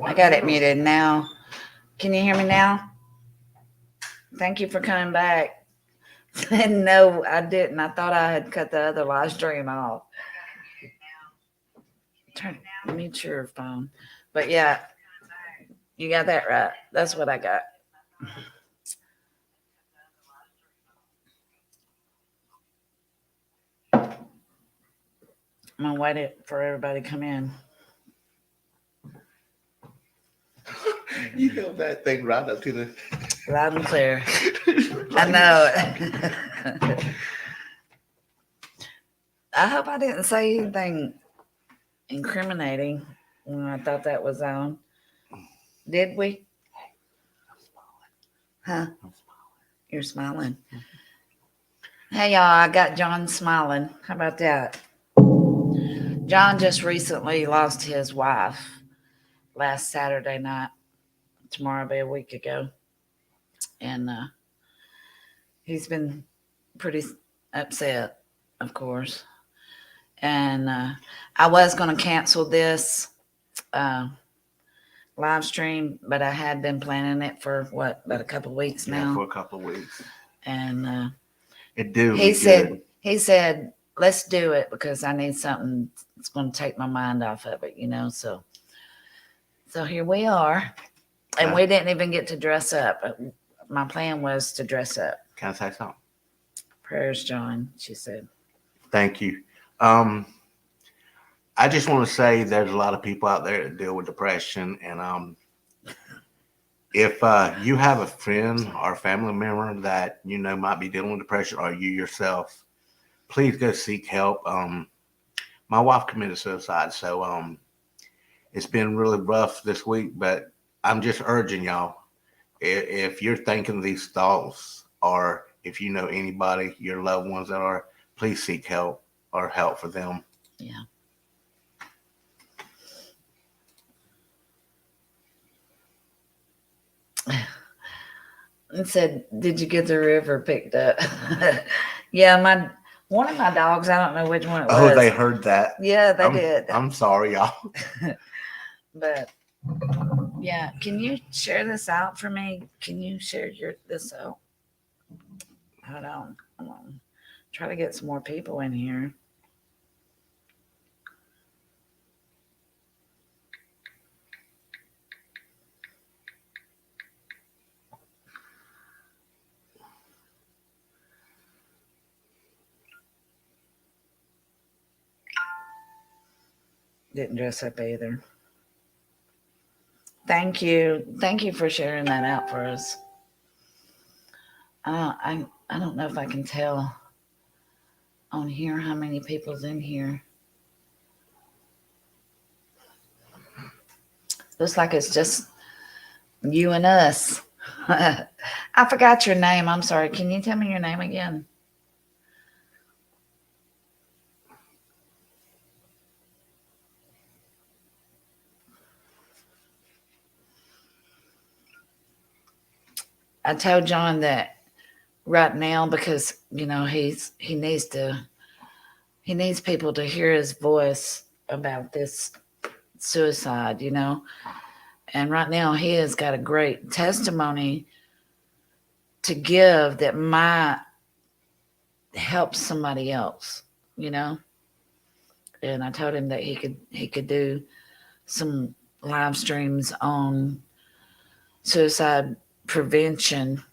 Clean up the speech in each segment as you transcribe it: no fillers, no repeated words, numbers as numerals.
I got it muted now. Can you hear me now? Thank you for coming back. No, I didn't. I thought I had cut the other live stream off. Turn mute your phone. But yeah, you got that right. That's what I got. I'm gonna wait it for everybody to come in. You held that thing right up to the. Loud and clear. I know. I hope I didn't say anything incriminating when I thought that was on. Did we? Huh? You're smiling. Hey y'all, I got John smiling. How about that? John just recently lost his wife last Saturday night. Tomorrow will be a week ago. And he's been pretty upset, of course. And I was going to cancel this uh, live stream, but I had been planning it for about a couple of weeks now. For a couple of weeks. And it do. He said, let's do it because I need something that's going to take my mind off of it, So here we are. And we didn't even get to dress up. My plan was to dress up. Can I say something? Prayers, John, she said. Thank you. I just want to say there's a lot of people out there that deal with depression. And if you have a friend or a family member that might be dealing with depression, or you yourself, please go seek help. My wife committed suicide, so it's been really rough this week, but I'm just urging y'all, if you're thinking these thoughts, or if you know anybody, your loved ones that are, please seek help or help for them. Yeah. And said, did you get the river picked up? Yeah, one of my dogs, I don't know which one it was. Oh, they heard that. Yeah, they did. I'm sorry, y'all. But yeah, can you share this out for me? Can you share this out? Hold on. Come on. Try to get some more people in here. Didn't dress up either. Thank you. Thank you for sharing that out for us. I don't know if I can tell on here how many people's in here. Looks like it's just you and us. I forgot your name. I'm sorry. Can you tell me your name again? I told John that right now because he needs people to hear his voice about this suicide, And right now he has got a great testimony to give that might help somebody else, And I told him that he could do some live streams on suicide prevention.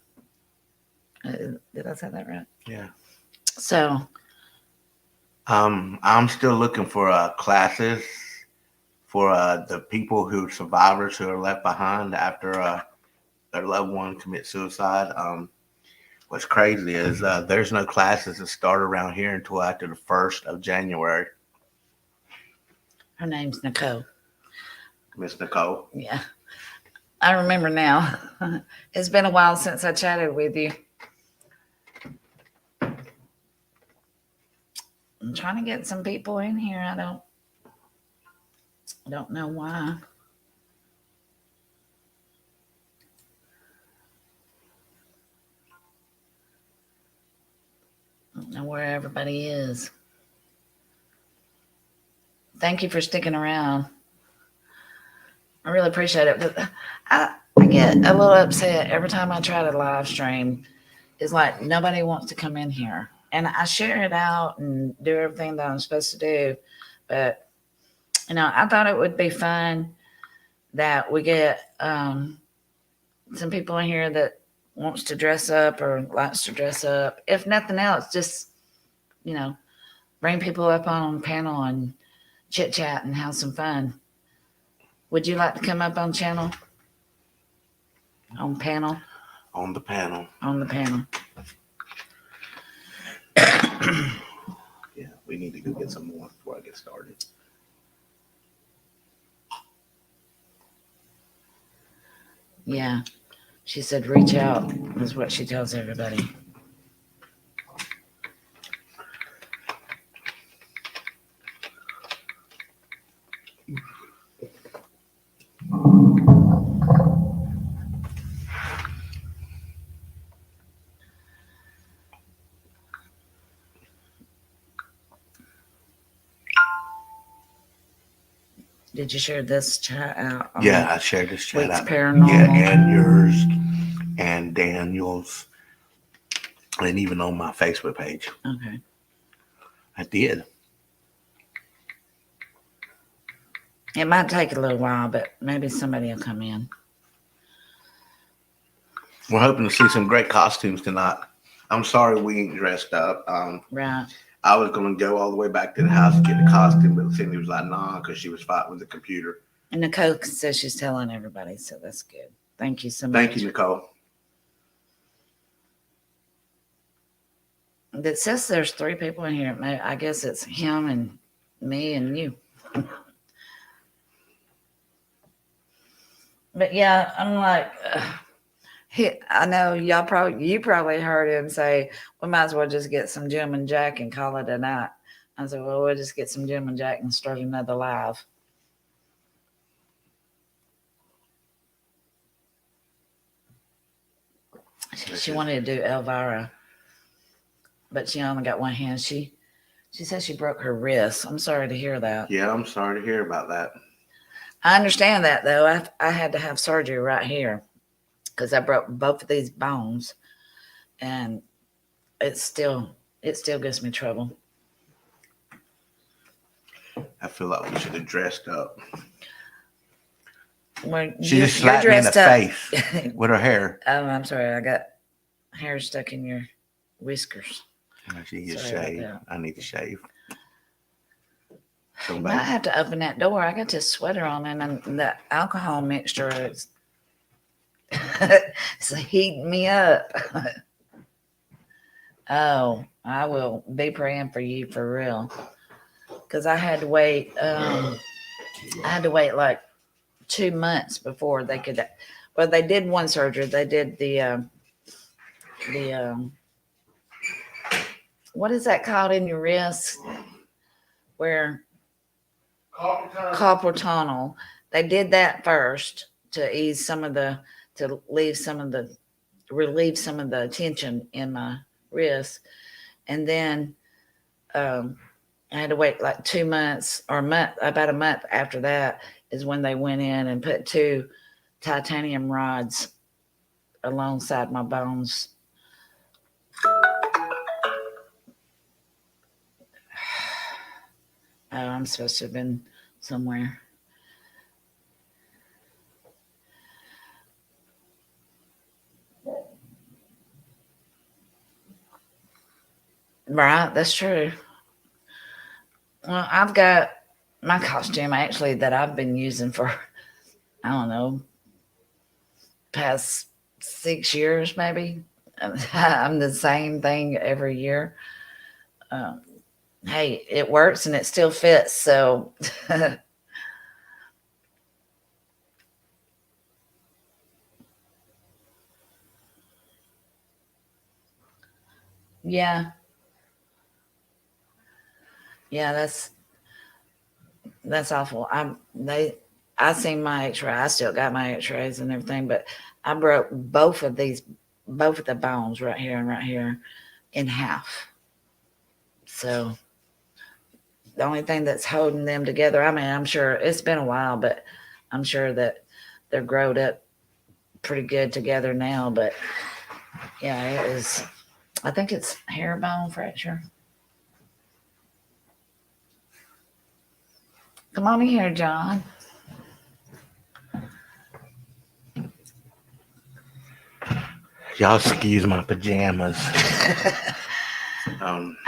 Did I say that right? Yeah. So I'm still looking for classes for the people who survivors who are left behind after their loved one commits suicide. What's crazy is there's no classes that start around here until after the 1st of January. Her name's Nicole. Miss Nicole. Yeah. I remember now. It's been a while since I chatted with you. I'm trying to get some people in here. I don't know why. I don't know where everybody is. Thank you for sticking around. I really appreciate it. But I get a little upset every time I try to live stream. It's like nobody wants to come in here. And I share it out and do everything that I'm supposed to do. But, I thought it would be fun that we get some people in here that wants to dress up or likes to dress up. If nothing else, just, you know, bring people up on panel and chit chat and have some fun. Would you like to come up on channel? On panel? On the panel. On the panel. Yeah, we need to go get some more before I get started. Yeah. She said reach out is what she tells everybody. Did you share this chat out? Yeah, I shared this chat Week's out. Paranormal. Yeah, and yours and Daniel's, and even on my Facebook page. Okay. I did. It might take a little while, but maybe somebody will come in. We're hoping to see some great costumes tonight. I'm sorry we ain't dressed up. Right. I was going to go all the way back to the house to get the costume, but Cindy was like, nah, because she was fighting with the computer. And Nicole says she's telling everybody, so that's good. Thank you so much. Thank you, Nicole. It says there's 3 people in here. I guess it's him and me and you. But yeah, I'm like, I know you probably heard him say, we might as well just get some Jim and Jack and call it a night. I said, well, we'll just get some Jim and Jack and start another live. She wanted to do Elvira, but she only got one hand. She said she broke her wrist. I'm sorry to hear that. Yeah, I'm sorry to hear about that. I understand that, though. I had to have surgery right here because I broke both of these bones, and it still gives me trouble. I feel like we should have dressed up. Well, She just slapped me in the face with her hair. Oh, I'm sorry. I got hair stuck in your whiskers. She needs to Sorry about shave. that. I need to shave. I might have to open that door. I got this sweater on, and the alcohol mixture is it's heating me up. Oh, I will be praying for you for real, because I had to wait. I had to wait like 2 months before they could. Well, they did one surgery. They did the what is that called in your wrist? Where carpal tunnel. They did that first to relieve some of the tension in my wrist, and then I had to wait like 2 months or about a month after that is when they went in and put 2 titanium rods alongside my bones. Oh, I'm supposed to have been somewhere. Right, that's true. Well, I've got my costume actually that I've been using for, I don't know, past 6 years maybe. I'm the same thing every year. Hey, it works and it still fits. So yeah. Yeah, that's awful. I seen my x-ray. I still got my x-rays and everything, but I broke both of the bones right here and right here in half. So the only thing that's holding them together, I mean, I'm sure it's been a while, but I'm sure that they're growed up pretty good together now. But yeah, it is. I think it's hair bone fracture. Come on in here, John. Y'all excuse my pajamas.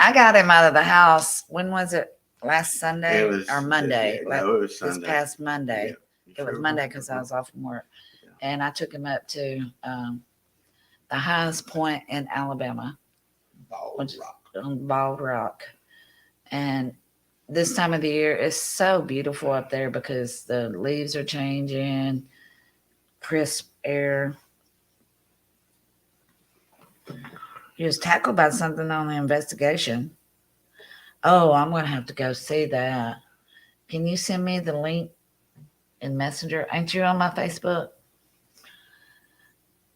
I got him out of the house. When was it? Last Sunday It was or Monday? Yeah, no, it was Sunday. This past Monday. Yeah, It was Monday because I was off from work, and I took him up to the highest point in Alabama, on Bald Rock. And this time of the year is so beautiful up there because the leaves are changing, crisp air. He was tackled by something on the investigation. Oh, I'm going to have to go see that. Can you send me the link in Messenger? Ain't you on my Facebook?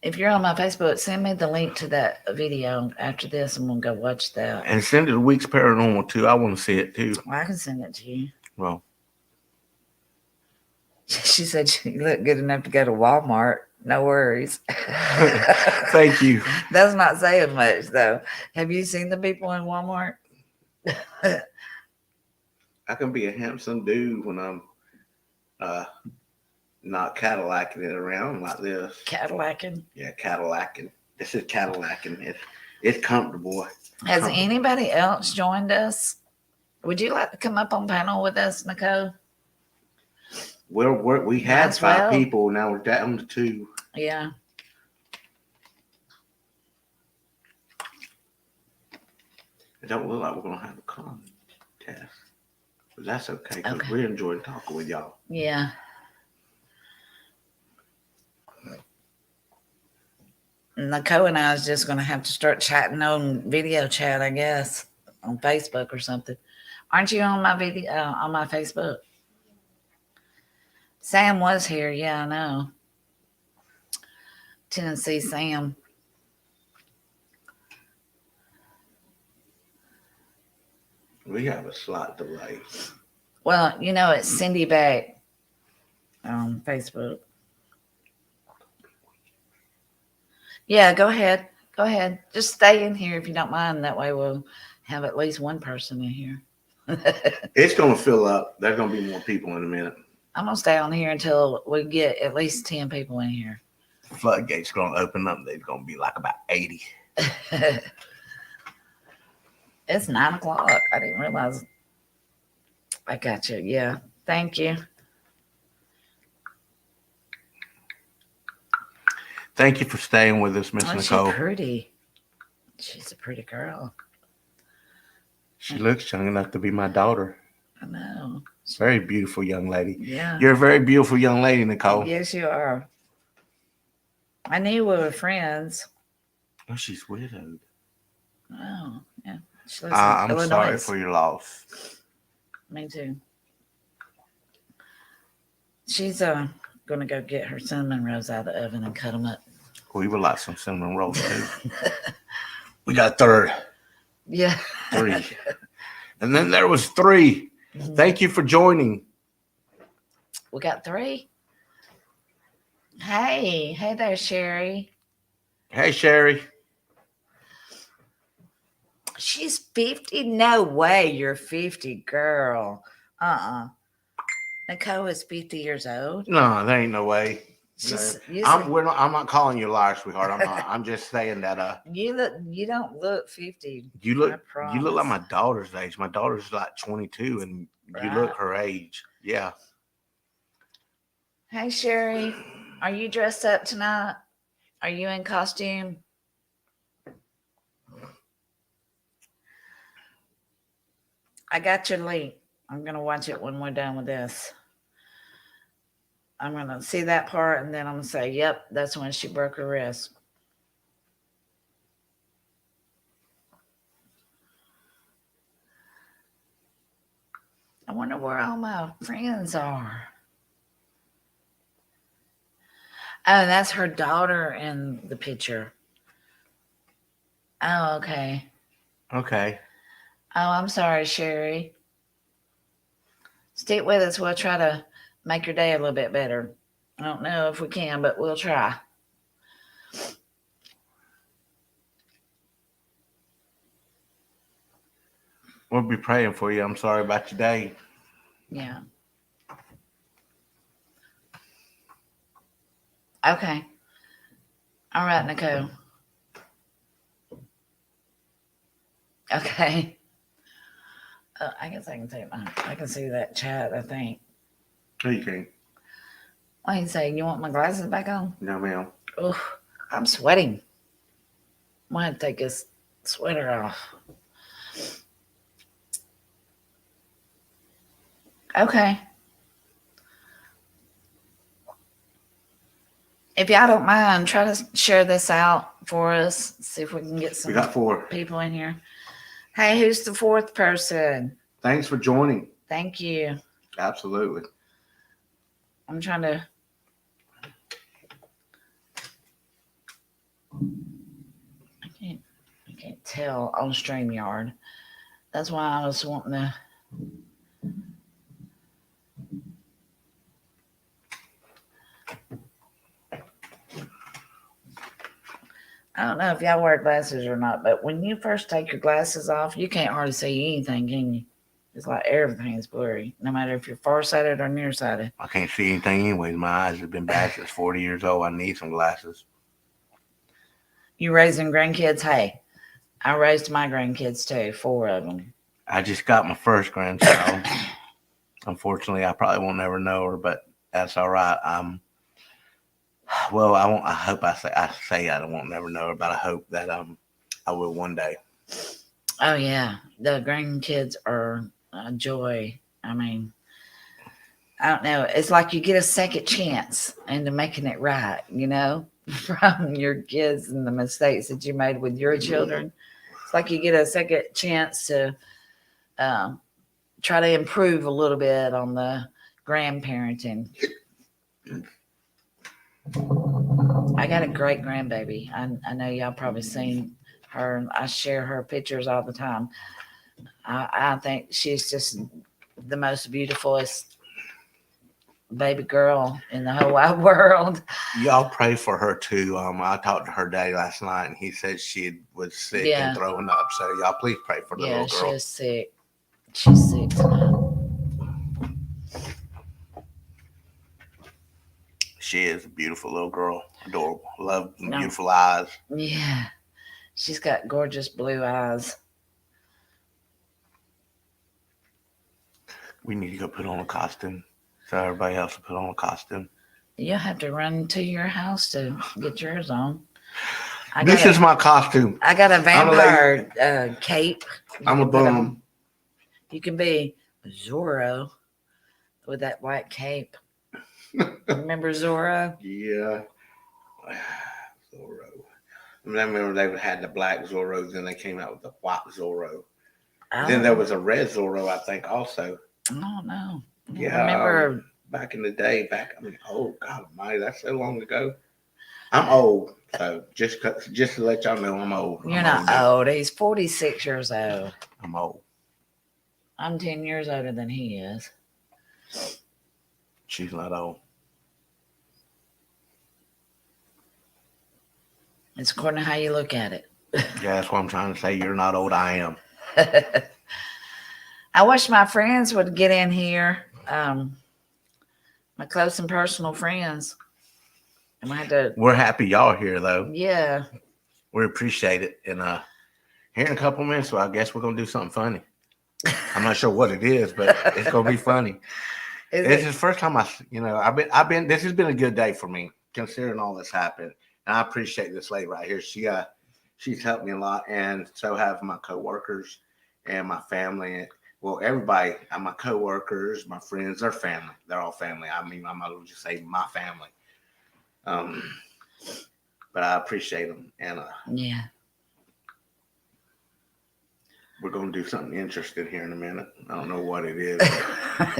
If you're on my Facebook, send me the link to that video after this, and we'll go watch that. And send it to Weeks Paranormal too. I want to see it too. Well, I can send it to you. Well, she said you look good enough to go to Walmart. No worries. thank you. That's not saying much, though. Have you seen the people in Walmart? I can be a handsome dude when I'm not Cadillacing it around like this. Cadillacing? Yeah, Cadillacing. This is Cadillacing. It's comfortable. Has anybody else joined us? Would you like to come up on panel with us, Nicole? We had 5 people. Now we're down to 2. Yeah. It don't look like we're going to have a contest. But that's okay because we're enjoying talking with y'all. Yeah. Nicole and I is just going to have to start chatting on video chat, I guess, on Facebook or something. Aren't you on my video, on my Facebook? Sam was here. Yeah, I know. Tennessee Sam. We have a slight delay. Well, you know, it's Cindy Beck on Facebook. Yeah, go ahead. Go ahead. Just stay in here if you don't mind. That way we'll have at least one person in here. It's going to fill up. There's going to be more people in a minute. I'm going to stay on here until we get at least 10 people in here. Floodgates going to open up. There's going to be like about 80. It's 9 o'clock. I didn't realize. I got you. Yeah. Thank you. Thank you for staying with us, Miss Nicole. She's pretty. She's a pretty girl. She looks young enough to be my daughter. I know. Very beautiful young lady. Yeah. You're a very beautiful young lady, Nicole. Yes, you are. I knew we were friends. Oh, she's widowed. Oh, yeah. She lives in I'm Illinois. sorry for your loss. Me too. She's going to go get her cinnamon rolls out of the oven and cut them up. We would like some cinnamon rolls too. We got a third. Yeah. 3. And then there was 3. Mm-hmm. Thank you for joining. We got 3. Hey there, Sherry. Hey, Sherry. She's 50? No way you're 50, girl. Nicole is 50 years old. No, there ain't no way. I'm not calling you a liar, sweetheart. I'm not. I'm just saying that you don't look 50. You look like my daughter's age. My daughter's like 22 and you look her age. Yeah. Hey, Sherry, are you dressed up tonight? Are you in costume? I got your link. I'm going to watch it when we're done with this. I'm going to see that part and then I'm going to say, yep, that's when she broke her wrist. I wonder where all my friends are. Oh, that's her daughter in the picture. Oh, okay. Okay. Oh, I'm sorry, Sherry. Stick with us. We'll try to make your day a little bit better. I don't know if we can, but we'll try. We'll be praying for you. I'm sorry about your day. Yeah. Okay. All right, Nicole. Okay. I guess I can I can see that chat, I think. No, you can't. Why you say you want my glasses back on? No, ma'am. Oh, I'm sweating. I'm gonna take this sweater off. Okay. If y'all don't mind, try to share this out for us. See if we can get We some got 4. people in here. Hey, who's the 4th person? Thanks for joining. Thank you. Absolutely. I'm trying to. I can't tell on StreamYard. That's why I was wanting to. I don't know if y'all wear glasses or not, but when you first take your glasses off, you can't hardly see anything, can you? It's like everything's blurry, no matter if you're farsighted or nearsighted. I can't see anything anyways. My eyes have been bad since 40 years old. I need some glasses. You raising grandkids? Hey, I raised my grandkids too, 4 of them. I just got my first grandchild. Unfortunately, I probably won't ever know her, but that's all right. Well, I won't. I hope I say I won't never know her, but I hope that I will one day. Oh yeah, the grandkids are a joy. I mean, I don't know. It's like you get a second chance into making it right, from your kids and the mistakes that you made with your children. It's like you get a second chance to try to improve a little bit on the grandparenting. I got a great grandbaby. I know y'all probably seen her. I share her pictures all the time. I think she's just the most beautifulest baby girl in the whole wide world. Y'all pray for her too. I talked to her daddy last night, and he said she was sick and throwing up. So y'all please pray for the little girl. She's sick. She's sick tonight. She is a beautiful little girl. Adorable. Love and beautiful eyes. Yeah. She's got gorgeous blue eyes. We need to go put on a costume. So everybody else will put on a costume. You'll have to run to your house to get yours on. This is my costume. I got a vampire cape. I'm a bum. You can be Zorro with that white cape. Remember Zorro? Yeah. Zorro. I remember they had the black Zorros, and they came out with the white Zorro. Then there was a red Zorro, I think, also. Oh, no. Yeah. Remember back in the day, oh, God almighty, that's so long ago. I'm old, so just to let y'all know, I'm old. You're not old. He's 46 years old. I'm old. I'm 10 years older than he is. She's not old. It's according to how you look at it. Yeah, that's what I'm trying to say. You're not old. I am. I wish my friends would get in here. My close and personal friends. We're happy y'all are here, though. Yeah. We appreciate it. And here in a couple minutes, so I guess we're going to do something funny. I'm not sure what it is, but it's going to be funny. This is the first time I've been, this has been a good day for me, considering all this happened. And I appreciate this lady right here. She's helped me a lot. And so have my coworkers and my family. Well, everybody, my coworkers, my friends, they're family. They're all family. I mean, I might as well just say my family. But I appreciate them. And yeah. We're going to do something interesting here in a minute. I don't know what it is.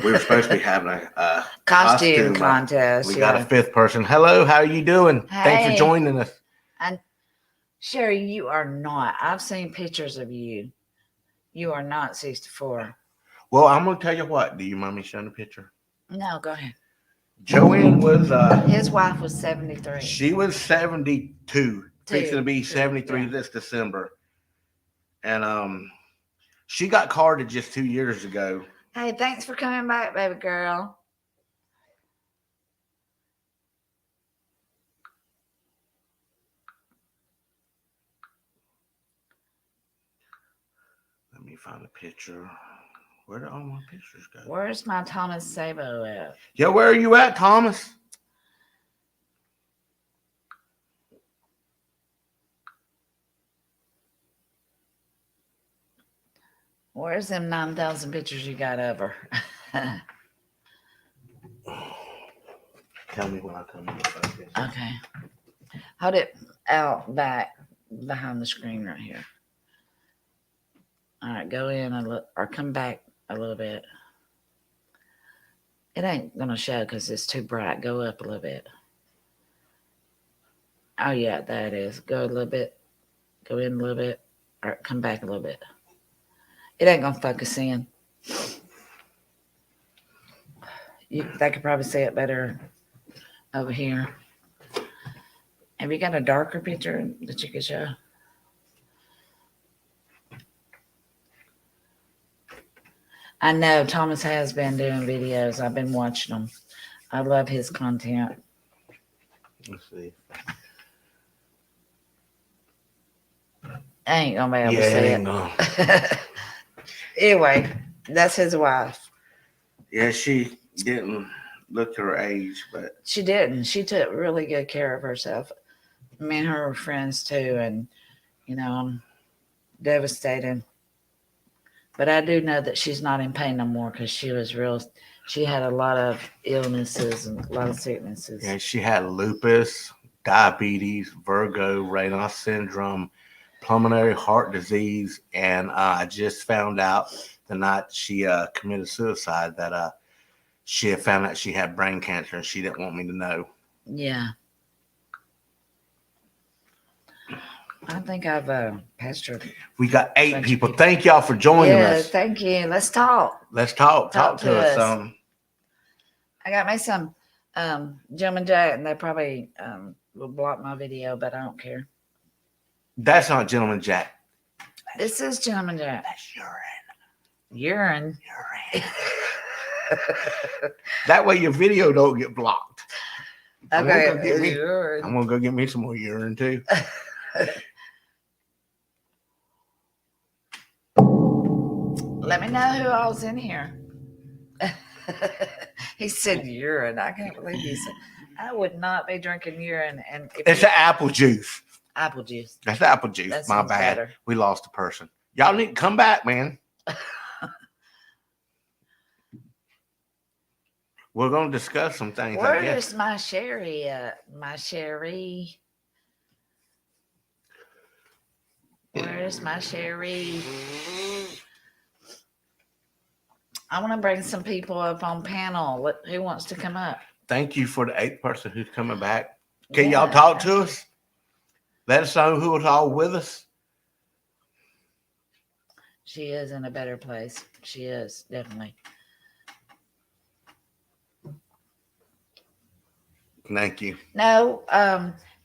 We were supposed to be having a costume contest. We got a 5th person. Hello, how are you doing? Hey. Thanks for joining us. And Sherry, you are not. I've seen pictures of you. You are not 64. Well, I'm going to tell you what. Do you mind me showing a picture? No, go ahead. Joanne was His wife was 73. she was 72, fixing to be 73 Yeah. this December. And she got carded just 2 years ago. Hey, thanks for coming back, baby girl. Let me find a picture. Where did all my pictures go? Where's my Thomas Sabo at? Yeah, where are you at, Thomas? Where's them 9,000 pictures you got of her? Tell me when I come in. Okay. Hold it out back behind the screen right here. All right, go in or come back a little bit. It ain't gonna show because it's too bright. Go up a little bit. Oh yeah, there it is. Go a little bit. Go in a little bit. Or come back a little bit. It ain't gonna focus in. They could probably see it better over here. Have you got a darker picture that you could show? I know Thomas has been doing videos. I've been watching them. I love his content. Let's see. I ain't gonna be able to Yeah, see it it. ain't gonna. Anyway, that's his wife. Yeah, she didn't look her age, but She didn't. She took really good care of herself. Me and her were friends too, and I'm devastated. But I do know that she's not in pain no more because she had a lot of illnesses and a lot of sicknesses. yeah, she had lupus, diabetes, Virgo, Raynaud syndrome, pulmonary heart disease, and I just found out the night she committed suicide that she had found out she had brain cancer, and she didn't want me to know. Yeah. I think I've passed her. We got 8 Bunch of people. people. Thank y'all for joining Yeah, us. thank you. Let's talk. Let's talk. Talk to us. us. I got me some Gentleman Jack, and they probably will block my video, but I don't care. That's not Gentleman Jack. This is Gentleman Jack. That's urine. Urine. Urine. That way your video don't get blocked. Okay. I'm Urine. gonna go get me some more urine too. Let me know who all's in here. He said urine. I can't believe he said. I would not be drinking urine. And It's the apple juice. apple juice. That's the apple juice. That My sounds bad. better. We lost a person. Y'all need to come back, man. We're gonna discuss some things. I Where guess. is my sherry at? My sherry. Where is my sherry? I want to bring some people up on panel. Who wants to come up? Thank you for the 8th person who's coming back. Can Yeah. y'all talk to us? Let us know who was all with us. She is in a better place. She is, definitely. Thank you. No,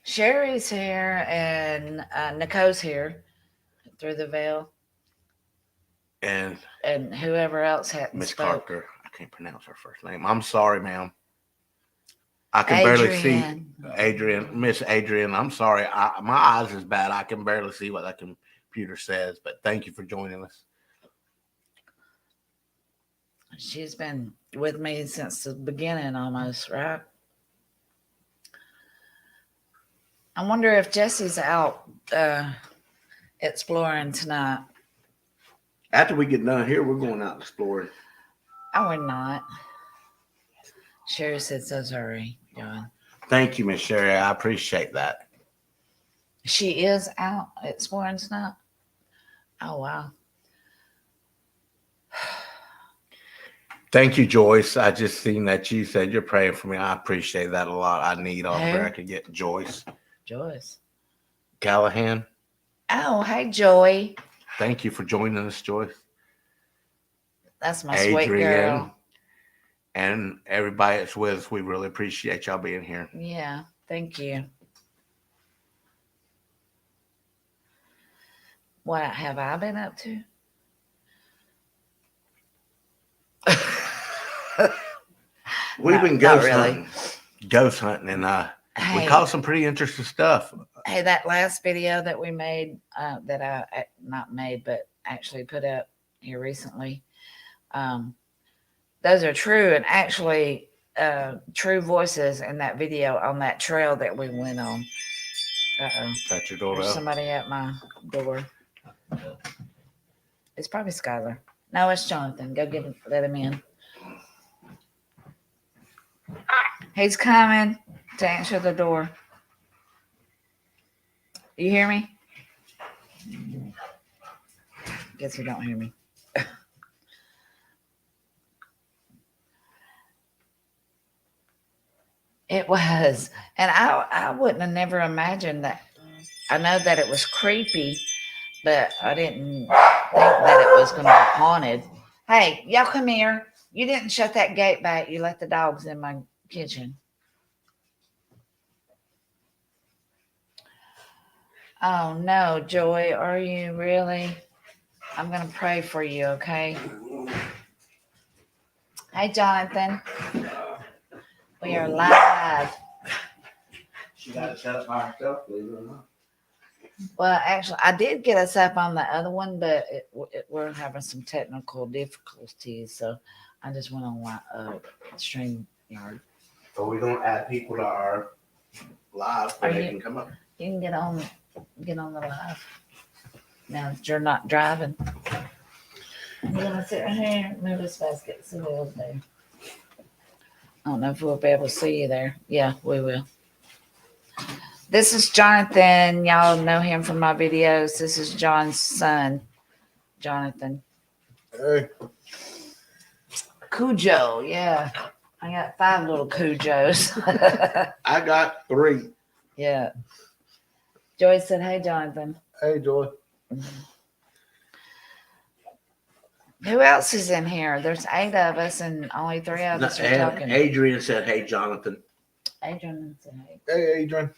Sherry's here and Nicole's here through the veil. And whoever else hadn't Miss spoke. Carter. I can't pronounce her first name. I'm sorry, ma'am. I can barely see Adrian. Miss Adrian, I'm sorry. My eyes is bad. I can barely see what that computer says, but thank you for joining us. She's been with me since the beginning almost, right? I wonder if Jesse's out exploring tonight. After we get done here, we're going out exploring. Oh, we're not. Sherry said so sorry, John. Thank you, Miss Sherry. I appreciate that. She is out exploring tonight? Oh, wow. Thank you, Joyce. I just seen that you said you're praying for me. I appreciate that a lot. I need all the Who? prayer I could get. Joyce Joyce. Callahan. Oh, hey, Joy. Thank you for joining us, Joyce. That's my sweet girl. and everybody that's with us. We really appreciate y'all being here. Yeah, thank you. What have I been up to? We've been not ghost really. hunting. Ghost hunting, and we Hey, caught some pretty interesting stuff. hey, that last video that we made, that I not made, but actually put up here recently, those are true and actually true voices in that video on that trail that we went on. Uh-oh. That's your There's doorbell. somebody at my door. It's probably Skylar. No, it's Jonathan. Go let him in. He's coming to answer the door. You hear me? Guess you don't hear me. It was. And I wouldn't have never imagined that. I know that it was creepy, but I didn't think that it was going to be haunted. Hey, y'all come here. You didn't shut that gate back. You let the dogs in my kitchen. Oh, no, Joy. Are you really? I'm going to pray for you, okay? Hey, Jonathan. We are live. She got it set up by herself, believe it or not. Well, actually, I did get us up on the other one, but we're having some technical difficulties, so I just went on StreamYard. So we're gonna add people to our live so they can come up. You can get on the live now that you're not driving. You're gonna sit right here, move this basket so we'll there. I don't know if we'll be able to see you there. Yeah, we will. This is Jonathan. Y'all know him from my videos. This is John's son, Jonathan. Hey. Cujo, yeah. I got 5 little Cujos. I got 3. Yeah. Joy said, hey, Jonathan. Hey, Joy. Who else is in here? There's 8 of us and only 3 of us are talking. Adrian said, hey, Jonathan. Adrian said, hey. Hey, Adrian.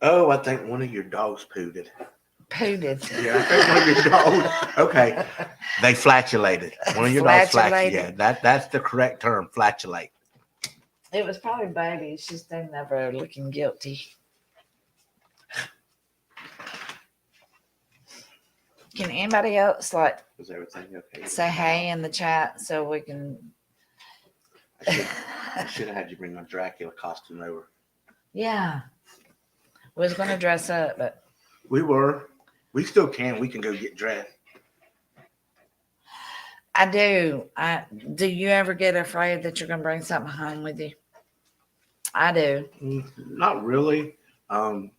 Oh, I think one of your dogs pooted. Pooted. Yeah, I think one of your dogs. Okay. They flatulated. One of your dogs flatulated. Yeah, that's the correct term, flatulate. It was probably baby. She's standing over looking guilty. Can anybody else Is everything okay? say hey in the chat so we can? I should have had you bring my Dracula costume over. Yeah, we was gonna dress up, but we still can. We can go get dressed. I do. Do you ever get afraid that you're gonna bring something home with you? I do. Not really. I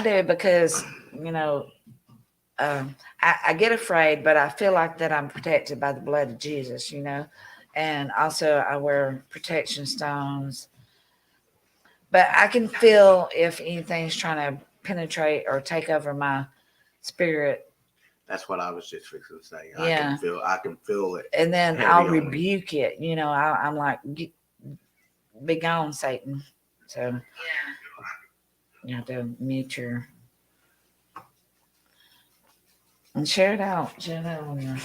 do because I get afraid, but I feel like that I'm protected by the blood of Jesus, and also I wear protection stones. But I can feel if anything's trying to penetrate or take over my spirit. That's what I was just fixing to say. Yeah. I can feel it. And then I'll rebuke it. I'm like, be gone, Satan. So you have to mute your and share it out. Share it out on your.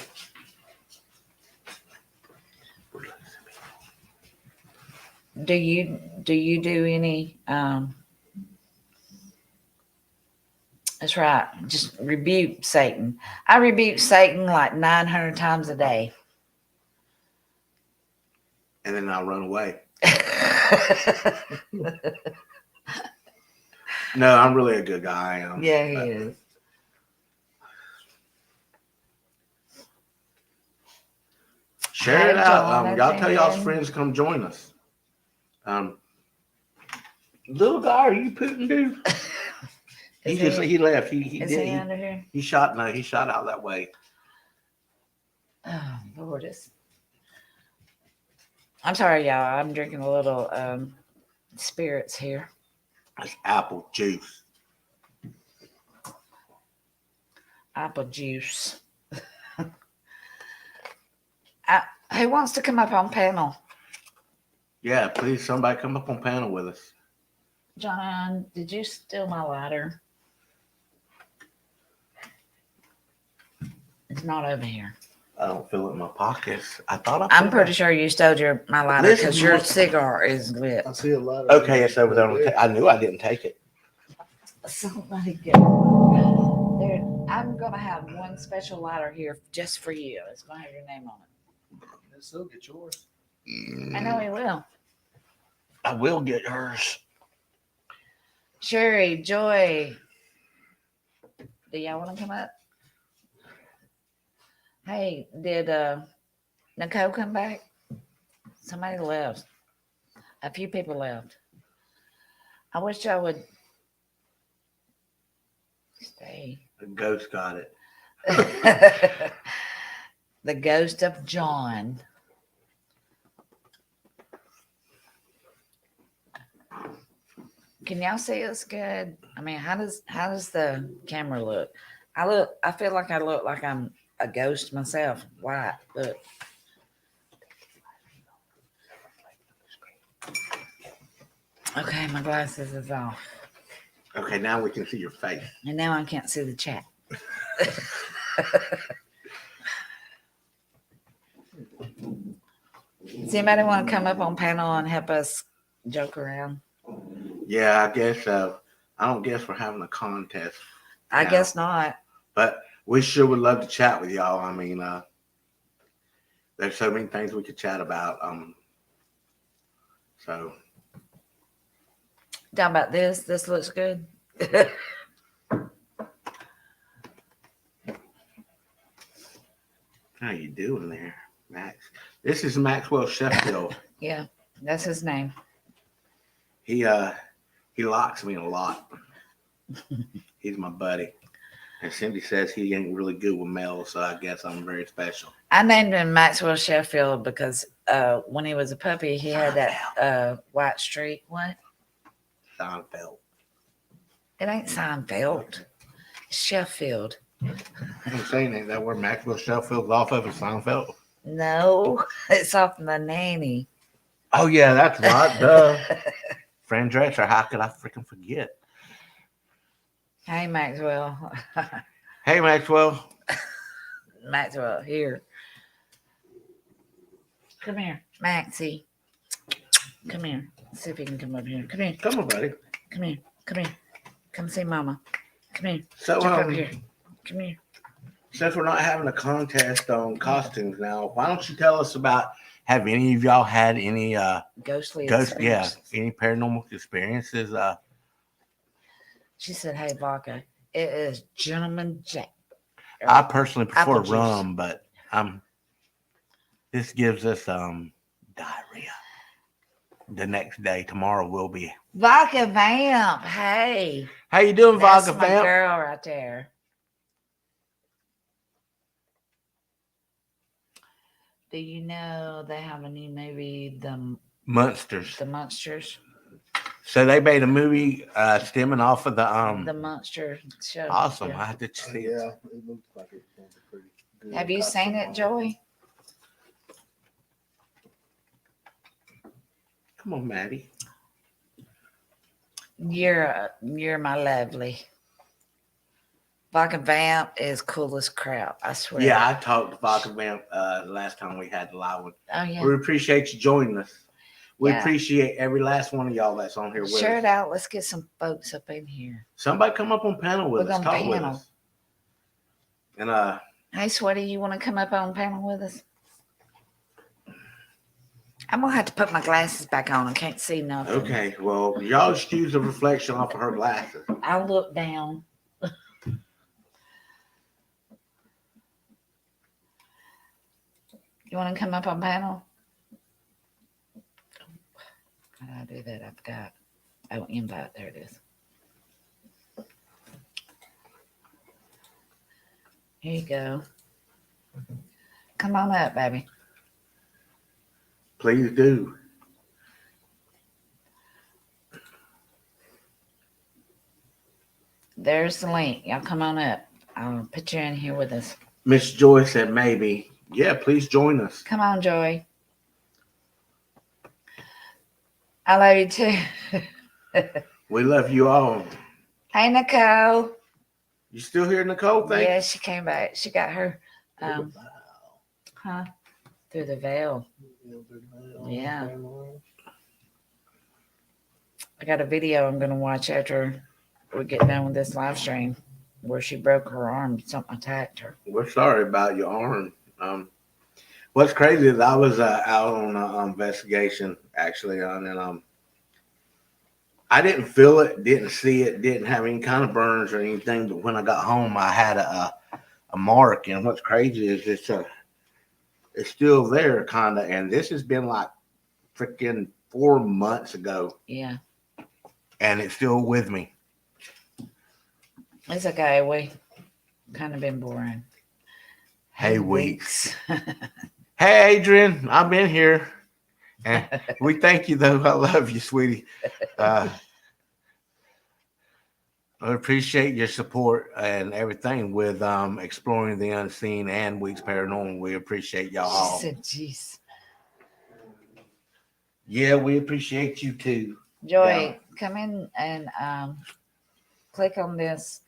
Do you do any? That's right. Just rebuke Satan. I rebuke Satan like 900 times a day. And then I'll run away. No, I'm really a good guy. Yeah, he is. Share it out. Y'all tell y'all's friends to come join us. Little guy, are you Putin, dude? He left. He is did. He under here? He shot out that way. Oh, Lord, I'm sorry, y'all. I'm drinking a little spirits here. It's apple juice. Apple juice. Who wants to come up on panel? Yeah, please, somebody come up on panel with us. John, did you steal my lighter? It's not over here. I don't feel it in my pockets. I thought I. I'm pretty sure you stole my lighter Listen, because your look. cigar is lit. I see a lot of. Okay, it's over there. I knew I didn't take it. Somebody get there. I'm gonna have one special lighter here just for you. It's gonna have your name on it. So get yours. I know he will. I will get hers. Sherry, Joy, do y'all want to come up? Hey, did Nicole come back? Somebody left. A few people left. I wish y'all would stay. The ghost got it. The ghost of John. Can y'all see us good? I mean, how does the camera look? I feel like I look like I'm a ghost myself. Why? Look. Okay, my glasses is off. Okay, now we can see your face. And now I can't see the chat. Does anybody want to come up on panel and help us joke around? Yeah, I guess so. I don't guess we're having a contest, I No. guess not. but we sure would love to chat with y'all. I mean, there's so many things we could chat about. So Talk about this. This looks good. how you doing there, Max? This is Maxwell Sheffield. Yeah, that's his name. He locks me a lot. He's my buddy. And Cindy says he ain't really good with males, so I guess I'm very special. I named him Maxwell Sheffield because when he was a puppy, he had that white streak. What? Seinfeld. It ain't Seinfeld. It's Sheffield. I'm saying ain't that where Maxwell Sheffield's off of Seinfeld? No, it's off the nanny. Oh yeah, that's right. Duh. Fran Drescher, how could I freaking forget? Hey, Maxwell. Hey Maxwell. Maxwell, here. Come here, Maxie. Come here. See if you can come up here. Come here. Come on, buddy. Come here. Come here. Come see Mama. Come here. So Jump over here. Come here. since we're not having a contest on costumes now, why don't you tell us about, have any of y'all had any Ghostly yeah, experience. any paranormal experiences? She said, "Hey, vodka. It is Gentleman Jack." I personally prefer apple juice. rum, but this gives us diarrhea. The next day, tomorrow will be. Vodka Vamp. Hey, How you doing, that's Vodka my Vamp? girl right there. Do you know they have a new movie, The Monsters. Monsters? So they made a movie stemming off of the The Monster Show. awesome. Yeah. I had to see it. Yeah, it looks like it's going to be pretty good. Have you seen it, Joey? Come on, Maddie. You're my lovely. Vodka Vamp is cool as crap. I swear. Yeah, I talked to Vodka Vamp the last time we had the live one. Oh yeah. We appreciate you joining us. We Yeah. appreciate every last one of y'all that's on here with Share us. it out. Let's get some folks up in here. Somebody come up on panel with We're us. gonna Talk with panel. us. And Hey, sweaty, you want to come up on panel with us? I'm gonna have to put my glasses back on. I can't see nothing. okay, well, y'all just use the reflection off of her glasses. I'll look down. You want to come up on panel? How did I do that? I forgot. Oh, invite. There it is. Here you go. Come on up, baby. Please do. There's the link. Y'all come on up. I'll put you in here with us. Miss Joy said maybe. Yeah, please join us. Come on, Joy. I love you too. We love you all. Hey, Nicole. You still here, Nicole? Thank Yeah, she came back. She got her, huh? Through the veil. Yeah. I got a video I'm going to watch after we get done with this live stream where she broke her arm. Something attacked her. We're sorry about your arm. What's crazy is I was out on an investigation actually, and I didn't feel it, didn't see it, didn't have any kind of burns or anything. But when I got home, I had a mark. And what's crazy is it's still there, kind of. And this has been like freaking 4 months ago, Yeah. and it's still with me. It's okay. We kind of been boring. Hey, Weeks. Hey, Adrian. I've been here. And we thank you, though. I love you, sweetie. I appreciate your support and everything with exploring the unseen and Weeks Paranormal. We appreciate y'all all. She said, "Jeez, Yeah, we appreciate you too. Joy, come in and click on this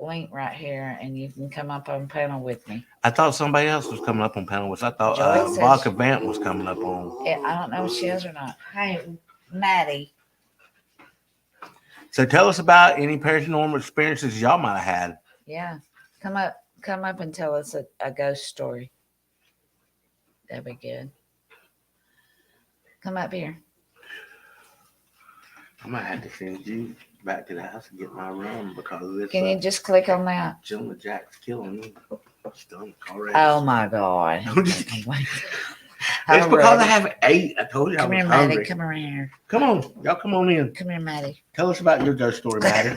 link right here, and you can come up on panel with me." I thought somebody else was coming up on panel with. I thought Joy said Vodka she- Vamp was coming up on. Yeah, I don't know if she is or not. Hey, Maddie. So tell us about any paranormal experiences y'all might have had. Yeah, come up and tell us a ghost story. That'd be good. Come up here. I might have to send you back to the house and get my rum because of this. Can you just click on that? Jonah Jack's killing me. Stomach already. Oh my God. I'm just kidding. All It's because I right. have 8. I told you Come I was here, hungry. Maddie. Come around here. Come on. Y'all come on in. Come here, Maddie. Tell us about your ghost story, Maddie.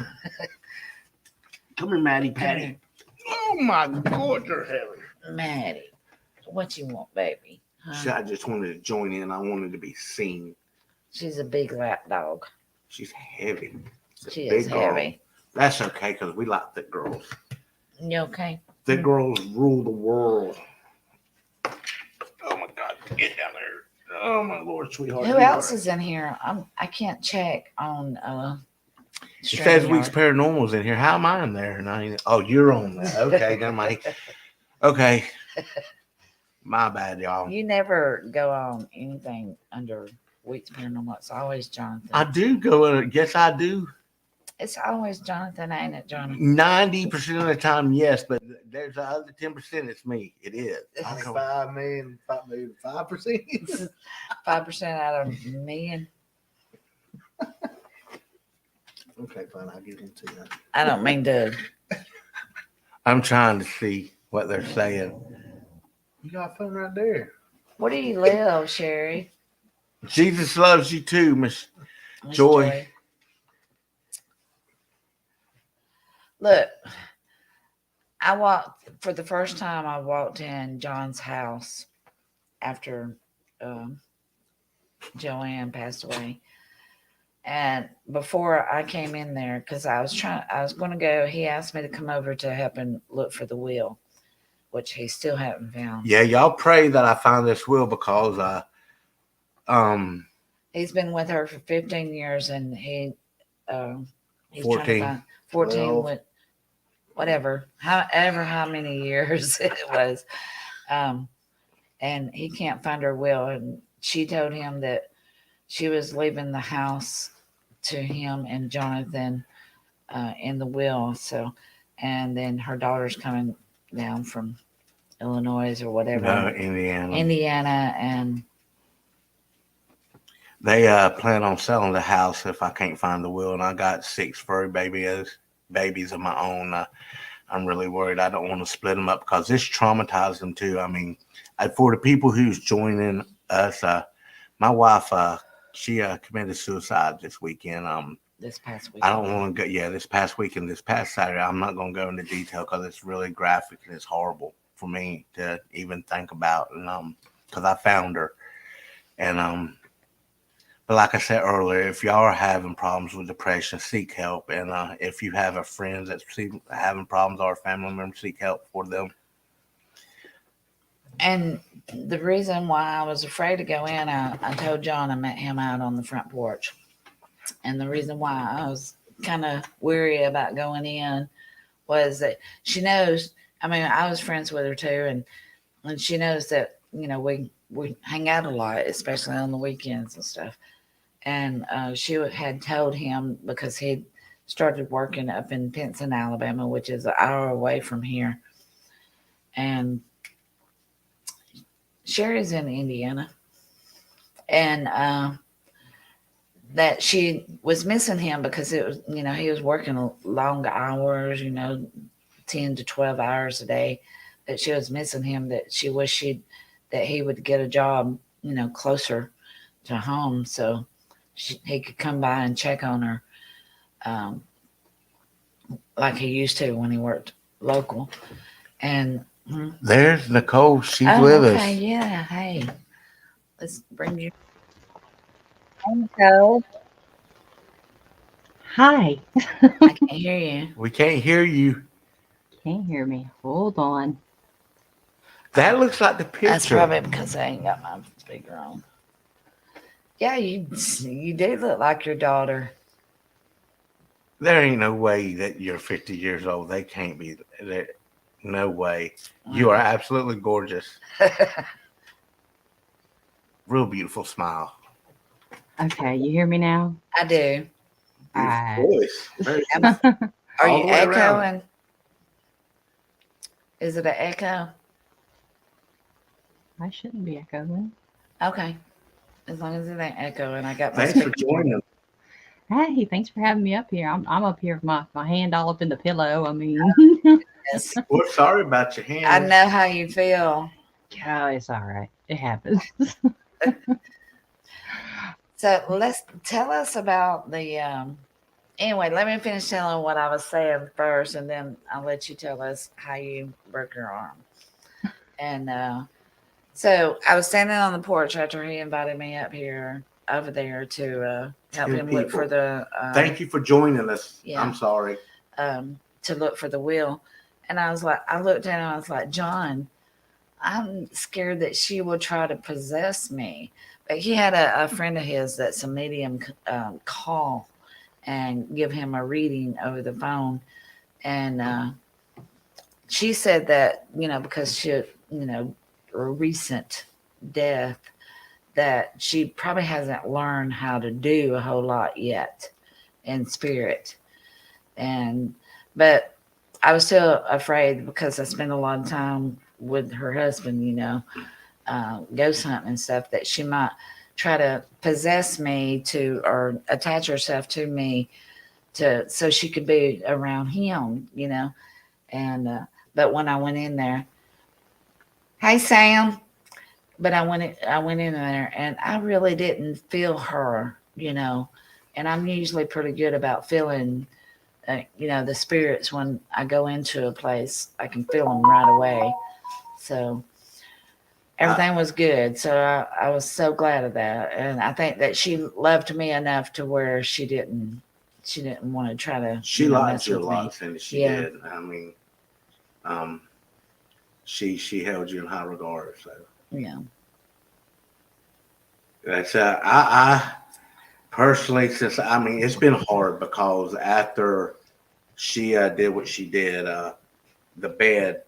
Come here, Maddie, Come Patty. here. Oh my God, you're heavy. Maddie. What you want, baby? Huh? I just wanted to join in. I wanted to be seen. She's a big lap dog. She's heavy. She Big is girl. heavy. That's okay because we like thick girls. You okay? Thick girls rule the world. Oh my God, get down there. Oh my Lord, sweetheart. Who else is in here? I can't check on It says Weeks StreamYard. Paranormal's in here. How am I in there? And you're on that. Okay, never mind. Okay. My bad, y'all. You never go on anything under Weeks Paranormal. It's always Jonathan. I do go in. Yes, I do. It's always Jonathan, ain't it, Jonathan? 90% of the time, yes, but there's the other 10%. It's me. It is. I Okay. 5 million, 5%. 5% out of a million. Okay, fine. I'll get into that. I don't mean to. I'm trying to see what they're saying. You got a phone right there. Where do you live, Sherry? Jesus loves you too, Miss Miss Joy. Look, I walked for the first time. I walked in John's house after Joanne passed away, and before I came in there, because I was going to go. He asked me to come over to help him look for the will, which he still hadn't found. Yeah, y'all pray that I find this will because He's been with her for 15 years, and he's 14. trying to find 14 Well. with whatever, how many years it was. And he can't find her will. And she told him that she was leaving the house to him and Jonathan in the will. So, and then her daughter's coming down from Illinois or whatever. no, Indiana. Indiana, and They plan on selling the house if I can't find the will, and I got 6 furry babies of my own. I'm really worried. I don't want to split them up because this traumatized them too. I mean, for the people who's joining us, my wife, she committed suicide this weekend. this past week. I don't want to go. Yeah, this past weekend, this past Saturday. I'm not going to go into detail because it's really graphic and it's horrible for me to even think about. And because I found her, and but like I said earlier, if y'all are having problems with depression, seek help. And if you have a friend that's having problems or a family member, seek help for them. And the reason why I was afraid to go in, I told John I met him out on the front porch. And the reason why I was kind of weary about going in was that she knows, I mean, I was friends with her too. And she knows that, we hang out a lot, especially on the weekends and stuff. And she had told him because he'd started working up in Pinson, Alabama, which is an hour away from here. And Sherry's in Indiana. And that she was missing him because it was, he was working long hours, 10 to 12 hours a day, that she was missing him, that she wished that he would get a job, closer to home so he could come by and check on her um, like he used to when he worked local. And There's Nicole. She's with okay, us. yeah, hey, let's bring you. Hello. Hi. I can't hear you. We can't hear you. Can't hear me. Hold on. That looks like the That's picture. probably because I ain't got my speaker on. Yeah, you do look like your daughter. There ain't no way that you're 50 years old. They can't be. There. No way. You are absolutely gorgeous. Real beautiful smile. Okay, you hear me now? I do. All right. Voice. Very Are all you the way around. echoing? Is it an echo? I shouldn't be echoing. Okay. As long as it ain't echoing, I got my Thanks for speaker. joining. Hey, thanks for having me up here. I'm up here with my hand all up in the pillow. I mean, Yes. We're sorry about your hand. I know how you feel. oh, it's all right. It happens. So let's tell us about the. Anyway, let me finish telling what I was saying first, and then I'll let you tell us how you broke your arm. And so I was standing on the porch after he invited me up here, over there to help Good him look for people. the. Thank you for joining us. Yeah. I'm sorry. To look for the wheel, and I was like, I looked at him, I was like, John, I'm scared that she will try to possess me. But he had a friend of his that's a medium call and give him a reading over the phone. And she said that, because she, a recent death, that she probably hasn't learned how to do a whole lot yet in spirit. But I was still afraid because I spent a lot of time with her husband, ghost hunting and stuff, that she might try to possess me or attach herself to me so she could be around him, And but when I went in there, hey Sam, but I went in there and I really didn't feel her, And I'm usually pretty good about feeling, the spirits when I go into a place. I can feel them right away. So everything was good. So I was so glad of that, and I think that she loved me enough to where she didn't want to try to. She liked mess you a with lot, me. Cindy. She Yeah. did. I mean, she held you in high regard. So Yeah. that's I personally, since it's been hard because after she did what she did, the bed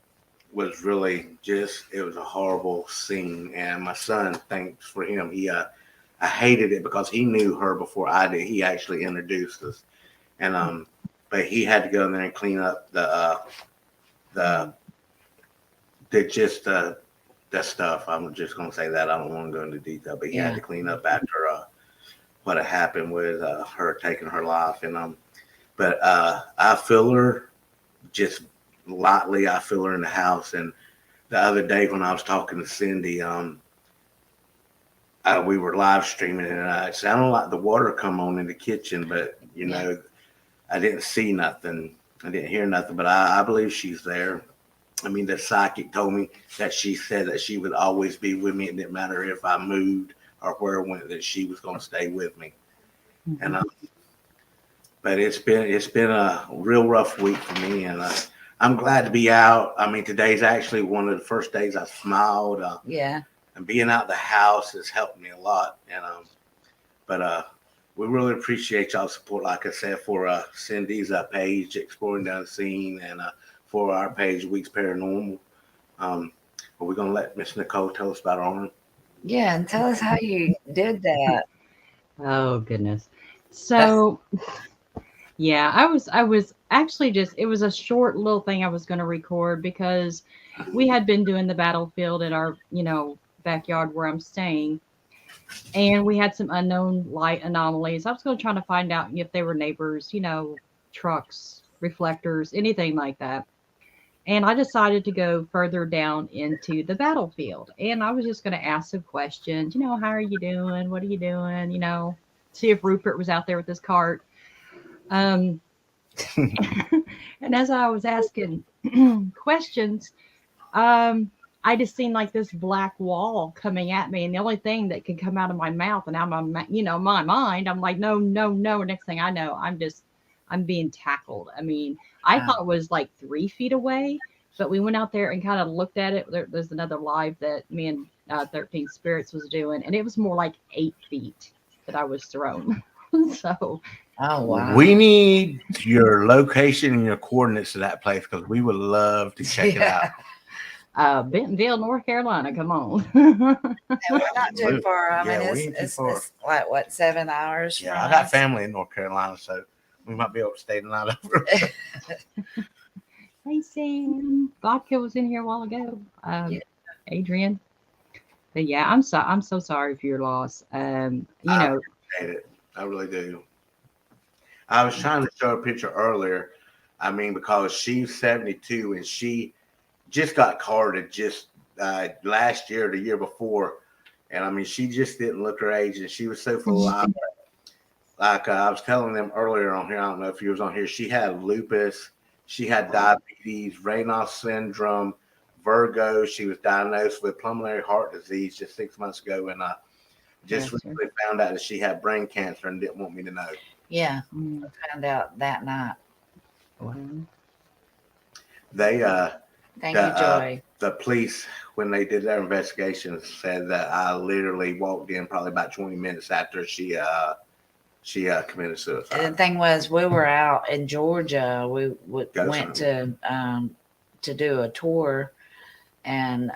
was really it was a horrible scene. And my son, thanks for him, I hated it because he knew her before I did. He actually introduced us, and but he had to go in there and clean up the stuff. I'm just gonna say that. I don't want to go into detail, but he had to clean up after what had happened with her taking her life. And but I feel her just lightly. I feel her in the house. And the other day when I was talking to Cindy, we were live streaming, and it sounded like the water come on in the kitchen, but I didn't see nothing. I didn't hear nothing, but I believe she's there. I mean, the psychic told me that she said that she would always be with me. It didn't matter if I moved or where I went, that she was going to stay with me. Mm-hmm. And but it's been a real rough week for me, and I'm glad to be out. I mean, today's actually one of the first days I smiled. Yeah. And being out the house has helped me a lot. And but we really appreciate y'all's support. Like I said, for Cindy's page, Exploring Down the Scene, and for our page, Weeks Paranormal. Are we gonna let Miss Nicole tell us about her arm? Yeah. And tell us how you did that. Oh goodness. So yeah, I was actually just it was a short little thing I was going to record because we had been doing the battlefield in our, backyard where I'm staying, and we had some unknown light anomalies. I was going to try to find out if they were neighbors, trucks, reflectors, anything like that. And I decided to go further down into the battlefield. And I was just going to ask some questions, how are you doing? What are you doing? See if Rupert was out there with his cart. Um, and as I was asking questions, I just seen like this black wall coming at me, and the only thing that could come out of my mouth and out of my mind, I'm like, no, no, no. Next thing I know, I'm being tackled. I mean, I Wow. thought it was like 3 feet away, but we went out there and kind of looked at it. There's another live that me and 13 Spirits was doing, and it was more like 8 feet that I was thrown. So Oh, wow. We need your location and your coordinates to that place because we would love to check it Yeah. out. Bentonville, North Carolina, come on. Yeah, we're not too far. I Yeah, mean, we ain't too it's, far. it's like what, 7 hours? Yeah, from I got us? family in North Carolina, so we might be able to stay the night over. Hey Sam, Vodka was in here a while ago. Yeah. Adrian. But yeah, I'm so sorry for your loss. I appreciate it. I really do. I was trying to show a picture earlier. I mean, because she's 72 and she just got carded just last year, the year before. And I mean, she just didn't look her age and she was so full of life. Like I was telling them earlier on here, I don't know if you was on here, she had lupus, she had diabetes, Raynaud's syndrome, Virgo. She was diagnosed with pulmonary heart disease just 6 months ago. And I just Yes, sir. recently found out that she had brain cancer and didn't want me to know. Yeah. Mm. I found out that night. Wow. They Thank you, Joy. the police, when they did their investigation, said that I literally walked in probably about 20 minutes after she committed And the suicide. thing was, we were out in Georgia. We Go went to do a tour, and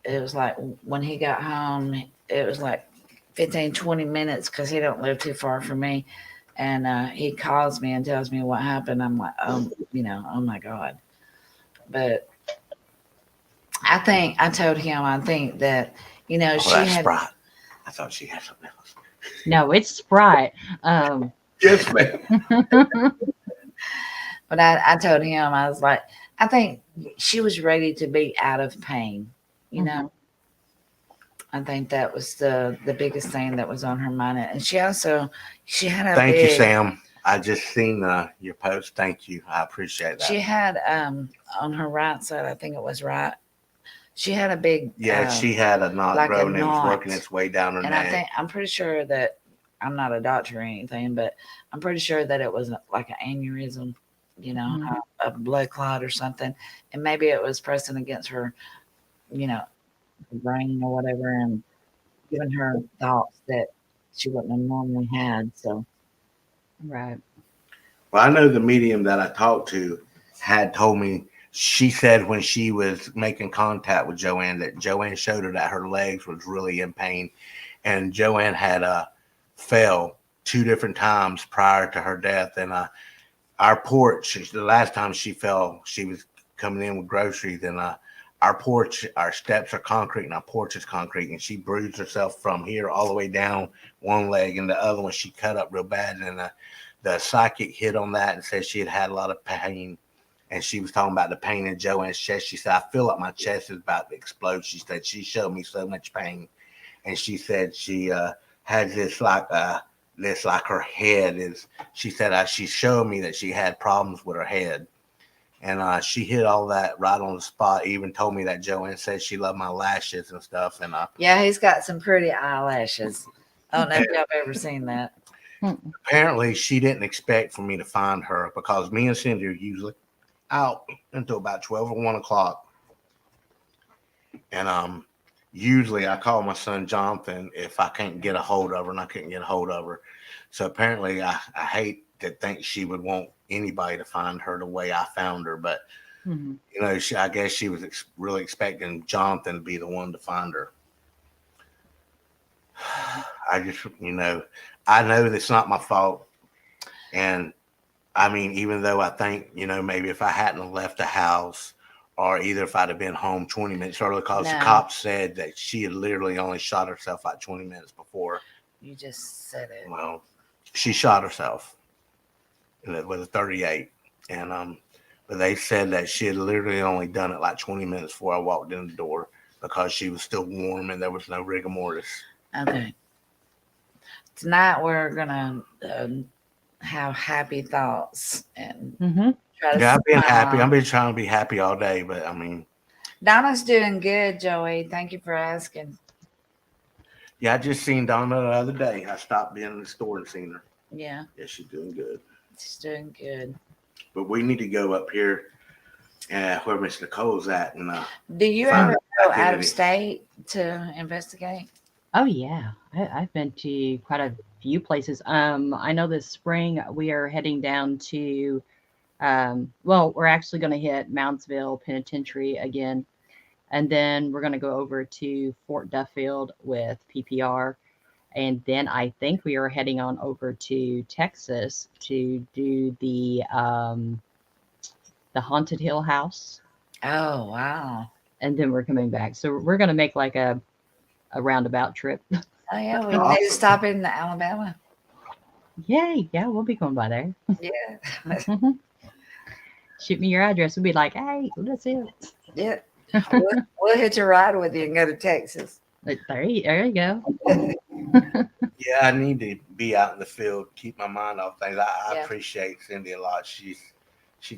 it was like when he got home, it was like 15, 20 minutes because he don't live too far from me. And he calls me and tells me what happened. I'm like, oh my God. But I told him, I think that, she That's had, Sprite. I thought she had something else. No, it's Sprite. Yes, ma'am. but I told him, I was like, I think she was ready to be out of pain, I think that was the biggest thing that was on her mind. And she had a Thank you, big, Sam. I just seen your post. Thank you. I appreciate that. she had on her right side, I think it was right, she had a big she had a knot like a growing. It was knot. working its way down her and neck. I'm pretty sure that, I'm not a doctor or anything, but I'm pretty sure that it was like an aneurysm, Mhm. a blood clot or something, and maybe it was pressing against her, brain or whatever, and giving her thoughts that she wouldn't have normally had. So Right. Well, I know the medium that I talked to had told me, she said when she was making contact with Joanne that Joanne showed her that her legs was really in pain, and Joanne had fell 2 different times prior to her death. And our porch, the last time she fell, she was coming in with groceries, and our porch, our steps are concrete and our porch is concrete, and she bruised herself from here all the way down one leg, and the other one she cut up real bad. And the psychic hit on that and said she had a lot of pain, and she was talking about the pain in Joanne's chest. She said, I feel like my chest is about to explode. She said she showed me so much pain, and she said she has this like her head is. She said she showed me that she had problems with her head. And she hit all that right on the spot. Even told me that Joanne said she loved my lashes and stuff. And yeah, he's got some pretty eyelashes. I don't know if y'all have ever seen that. apparently she didn't expect for me to find her, because me and Cindy are usually out until about 12 or 1 o'clock. And usually I call my son Jonathan if I can't get a hold of her, and I couldn't get a hold of her. So apparently I hate to think she would want anybody to find her the way I found her, but Hmm. I guess she was really expecting Jonathan to be the one to find her. I just, I know that's not my fault. And I mean, even though I think, maybe if I hadn't have left the house, or either if I'd have been home 20 minutes early, because the No. cops said that she had literally only shot herself like 20 minutes before. You just said it. Well, she shot herself with a 38. And, but they said that she had literally only done it like 20 minutes before I walked in the door, because she was still warm and there was no rigor mortis. Okay. Tonight we're gonna have happy thoughts and Hmm. try to Yeah, I've been happy. smile. I've been trying to be happy all day, but I mean, Donna's doing good, Joey. Thank you for asking. yeah, I just seen Donna the other day. I stopped being in the store and seen her. Yeah, Yeah, she's doing good. she's doing good. But we need to go up here where Miss Nicole's at and Do you find ever out go out of activity. state to investigate? Oh yeah, I've been to quite a few places. I know this spring we are heading down to. Well, we're actually going to hit Moundsville Penitentiary again, and then we're going to go over to Fort Duffield with PPR, and then I think we are heading on over to Texas to do the Haunted Hill House, Oh wow! and then we're coming back. So we're going to make like a roundabout trip. Oh yeah, we need Awesome. to stop in Alabama. Yay! Yeah, we'll be going by there. Yeah, Mhm. Shoot me your address. We'll be like, hey, that's it. yeah. We'll hitch a ride with you and go to Texas. Like, there you go. Yeah, I need to be out in the field, keep my mind off things. I Yeah. appreciate Cindy a lot. She's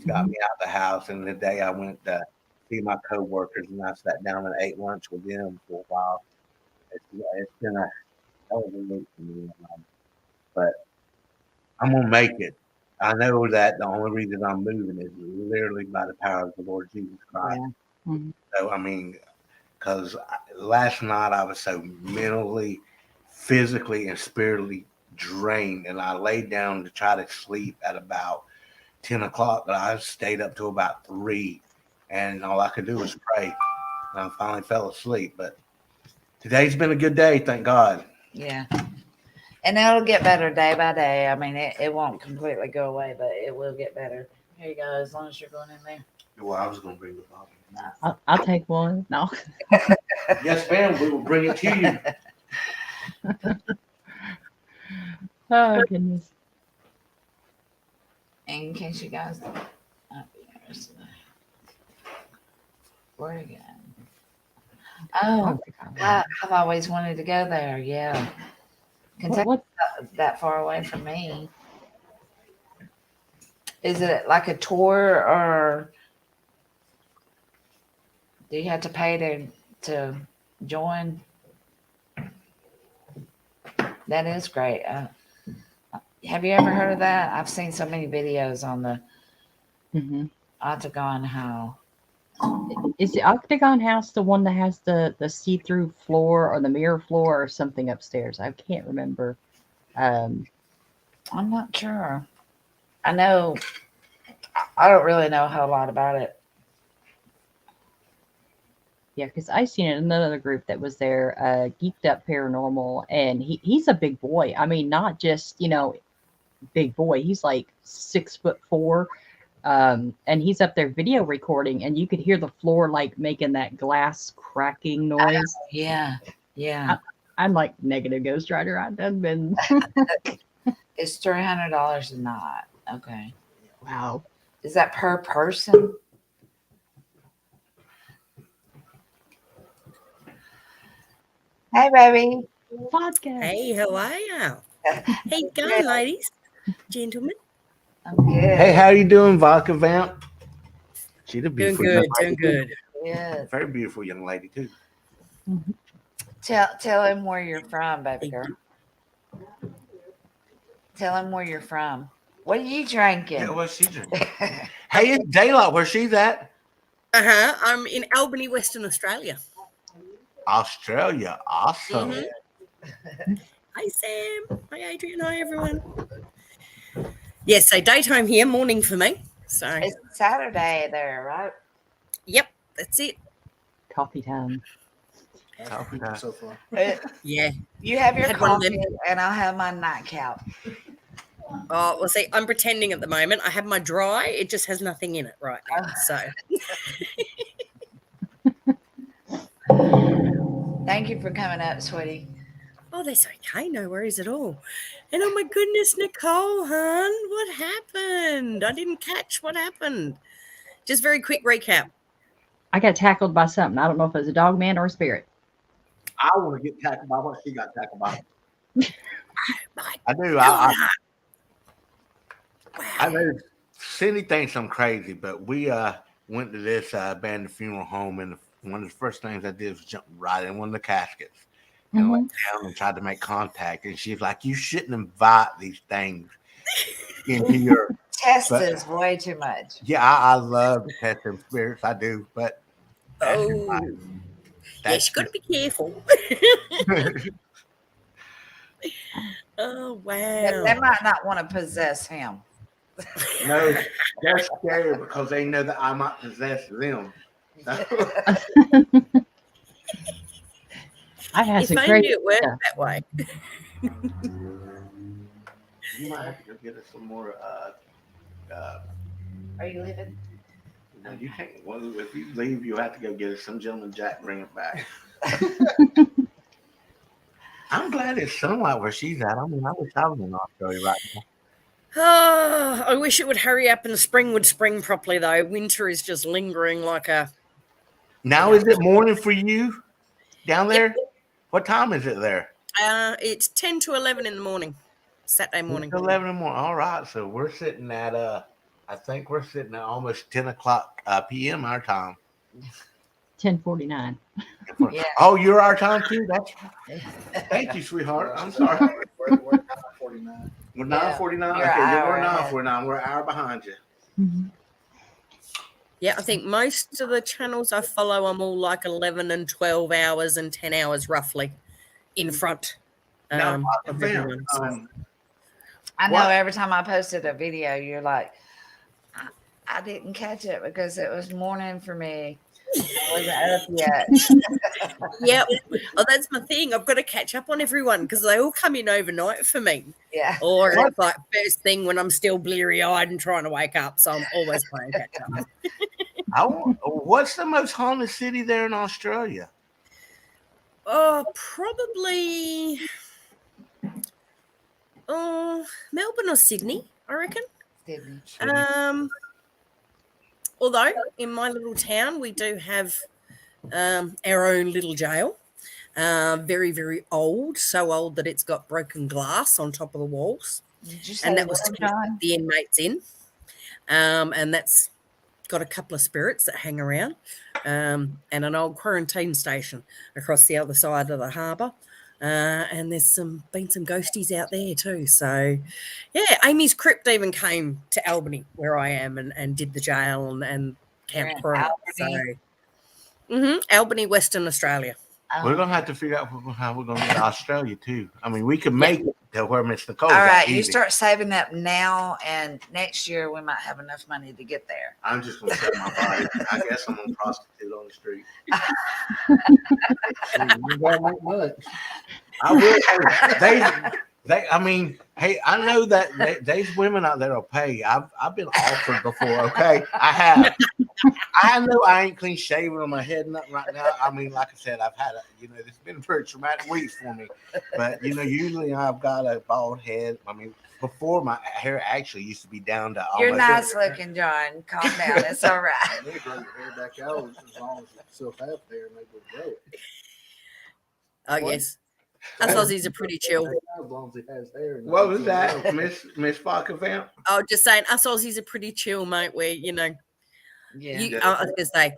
got me out the house. And the day I went to see my coworkers and I sat down and ate lunch with them for a while. It's been a hell of a week for me. But I'm gonna make it. I know that the only reason I'm moving is literally by the power of the Lord Jesus Christ. Yeah. Mhm. So I mean, because last night I was so mentally, physically, and spiritually drained, and I laid down to try to sleep at about 10 o'clock, but I stayed up till about 3, and all I could do was pray. And I finally fell asleep. But today's been a good day, thank God. Yeah. And it'll get better day by day. I mean, it won't completely go away, but it will get better. Here you go, as long as you're going in there. Well, I was going to bring the bottle. I'll take one. No. Yes, ma'am, we will bring it to you. Oh, goodness. And in case you guys don't. Where again? Oh, I've always wanted to go there. Yeah. Kentucky's What? not that far away from me. Is it like a tour, or do you have to pay to join? That is great. Have you ever heard of that? I've seen so many videos on the Hmm. Octagon How. Is the Octagon House the one that has the see-through floor or the mirror floor or something upstairs? I can't remember. I'm not sure. I know. I don't really know a whole lot about it. Yeah, because I seen it in another group that was there, Geeked Up Paranormal, and he's a big boy. I mean, not just big boy. He's like 6'4", and he's up there video recording, and you could hear the floor like making that glass cracking noise. Yeah. Yeah. I'm like, negative Ghost Rider. I done been. It's $300 a night. Okay. Wow. Is that per person? Hey, baby. Podcast. Hey, how are you? How you going, ladies, gentlemen? I'm good. Hey, how you doing, Vodka Vamp? She's a Doing beautiful good, young doing lady, too. good. Good. Very beautiful young lady, too. Tell him where you're from, baby Thank girl. you. Tell him where you're from. What are you drinking? Yeah, what's she drinking? Hey, it's daylight where she's at. I'm in Albany, Western Australia. Australia. Awesome. Hi, Sam. Hi, Adrian. Hi, everyone. Yes, so daytime here, morning for me. So, It's Saturday there, right? yep, that's it. Coffee time. That's Okay. so far. Yeah. You have your Had one of them. coffee, and I'll have my nightcap. Oh, well, see, I'm pretending at the moment. I have my dry. It just has nothing in it right now. So, Thank you for coming up, sweetie. oh, that's okay. No worries at all. And oh my goodness, Nicole, hon, what happened? I didn't catch what happened. Just very quick recap. I got tackled by something. I don't know if it was a dog, man, or a spirit. I want to get tackled by what she got tackled by. My I do. God. I Wow. know Cindy thinks I'm crazy, but we went to this abandoned funeral home, and one of the first things I did was jump right in one of the caskets and Mhm. went down and tried to make contact. And she's like, "You shouldn't invite these things into your." Test But- is way too much. Yeah, I love to test them spirits. I do, but that's just my- Oh, that's yes, you got to be careful. Oh, They wow. might not want to possess him. no, they're scared because they know that I might possess them. I've had If some only crazy it worked stuff. that way. You might have to go get us some more. Are you leaving? No, you can't. Well, if you leave, you have to go get us some gentleman Jack. Bring it back. I'm glad it's sunlight where she's at. I mean, I wish I was in Australia right now. Oh, I wish it would hurry up and spring would spring properly, though. Winter is just lingering like a. Now, is it morning for you down there? What time is it there? It's 10 to 11 in the morning, Saturday morning. 11 in the morning. All right. So we're sitting at, I think we're sitting at almost 10 o'clock p.m. our time. 10:49. Yeah. Oh, you're our time too? That's Thank you, sweetheart. I'm sorry. We're 9:49. We're Yeah. 9:49. You're Okay, an we're hour ahead. 9:49. We're an hour behind you. Mhm. Yeah, I think most of the channels I follow, I'm all like 11 and 12 hours and 10 hours roughly in front Now, of Vamp, everyone. So. I know What? every time I posted a video, you're like, I didn't catch it because it was morning for me. I wasn't up yet. Yeah, oh, that's my thing. I've got to catch up on everyone because they all come in overnight for me. Yeah. Or it's like first thing when I'm still bleary eyed and trying to wake up. So I'm always playing catch up. What's the most haunted city there in Australia? Oh, probably Melbourne or Sydney, I reckon. Sydney. Although in my little town we do have our own little jail. Very, very old, so old that it's got broken glass on top of the walls. Did you say And that was to what, keep John? the inmates in. And that's got a couple of spirits that hang around, and an old quarantine station across the other side of the harbour. And there's been some ghosties out there too. So, yeah, Amy's Crypt even came to Albany, where I am, and did the jail and You're Camp in Corona. Albany? So, Albany, Western Australia. We're gonna have to figure out how we're gonna get to Australia too. I mean, we can make it to where Miss Nicole. All right, you start saving up now, and next year we might have enough money to get there. I'm just gonna sell my body. I guess I'm gonna prostitute on the street. You don't make much. I will. I mean, hey, I know that there's women out there will pay. I've been offered before. Okay, I have. I know I ain't clean shaven on my head, nothing right now. I mean, like I said, I've had it's been a pretty traumatic week for me. But usually I've got a bald head. I mean, before my hair actually used to be down to You're almost. nice looking, John. Calm down. It's all right. They grow your hair back out as long as you still have hair and they will grow it. Oh, yes. Us Aussies are pretty chill. As long as he has hair. and What it's was still that, growing. Miss Fokker Vamp? Oh, just saying, us Aussies are pretty chill, mate. Where Yeah. I was gonna say,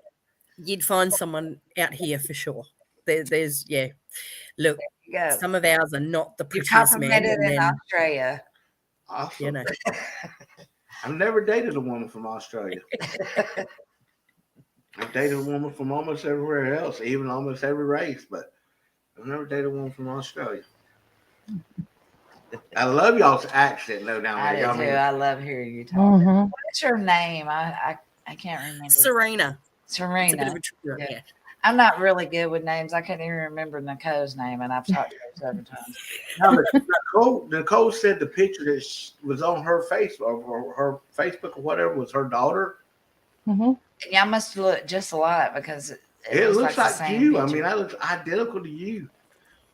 you'd find someone out here for sure. There's look, You go. some of ours are not the You're prettiest man, complimented and in then Australia. Awesome. you know, I've never dated a woman from Australia. I've dated a woman from almost everywhere else, even almost every race, but I've never dated a woman from Australia. I love y'all's accent, though, down I there. do Y'all too. mean, I love hearing you talk. Mhm. What's your name? I can't remember. Serena. It's a bit Serena. of a tricky one, Yeah. yeah. I'm not really good with names. I can't even remember Nicole's name, and I've talked to her several times. no, but Nicole said the picture that was on her face or her Facebook or whatever was her daughter. Mhm. And y'all must look just alike because It looks the like same you. I picture. mean, that looks identical to you.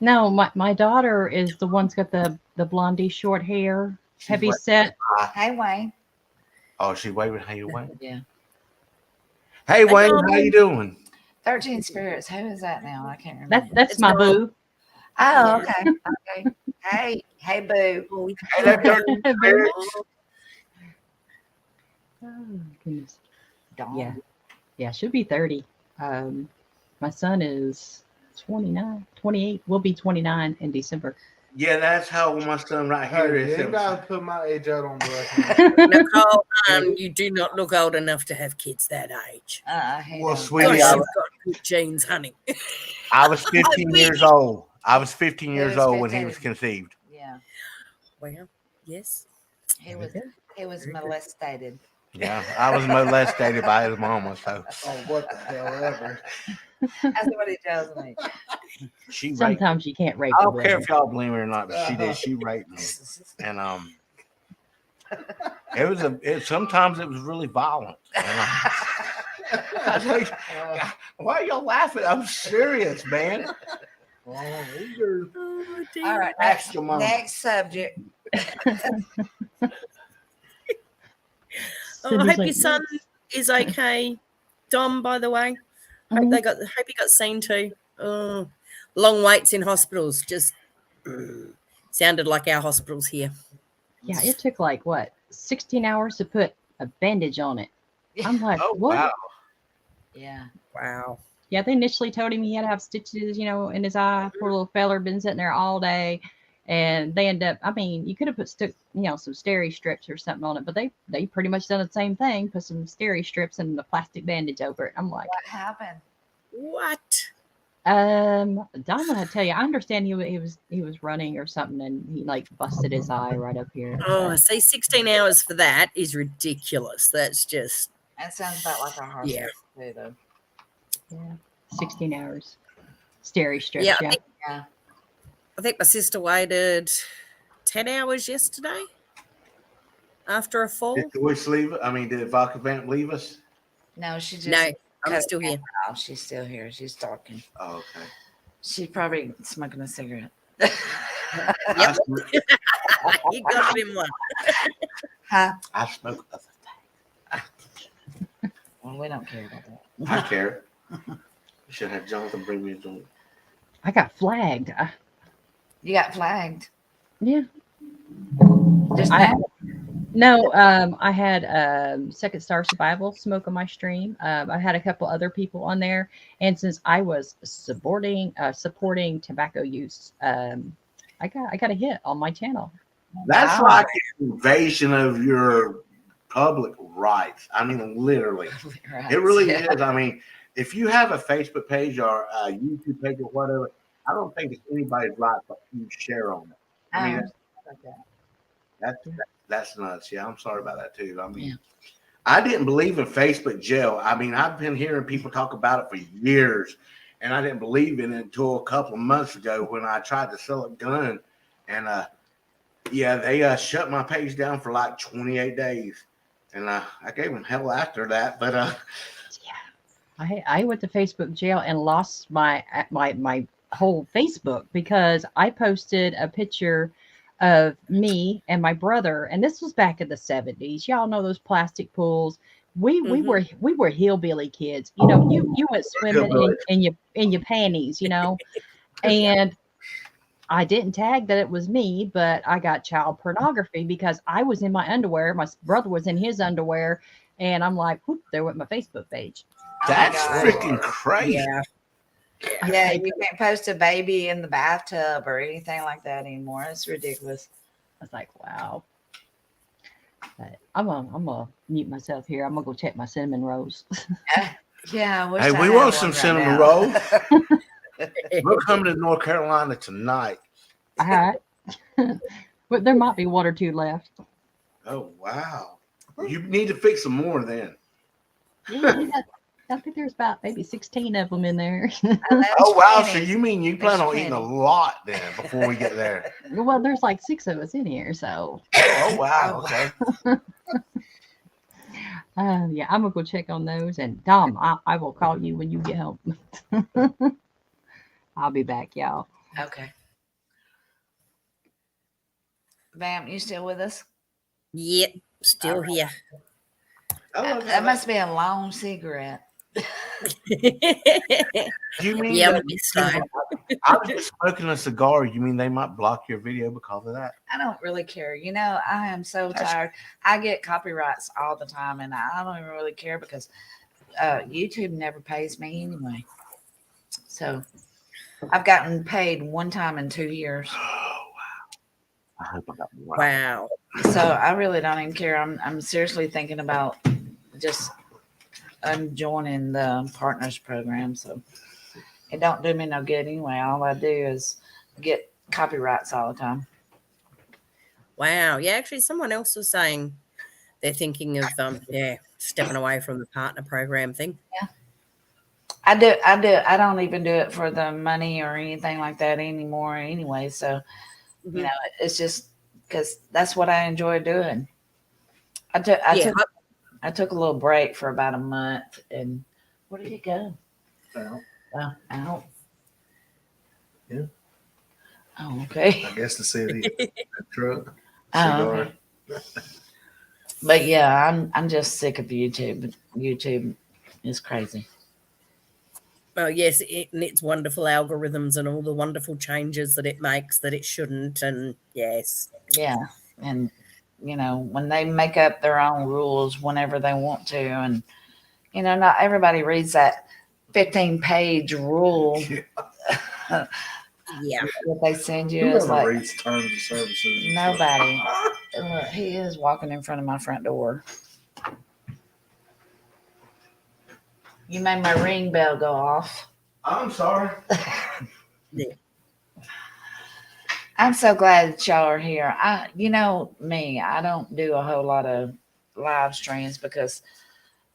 No, my daughter is the one's got the blondie short hair, She's heavy like, set. Hey, Wayne. oh, she waving. Hey, Wayne. Yeah. Hey, Wayne. Darling. How you doing? 13 Spirits. Who is that now? I can't remember. That's It's my Dawn. boo. Oh, Yeah. okay. Okay. Hey, boo. Oh, Hey, that dirty spirit. Oh, goodness. Dawn. Yeah. Yeah, she'll be 30. My son is 29, 28. We'll be 29 in December. Yeah, that's how old my son right here Hey, is. you ain't gotta put my age out on blast. Nicole, you do not look old enough to have kids that age. He Well, don't. sweetie, Gosh, I you've got good genes, honey. I was 15 wish. years old. I was 15 He years was old when he 15. was conceived. Yeah. Well, yes. He was molested. Yeah, I was molested by his mama, so Oh, what the hell ever. That's what he tells me. she raped me. Sometimes you can't rape I a don't care woman. if y'all believe me or not, but she did. She raped me, and sometimes it was really violent. And, why are y'all laughing? I'm serious, man. Oh, you're Oh, dear. All right. Ask your mama. Next subject. Oh, I hope your son is okay. Dom, by the way. Hope he got seen too. Oh, long waits in hospitals. Just sounded like our hospitals here. Yeah, it took like what 16 hours to put a bandage on it. I'm like, Oh what? wow! Yeah. Wow. Yeah, they initially told him he had to have stitches, in his eye. Poor little feller been sitting there all day, and they end up. I mean, you could have put some steri strips or something on it, but they pretty much done the same thing. Put some steri strips and a plastic bandage over it. I'm like, What happened? What? Don, I tell you, I understand he was running or something, and he like busted his eye right up here. Oh, I say 16 hours for that is ridiculous. That's just That sounds about like our Yeah. hospital too, though. Yeah, 16 hours. Steri strips. Yeah, Yeah. Yeah. I think my sister waited 10 hours yesterday after a fall. Did Joyce leave? I mean, did Vodka Vamp leave us? No, she just No, cut I'm it still here. off. She's still here. She's talking. Oh, okay. She's probably smoking a cigarette. Yep. I, You got it in one. Huh? I smoke other Well, we don't care about that. things. I care. We should have Jonathan bring me a joint. I got flagged. You got flagged. Yeah. Just I- now? No, I had Second Star Survival smoke on my stream. I had a couple other people on there, and since I was supporting tobacco use, I got a hit on my channel. That's Wow. like an invasion of your public rights. I mean, literally. Right. It really Yeah. is. I mean, if you have a Facebook page or a YouTube page or whatever, I don't think it's anybody's right but you share on it. I mean, that's nuts. Yeah, I'm sorry about that too. I mean, Yeah. I didn't believe in Facebook jail. I mean, I've been hearing people talk about it for years, and I didn't believe in it until a couple of months ago when I tried to sell a gun, and they shut my page down for like 28 days, and I gave them hell after that. But Yeah, I went to Facebook jail and lost my whole Facebook because I posted a picture of me and my brother, and this was back in the 70s. Y'all know those plastic pools. We were hillbilly kids. You went swimming in your panties, and I didn't tag that it was me, but I got child pornography because I was in my underwear. My brother was in his underwear, and I'm like, whoop, there went my Facebook page. that's Oh my God. freaking crazy. Yeah. Yeah, you can't post a baby in the bathtub or anything like that anymore. It's ridiculous. I was like, wow. But I'm gonna mute myself here. I'm gonna go check my cinnamon rolls. Yeah, I wish Hey, I we had want one some right cinnamon now. rolls. We're coming to North Carolina tonight. All right. But there might be one or two left. Oh wow! You need to fix some more then. Yeah, I think there's about maybe 16 of them in there. That's Oh wow! So plenty. you mean you plan There's on eating a plenty. lot then before we get there? Well, there's like 6 of us in here, so Oh wow! Oh, Okay. yeah, I'm gonna go check on those. And Dom, I will call you when you get home. I'll be back, y'all. Okay. Vamp, you still with us? Yep, still here. That must be a long cigarette. You mean Yeah, that we started. I was just smoking a cigar? You mean they might block your video because of that? I don't really care. You know, I am so tired. I get copyrights all the time, and I don't even really care because YouTube never pays me anyway. So I've gotten paid one time in 2 years. Oh wow! I hope I got more. Wow. So I really don't even care. I'm seriously thinking about just joining the partners program. So it don't do me no good anyway. All I do is get copyrights all the time. Wow. Yeah, actually, someone else was saying they're thinking of stepping away from the partner program thing. I do. I don't even do it for the money or anything like that anymore anyway. So, you know, it's just because that's what I enjoy doing. I took a little break for about a month, and where did it go? Well, Oh, out. Yeah. Oh, okay. I guess the city truck. Oh, Cigar. okay. But yeah, I'm just sick of YouTube. YouTube is crazy. Well, yes, and its wonderful algorithms and all the wonderful changes that it makes that it shouldn't. And yes. Yeah, and you know when they make up their own rules whenever they want to, and you know not everybody reads that 15-page rule Yeah. that they send you. It's Whoever like reads terms of services. and nobody. Look, he is walking in front of my front door. You made my ring bell go off. I'm sorry. Yeah. I'm so glad that y'all are here. You know me, I don't do a whole lot of live streams because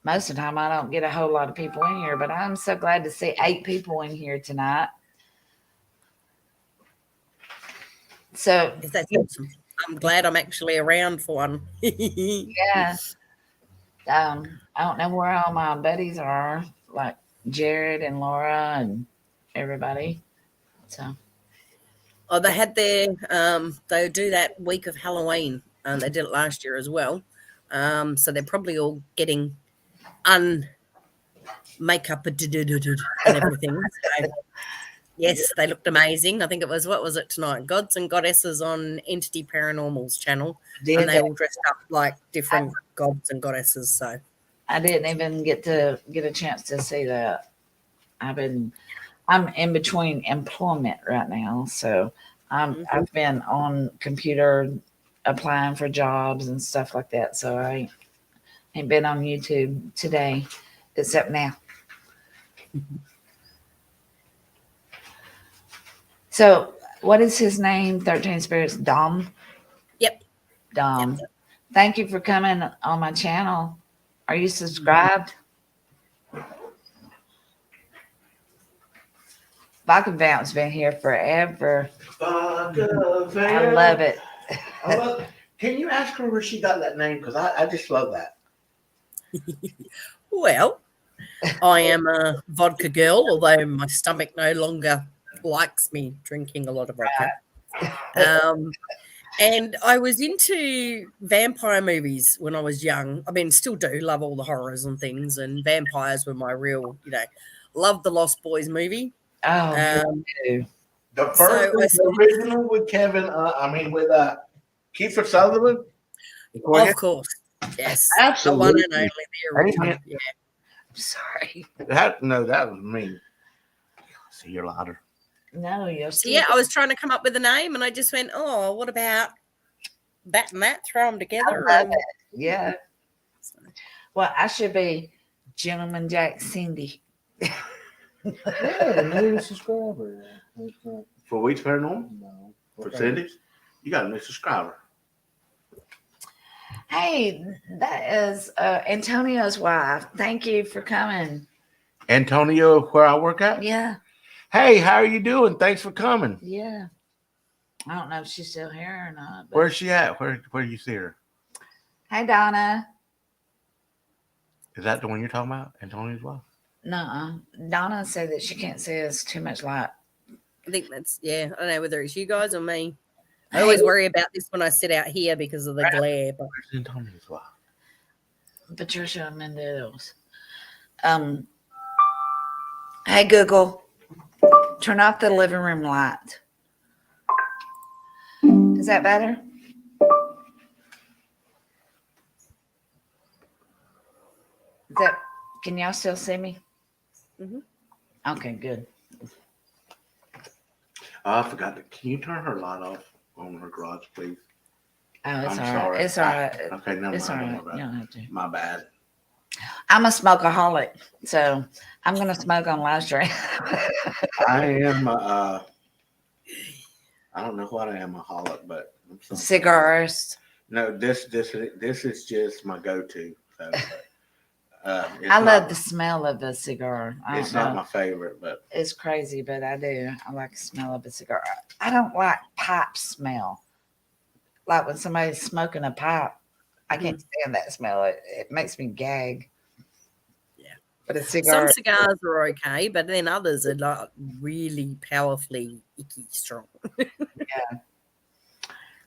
most of the time I don't get a whole lot of people in here, but I'm so glad to see 8 people in here tonight. So That's awesome. I'm glad I'm actually around for one. yeah, I don't know where all my buddies are, like Jared and Laura and everybody. So Oh, they had their they do that week of Halloween, and they did it last year as well. So they're probably all getting makeup and everything. So, yes, they looked amazing. I think it was, what was it tonight? Gods and Goddesses on Entity Paranormal's channel, and they all dressed up like different gods and goddesses. So I didn't even get a chance to see that. I'm in between employment right now, so I've been on computer applying for jobs and stuff like that. So I ain't been on YouTube today, except now. So what is his name? 13 Spirits, Dom. Yep. Dom. Thank you for coming on my channel. Are you subscribed? Vodka Vamp's been here forever. I love it. Can you ask her where she got that name? Because I just love that. Well, I am a vodka girl, although my stomach no longer likes me drinking a lot of vodka. And I was into vampire movies when I was young. I mean, still do love all the horrors and things, and vampires were my real, love the Lost Boys movie. Oh, Um, me too. The first, the original with Kevin, with Kiefer Sutherland. Of course, yes, Absolutely. the one and only the original. Yeah. Sorry. That was me. See, you're louder. No, you're So yeah, I was trying to come up with a name, and I just went, "Oh, what about that and that, throw them I together. love And, it. Yeah. Well, I should be Gentleman Jack Cindy. Yeah, the new subscriber. It's not, For Weeks Paranormal? no. For Okay. Cindy's? You got a new subscriber. Hey, that is Antonio's wife. Thank you for coming. Antonio, where I work at? Yeah. Hey, how are you doing? Thanks for coming. Yeah. I don't know if she's still here or not. But... Where's she at? Where do you see her? Hey, Donna. Is that the one you're talking about? Antonio's wife? Nuh-uh. Donna said that she can't see us too much light. I think that's, yeah, I don't know whether it's you guys or me. I always worry about this when I sit out here because of the glare. But Where's Antonio's wife? Patricia Mendez. Hey, Google. Turn off the living room light. Is that better? Can y'all still see me? Mhm. Okay, good. Oh, I forgot. Can you turn her light off on her garage, please? Oh, it's I'm all right. sorry. It's all right. Okay, never It's all mind. right. You don't have to. My bad. I'm a smokeaholic, so I'm gonna smoke on live stream. I am. I don't know what I am, a holic, but I'm something. Cigars. No, this is just my go-to. So, I love the smell of a cigar. I It's don't not know. my favorite, but It's crazy, but I do. I like the smell of a cigar. I don't like pipe smell. Like when somebody's smoking a pipe, I can't stand that smell. It makes me gag. Yeah. But a cigar. some cigars are okay, but then others are like really powerfully icky strong.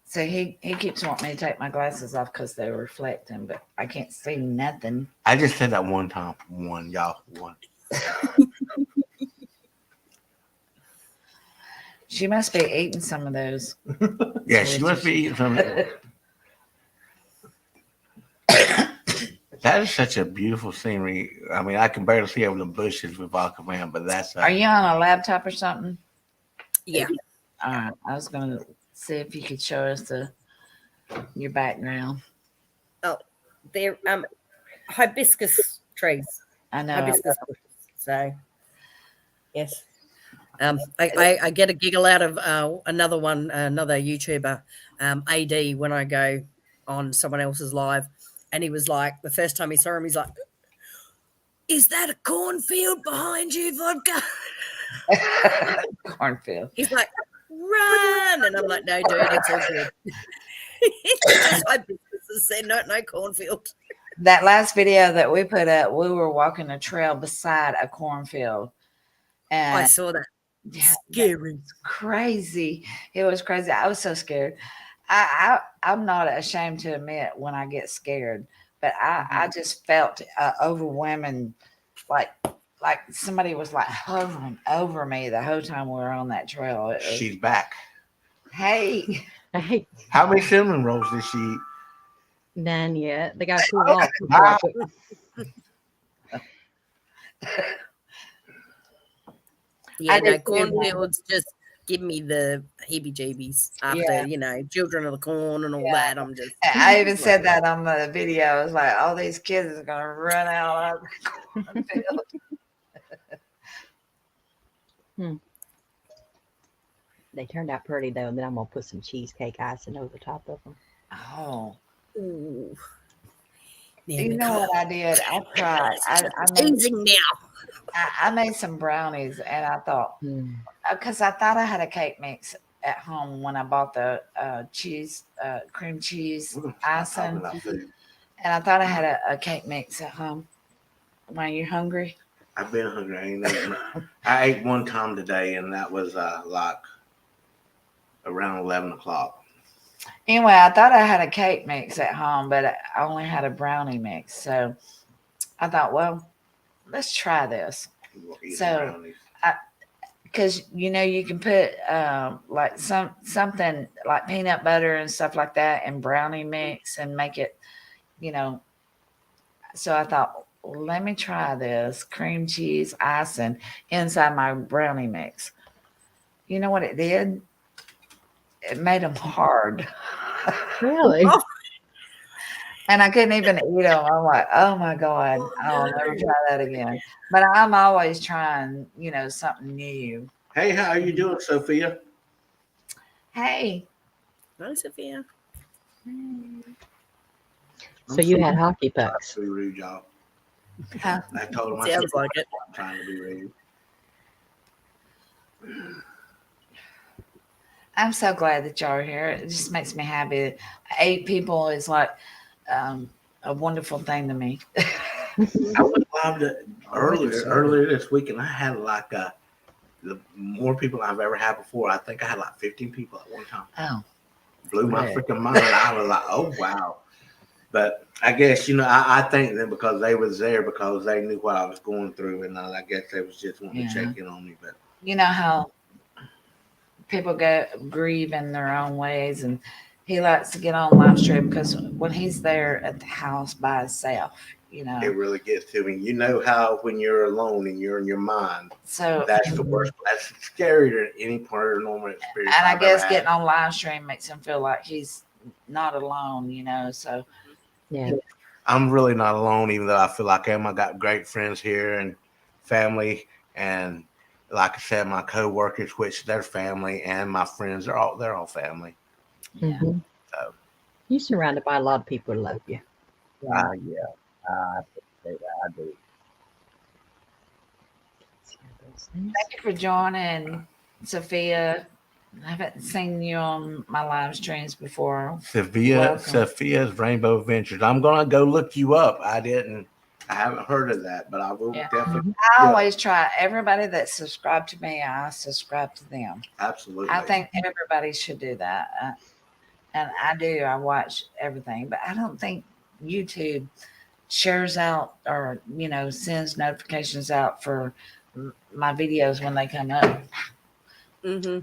So he keeps wanting me to take my glasses off because they're reflecting, but I can't see nothing. I just said that one time. One. She must be eating some of those. Yeah, she must be eating something. That is such a beautiful scenery. I mean, I can barely see over the bushes with Vodka Man, but that's. Are you on a laptop or something? Yeah. All right. I was going to see if you could show us your background. They're hibiscus trees. I know. Hibiscus bushes. So, yes. I get a giggle out of another YouTuber, AD, when I go on someone else's live. And he was like, the first time he saw him, he's like, "Is that a cornfield behind you, Vodka?" Cornfield. He's like, "Run!" And I'm like, "No, dude, it's all good." It's just hibiscus, said no cornfield. That last video that we put up, we were walking a trail beside a cornfield. And I saw that. yeah, Scary. crazy. It was crazy. I was so scared. I'm not ashamed to admit when I get scared, but I just felt overwhelming, like somebody was like hovering over me the whole time we were on that trail. She's back. Hey, Hey, How many cinnamon rolls did she eat? none yet. They got to cool off before I put. Yeah, did too. cornfields just give me the heebie-jeebies after, Children of the Corn and all that. I'm just, I even said that on the video. I was like, all these kids are gonna run out of the cornfield. They turned out pretty though, and then I'm gonna put some cheesecake icing over the top of them. Oh, ooh. you know what I did? I tried. I made Easing now. I made some brownies, and I thought, because I thought I had a cake mix at home when I bought the cream cheese icing, and I thought I had a cake mix at home. Are you hungry? I've been hungry. I ate one time today, and that was like around 11 o'clock. Anyway, I thought I had a cake mix at home, but I only had a brownie mix. So I thought, well, let's try this. So, because you can put like something like peanut butter and stuff like that in brownie mix and make it, So I thought, well, let me try this cream cheese icing inside my brownie mix. You know what it did? It made them hard. Really? Oh. And I couldn't even eat them. I'm like, oh my God, I'll never try that again. But I'm always trying, something new. Hey, how are you doing, Sophia? Hey, No, Sophia. So you had hockey pucks. To be rude, y'all. huh? I told him I said Sounds like it. I'm trying to be rude. I'm so glad that y'all are here. It just makes me happy. 8 people is like a wonderful thing to me. I went live earlier Sorry. this week, and I had like the more people I've ever had before. I think I had like 15 people at one time. Oh, Blew my Right. freaking mind. I was like, oh wow. But I guess I thank them because they was there because they knew what I was going through, and I guess they was just wanting to Yeah. check in on me. But you know how people grieve in their own ways, and he likes to get on live stream because when he's there at the house by himself, it really gets to me. You know how when you're alone and you're in your mind, So, that's the worst. That's scarier than any paranormal experience and I I've guess ever getting had. on live stream makes him feel like he's not alone, So Yeah. I'm really not alone, even though I feel like I am. I got great friends here and family, and like I said, my coworkers, which they're family, and my friends, they're all family. yeah. Mhm. So You're surrounded by a lot of people who love you. yeah, I say that I do. Thank you for joining, Sophia. I haven't seen you on my live streams before. Welcome. Sophia's Rainbow Adventures. I'm gonna go look you up. I haven't heard of that, but I will Yeah. definitely. I Yeah, always try everybody that subscribed to me, I subscribe to them. absolutely. I think everybody should do that. And I do. I watch everything, but I don't think YouTube shares out or, sends notifications out for my videos when they come up. Mm-hmm.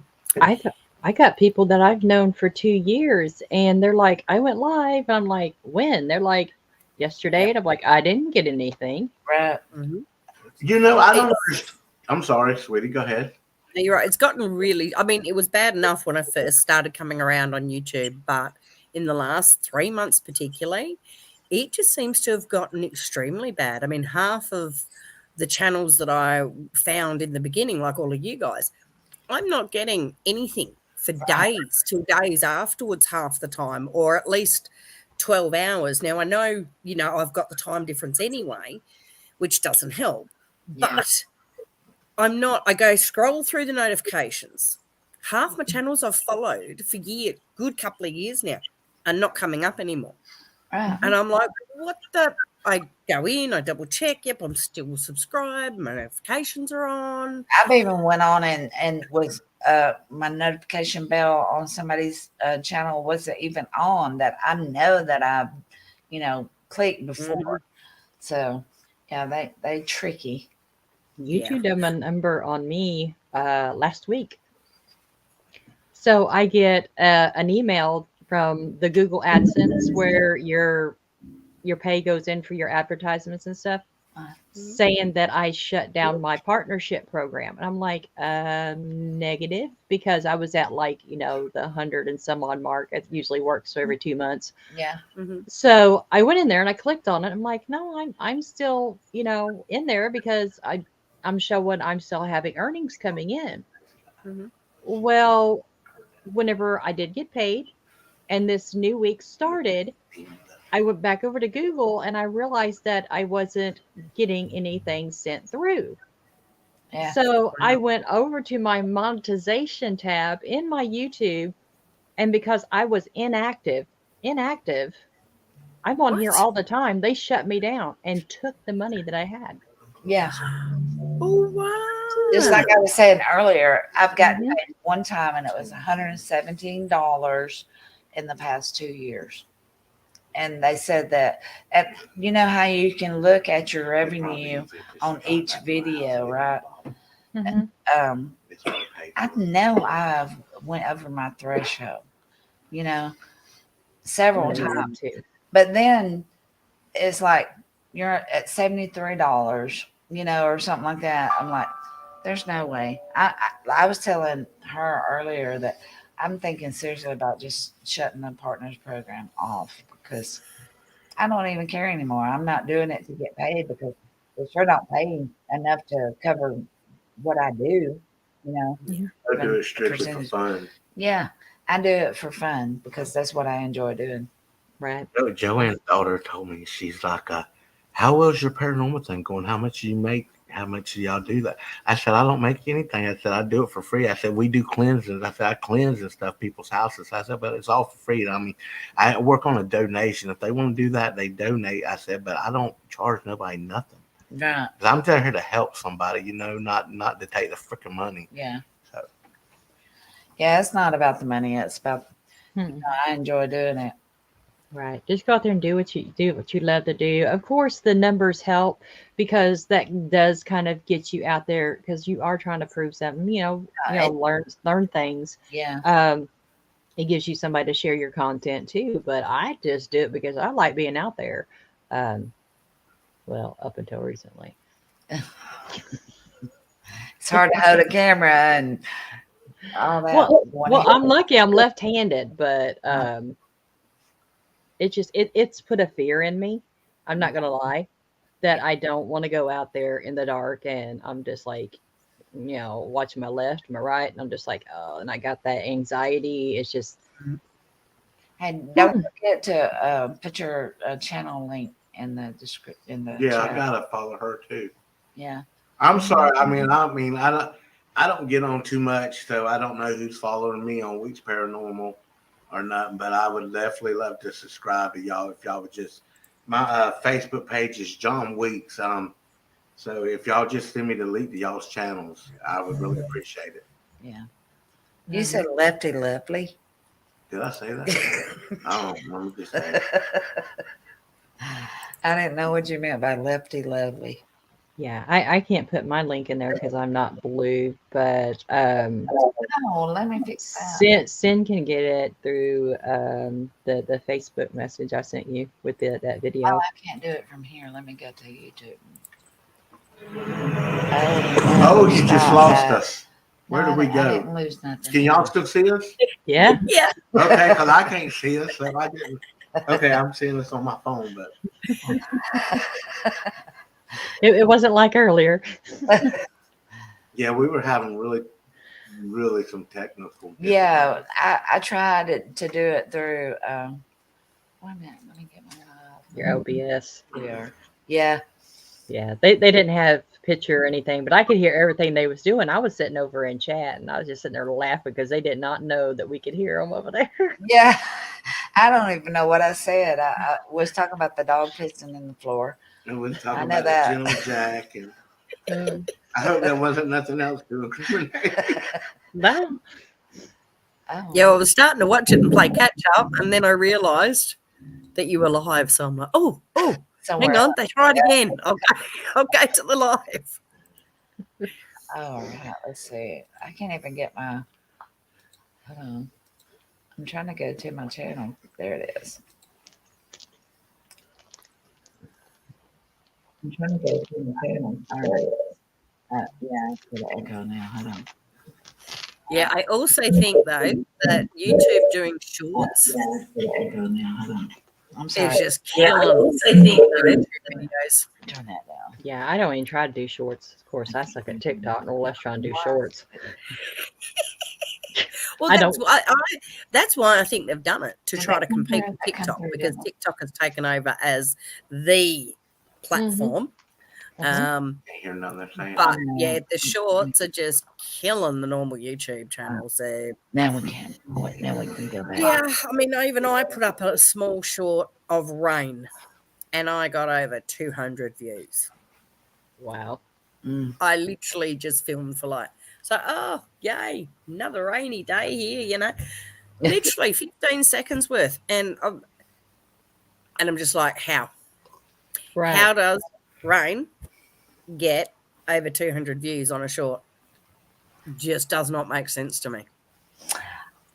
I got people that I've known for 2 years, and they're like, "I went live." And I'm like, "When?" They're like, "Yesterday." And I'm like, "I didn't get anything." Right. Mm-hmm. I don't understand. I'm sorry, sweetie. Go ahead. No, you're right. It's gotten really, I mean, it was bad enough when I first started coming around on YouTube, but in the last 3 months, particularly, it just seems to have gotten extremely bad. I mean, half of the channels that I found in the beginning, like all of you guys, I'm not getting anything for days till days afterwards, half the time, or at least 12 hours. Now, I know, I've got the time difference anyway, which doesn't help, Yeah. but I go scroll through the notifications. Half my channels I've followed for good couple of years now, are not coming up anymore. Right. And I'm like, what the? I go in, I double check. Yep, I'm still subscribed. My notifications are on. I've even went on and was my notification bell on somebody's channel wasn't even on that I know that I've clicked before. Mhm. So yeah, they tricky. YouTube did my number on me last week. So I get an email from the Google AdSense where your pay goes in for your advertisements and stuff, saying that I shut down my partnership program. And I'm like, negative, because I was at the 100 and some odd mark. It usually works every 2 months. Yeah. Mm-hmm. So I went in there and I clicked on it. I'm like, no, I'm still, in there because I'm showing I'm still having earnings coming in. Mm-hmm. Well, whenever I did get paid and this new week started, I went back over to Google and I realized that I wasn't getting anything sent through. Yeah. So I went over to my monetization tab in my YouTube, and because I was inactive, I'm on here What? all the time. They shut me down and took the money that I had. Yeah. Oh, wow. Just like I was saying earlier, I've gotten Mhm. paid one time and it was $117 in the past 2 years. And they said that you know how you can look at your revenue on each video, right? Mhm. I know I've went over my threshold, several I did times. too. But then it's like you're at $73, or something like that. I'm like, there's no way. I was telling her earlier that I'm thinking seriously about just shutting the partners program off because I don't even care anymore. I'm not doing it to get paid because they sure don't pay enough to cover what I do, you know. I do it strictly for Percentage. fun. Yeah, I do it for fun because that's what I enjoy doing. Right. Joanne's daughter told me, she's like, how well's your paranormal thing going? How much do you make? How much do y'all do that? I said, I don't make anything. I said, I do it for free. I said, we do cleansings. I said, I cleanse and stuff people's houses. I said, but it's all for free. I mean, I work on a donation. If they want to do that, they donate. I said, but I don't charge nobody nothing. Right. 'Cause I'm there here to help somebody, not to take the freaking money. Yeah. So. Yeah, it's not about the money. It's about Hmm. I enjoy doing it. Right. Just go out there and do what you love to do. Of course, the numbers help because that does kind of get you out there because you are trying to prove something. Learn things. Yeah. It gives you somebody to share your content too. But I just do it because I like being out there. Well, up until recently. It's hard to hold a camera and all that. Well, I'm lucky. I'm left-handed, but it's put a fear in me. I'm not gonna lie that I don't want to go out there in the dark, and I'm just like, watching my left, my right, and I'm just like, oh, and I got that anxiety. It's just, And don't forget to put your channel link in the description in the Yeah, chat. I gotta follow her too. Yeah. I'm sorry. I don't get on too much, so I don't know who's following me on Weeks Paranormal or nothing. But I would definitely love to subscribe to y'all if y'all would just. My Facebook page is John Weeks. So if y'all just send me the link to y'all's channels, I would really appreciate it. Yeah. You said lefty lovely. Did I say that? Oh, let me just say. I didn't know what you meant by lefty lovely. yeah. I can't put my link in there because I'm not blue, but Oh, let me fix that. Sin can get it through the Facebook message I sent you with that video. Oh, I can't do it from here. Let me go to YouTube. Oh, you just lost us. Where No, did we I go? didn't lose nothing. Can y'all still see us? Yeah. Yeah. Okay, because I can't see us, so I didn't. Okay, I'm seeing this on my phone, but It wasn't like earlier. yeah, we were having really some technical. Yeah, I tried to do it through. Wait a minute, let me get my. Your OBS. Yeah. Yeah, they didn't have picture or anything, but I could hear everything they was doing. I was sitting over in chat, and I was just sitting there laughing because they did not know that we could hear them over there. Yeah. I don't even know what I said. I was talking about the dog pissing in the floor. And we're I talking know about the that. Gentleman Jack, and I hope there wasn't nothing else to incriminate. No. Oh. Yeah, I was starting to watch it and play catch up, and then I realised that you were live. So I'm like, oh, Somewhere. hang on, they tried again. I'll go to the live. All right. Let's see. I can't even get my. Hold on. I'm trying to go to my channel. There it is. I'm trying to go to my channel. All right. Yeah, I see the echo now. Hold on. Yeah, I also think though that YouTube doing shorts Yeah, I see the echo now. Hold on. I'm sorry. is just killing YouTube videos. Turn that down. Yeah, I don't even try to do shorts. Of course, I suck at TikTok, no less trying to do shorts. Well, I that's don't- why that's why I think they've done it to try to compete with That come TikTok through, because don't TikTok has taken over as the platform. Can't hear nothing they're saying. But yeah, the shorts are just killing the normal YouTube channels. So Now we can. Now we can go back. yeah, I mean, even I put up a small short of rain, and I got over 200 views. Wow. Mm. I literally just filmed for like, so, oh, yay, another rainy day here, literally 15 seconds worth. And I'm just like, how? Right. How does rain get over 200 views on a short? Just does not make sense to me.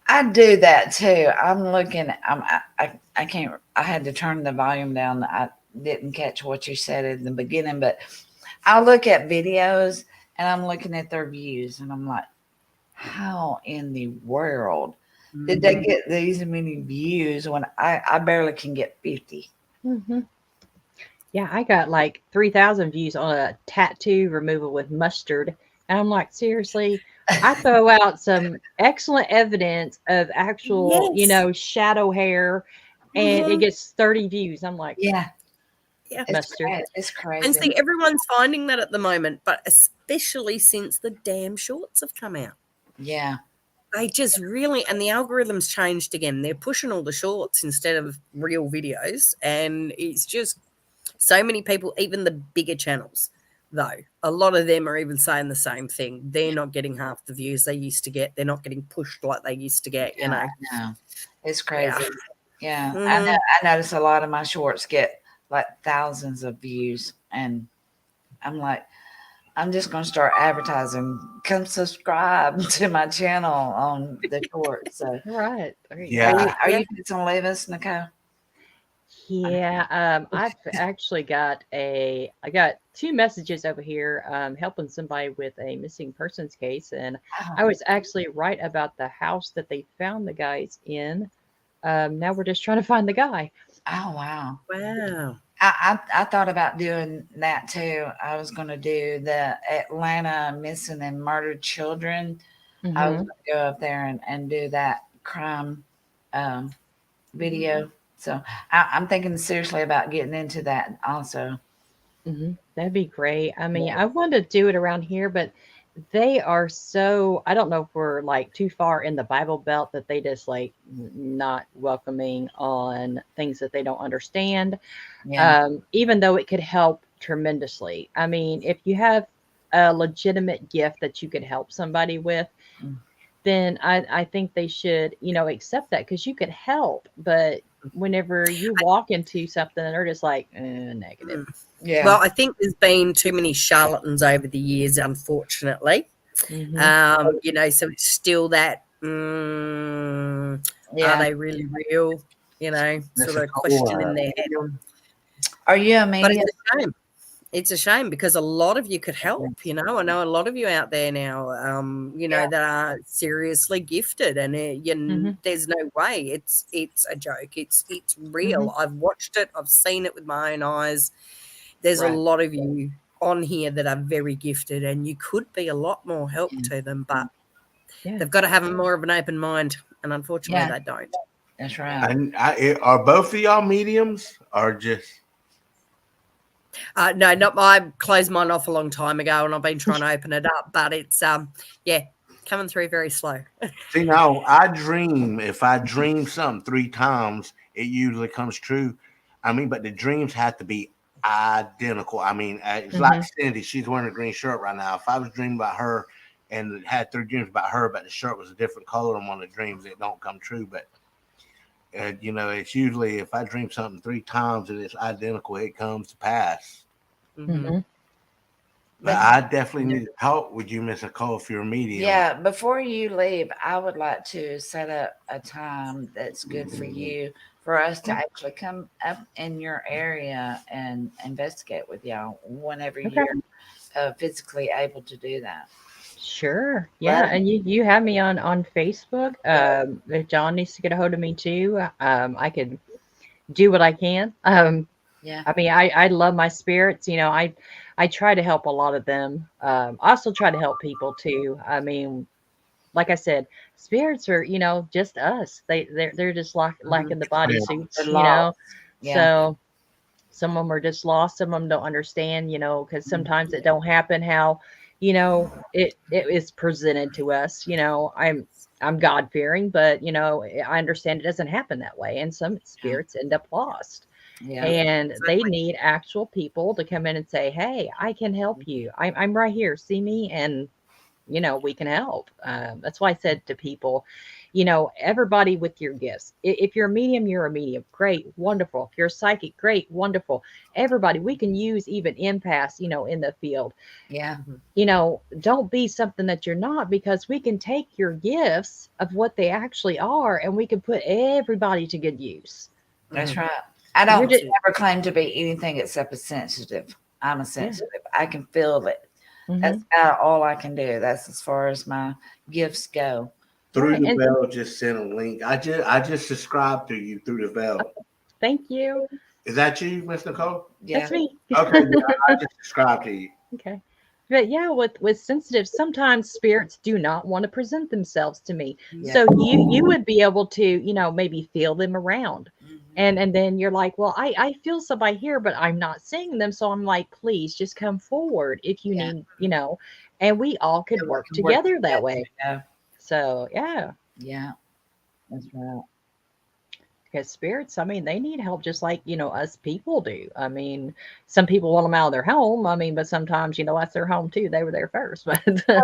I do that too. I'm looking. I can't. I had to turn the volume down. I didn't catch what you said in the beginning, but I'll look at videos and I'm looking at their views and I'm like, how in the world did they get these many views when I barely can get 50? Hmm. Yeah, I got like 3,000 views on a tattoo removal with mustard. And I'm like, seriously, I throw out some excellent evidence of actual, Yes. shadow hair, and it Mhm. gets 30 views. I'm like, Yeah, Yeah. mustard. It's And crazy. see, everyone's finding that at the moment, but especially since the damn shorts have come out. Yeah, They just really, and the algorithm's changed again. They're pushing all the shorts instead of real videos. And it's just so many people, even the bigger channels, though, a lot of them are even saying the same thing. They're not getting half the views they used to get. They're not getting pushed like they used to get, yeah, I know. It's Yeah. crazy. Yeah, I know. Mhm. I notice a lot of my shorts get like thousands of views, and I'm like, I'm just gonna start advertising. Come subscribe to my channel on the shorts. So, Right. There you Yeah, go. are Yeah. you fixing to leave us, Nicole? Yeah, I've actually I got two messages over here helping somebody with a missing persons case, and I Oh, was actually right about the house that they found the guys in. Now we're just trying to find the guy. oh wow. Wow. I thought about doing that too. I was going to do the Atlanta missing and murdered children. I was Hmm. going to go up there and do that crime um, video. So I'm thinking seriously about getting into that also. Hmm. That'd be great. I mean, Yeah. I want to do it around here, but they are so, I don't know if we're like too far in the Bible Belt that they just like not welcoming on things that they don't understand. Yeah. Even though it could help tremendously. I mean, if you have a legitimate gift that you could help somebody with, Mm. then I think they should, accept that because you could help. But whenever you walk into something and they're just like negative. Mm. Yeah. Well, I think there's been too many charlatans over the years, unfortunately. Hmm. So it's still that, are Yeah. they really real? that's Sort a of cool question in their head. medium. Are you a But medium? it's a shame. It's a shame because a lot of you could help. I know a lot of you out there now, Yeah. that are seriously gifted, and Hmm. there's no way it's a joke. It's Hmm. real. I've watched it. I've seen it with my own eyes. There's a Right. lot of you on here that are very gifted, and you could be a lot more help Yeah. to them, but Yeah. they've got to have more of an open mind, and unfortunately, Yeah. they don't. That's right. And are both of y'all mediums or just? No, not I closed mine off a long time ago, and I've been trying to open it up, but it's yeah, coming through very slow. See, no, I dream. If I dream something 3 times, it usually comes true. I mean, but the dreams have to be identical. I mean, it's like Hmm. Cindy. She's wearing a green shirt right now. If I was dreaming about her and had 3 dreams about her, but the shirt was a different color in one of the dreams, it don't come true. But it's usually if I dream something 3 times and it's identical, it comes to pass. Mhm. Hmm. But But I definitely need to talk with you, Miss Nicole, if you're a medium. yeah, before you leave, I would like to set up a time that's good for you for us to actually come up in your area and investigate with y'all whenever Okay. you're physically able to do that. Sure. Yeah. Let And you have me on Facebook. If John needs to get a hold of me too, I could do what I can. yeah, I mean, I love my spirits. I try to help a lot of them. I also try to help people too. I mean, like I said, spirits are just us. They're just lacking the they're bodysuits. lost. Yeah, So some of them are just lost. Some of them don't understand. Because sometimes it don't happen how it is presented to us. I'm God fearing, but I understand it doesn't happen that way, and some yeah, spirits end up lost. yeah, And they Exactly. need actual people to come in and say, "Hey, I can help you. I'm right here. See me, and we can help." That's why I said to people, everybody with your gifts. If you're a medium, you're a medium. Great, wonderful. If you're a psychic, great, wonderful. Everybody, we can use even empaths, in the field. yeah. Mhm. Don't be something that you're not, because we can take your gifts of what they actually are and we can put everybody to good use. That's Mhm. right. I You're don't just, ever claim to be anything except a sensitive. I'm a yeah. sensitive. I can feel it. Hmm. That's about all I can do. That's as far as my gifts go. Through Right, the and Veil just sent a link. I just subscribed to you through the Veil. thank you. Is that you, Miss Nicole? That's Yeah. me. Okay, yeah, I just subscribed to you. Okay. But yeah, with sensitive, sometimes spirits do not want to present themselves to me. Yeah. So you would be able to, maybe feel them around. Mhm. And then you're like, well, I feel somebody here, but I'm not seeing them. So I'm like, please just come forward if you Yeah. need, and we all could Yeah, we work can work together that together, way. you know? So yeah. Yeah. That's right. Because spirits, I mean, they need help just like, us people do. I mean, some people want them out of their home. I mean, but sometimes, that's their home too. They were there first. But I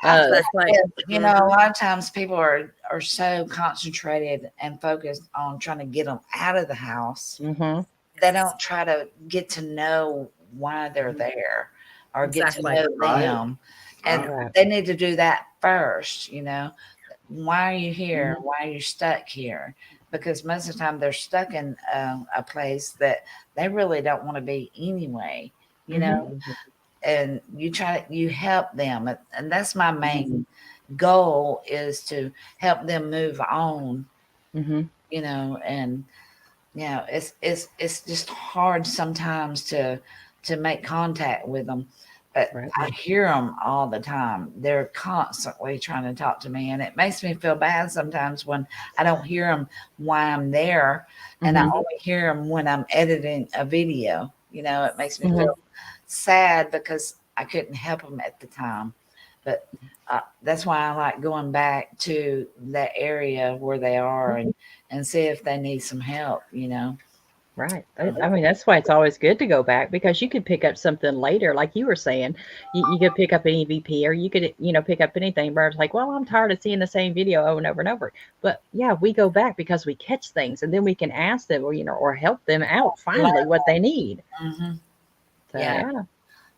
uh, feel Exactly. you know, a lot of times people are so concentrated and focused on trying to get them out of the house. mhm, They don't try to get to know why they're there or get to Exactly. know Right. them. And right. they need to do that first, you know. Why are you here? Why are you stuck here? Because most of the time they're stuck in a place that they really don't want to be anyway, you know. Mhm. And you help them, and that's my main goal is to help them move on, Mhm. you know. And it's just hard sometimes to make contact with them, but Right. I hear them all the time. They're constantly trying to talk to me, and it makes me feel bad sometimes when I don't hear them while I'm there, and I Mhm. only hear them when I'm editing a video. You know, it makes me Mhm. feel sad because I couldn't help them at the time. But that's why I like going back to that area where they are and see if they need some help, you know. Right. I mean, that's why it's always good to go back because you could pick up something later, like you were saying. You could pick up an EVP or you could, pick up anything. Where it's like, well, I'm tired of seeing the same video over and over and over. But yeah, we go back because we catch things and then we can ask them or, or help them out finally what they need. Hmm. So Yeah. yeah.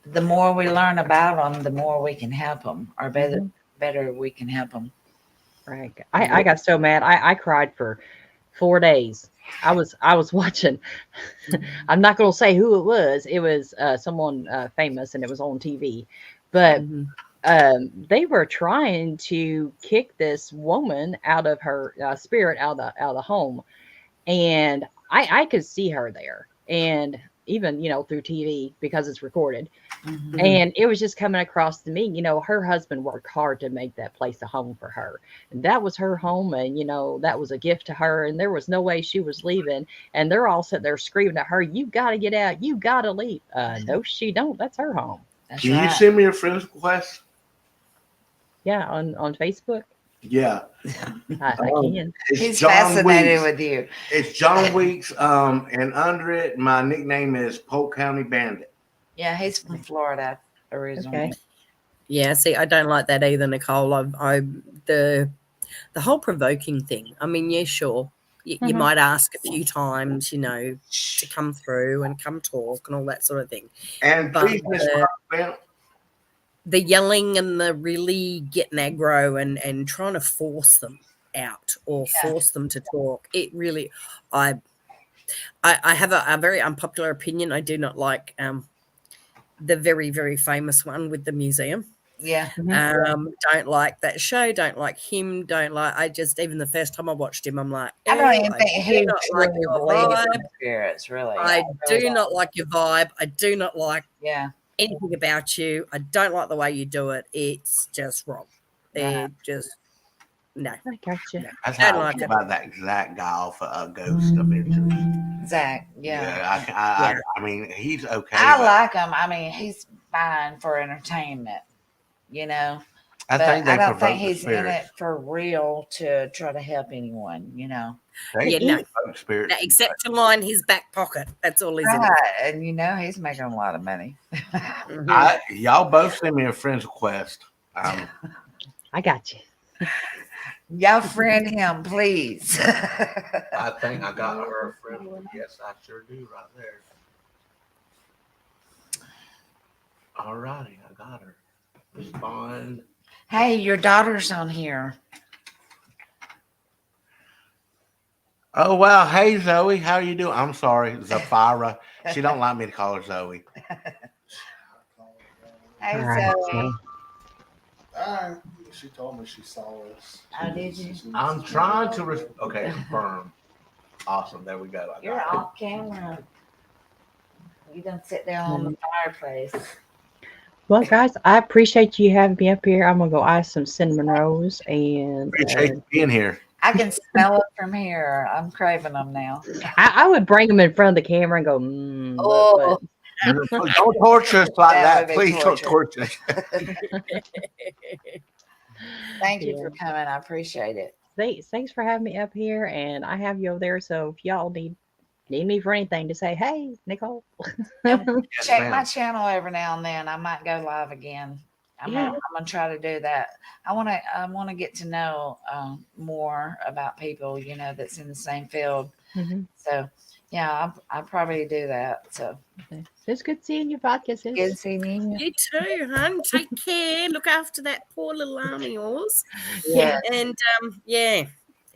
The more we learn about them, the more we can help them, or Mhm. better we can help them. Right. I got so mad. I cried for 4 days. I was watching. I'm not going to say who it was. It was someone famous, and it was on TV. But Mhm. they were trying to kick this woman out of her spirit out of the home, and I could see her there, and even through TV because it's recorded. Hmm. Mhm. And it was just coming across to me, her husband worked hard to make that place a home for her. And that was her home. And, that was a gift to her. And there was no way she was leaving. And they're all sitting there screaming at her, you got to get out. You got to leave. No, she don't. That's her home. That's Can you right. send me your friend's request? Yeah. On Facebook. Yeah. I can. It's He's John fascinated Weeks. with you. It's John Weeks. And under it, my nickname is Polk County Bandit. Yeah, he's from Florida originally. Okay. Yeah, see, I don't like that either, Nicole. The the whole provoking thing. I mean, yeah, sure, you Mhm. might ask a few times, to come through and come talk and all that sort of thing. And But please, Miss Brown, the yelling and the really getting aggro and trying to force them out or Yeah. force them to talk, it really, I have a very unpopular opinion. I do not like the very, very famous one with the museum. Yeah. Don't like that show, don't like him, don't like, I just, even the first time I watched him, I'm like, I don't "Ew, even I think do he not like truly your believes vibe. in spirits, really. I really do don't. not like your vibe. I do not like Yeah. anything about you. I don't like the way you do it. It's just wrong. Right. It just, no, I gotcha. no, that's don't how I like feel it. about that exact guy off of Ghost Adventures. Zach. Yeah. Yeah, Yeah. I mean, he's okay. I but like him. I mean, he's fine for entertainment, you know. I But think I they don't think provoke the he's in spirit. it for real to try to help anyone, you know. They Yeah, no. provoke spirits. No, except to line his back pocket. That's all he's in it. Right. And you know, he's making a lot of money. Mhm. Y'all both send me a friend's request. I got you. Y'all friend him, please. I think I got her a friend. Yes, I sure do, right there. All righty, I got her. Respond. Hey, your daughter's on here. Oh wow, hey Zoe, how you doing? I'm sorry, Zafira. She don't like me to call her Zoe. Hey, All right. Zoe. All right. She told me she saw us. Oh, did you? I'm trying to. Okay, confirm. Awesome. There we go. I You're got it. off camera. You don't sit there on the fireplace. Well, guys, I appreciate you having me up here. I'm gonna go ice some cinnamon rolls, and Appreciate you being here. I can smell it from here. I'm craving them now. I would bring them in front of the camera and go, Oh. Don't torture us like That that. would be Please don't torture us. Thank you Yeah. for coming. I appreciate it. Thanks for having me up here, and I have you over there. So if y'all need me for anything, to say, hey, Nicole. Check ma'am. my channel every now and then. I might go live again. I'm gonna try to do that. I wanna get to know more about people, that's in the same field. Mhm. So yeah, I'll probably do that. So It's good seeing you, vodka sis. good seeing you. You too, hun. Take care. Look after that poor little arm of yours. Yeah. And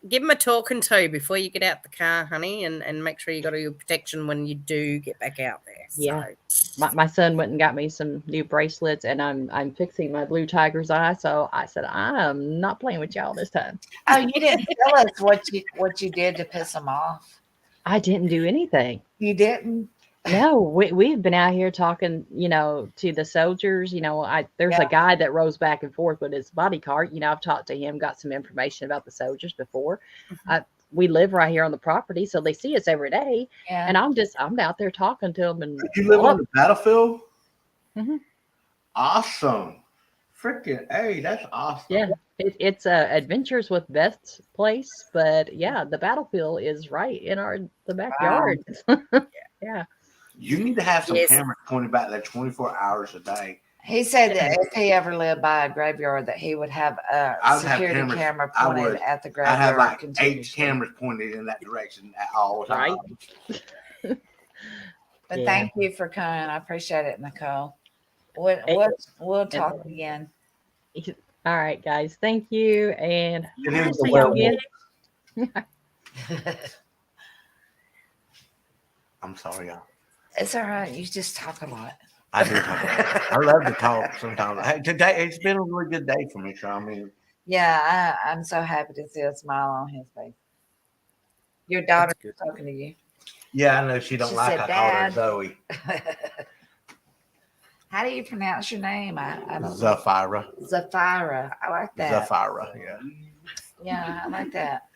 give him a talking to before you get out the car, honey, and make sure you got all your protection when you do get back out there. Yeah. So. My son went and got me some new bracelets, and I'm fixing my blue tiger's eye. So I said, I'm not playing with y'all this time. Oh, you didn't tell us what you did to piss them off. I didn't do anything. You didn't? No, we've been out here talking, to the soldiers. There's a guy that rows back and forth with his body cart. I've talked to him, got some information about the soldiers before. We live right here on the property, so they see us every day. Yeah. And I'm out there talking to them. And You live on the battlefield? Mhm. Awesome. Freaking hey, that's awesome. Yeah, it's Adventures with Beth's place, but yeah, the battlefield is right in the backyard. Yeah. You need to have some Yes. cameras pointed back there 24 hours a day. He said that if he ever lived by a graveyard, that he would have a I would have security cameras. camera I pointed would. at the I graveyard. have like 8 continuously. cameras pointed in that direction at all times. But Yeah. thank you for coming. I appreciate it, Nicole. We'll talk again. All right, guys. Thank you. And It is the see y'all werewolf. again. I'm sorry, y'all. It's all right. You just talk a lot. I do talk. I love to talk sometimes. Hey, today it's been a really good day for me. So I mean, Yeah, I'm so happy to see a smile on his face. Your daughter's talking to you. yeah, I know she don't She like. said, I called her "Dad." Zoe. How do you pronounce your name? I don't know. Zafira. Zafira. I like that. Zafira. Yeah. Yeah, I like that.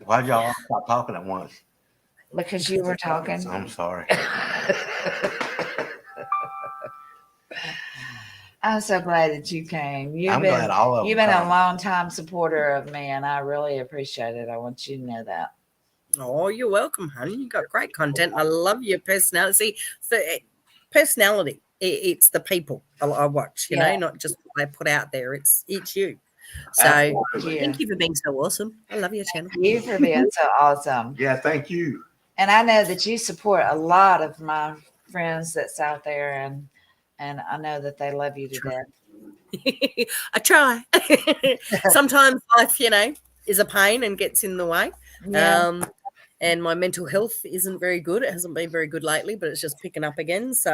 Why'd y'all stop talking at once? Because you were talking. I'm sorry. I'm so glad that you came. I'm glad all of You've them been a come. long time supporter of me, and I really appreciate it. I want you to know that. Oh, you're welcome, honey. You got great content. I love your personality. Personality. It's the people I watch. You know, not just what they put out there. It's you. So Absolutely. thank you for being so awesome. I love your channel. You for being so awesome. Yeah, thank you. And I know that you support a lot of my friends that's out there, and I know that they love you to death. I try. Sometimes life, is a pain and gets in the way. Yeah. And my mental health isn't very good. It hasn't been very good lately, but it's just picking up again. So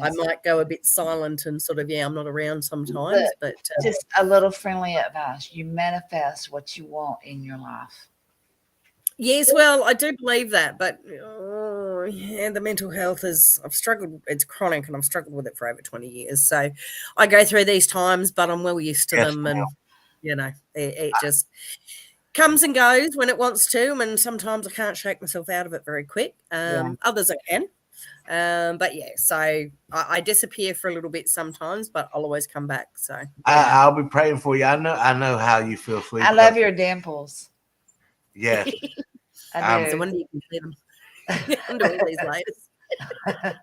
I might go a bit silent and sort of, I'm not around sometimes. But just a little friendly advice. You manifest what you want in your life. yes, well, I do believe that. But the mental health I've struggled. It's chronic and I've struggled with it for over 20 years. So I go through these times, but I'm well used to them. And, it just comes and goes when it wants to, and sometimes I can't shake myself out of it very quick. Others I can, but yeah. So I disappear for a little bit sometimes, but I'll always come back. So I'll be praying for you. I know how you feel, sweet. I love your dimples. Yes. I do. so when do you can see them under all these layers?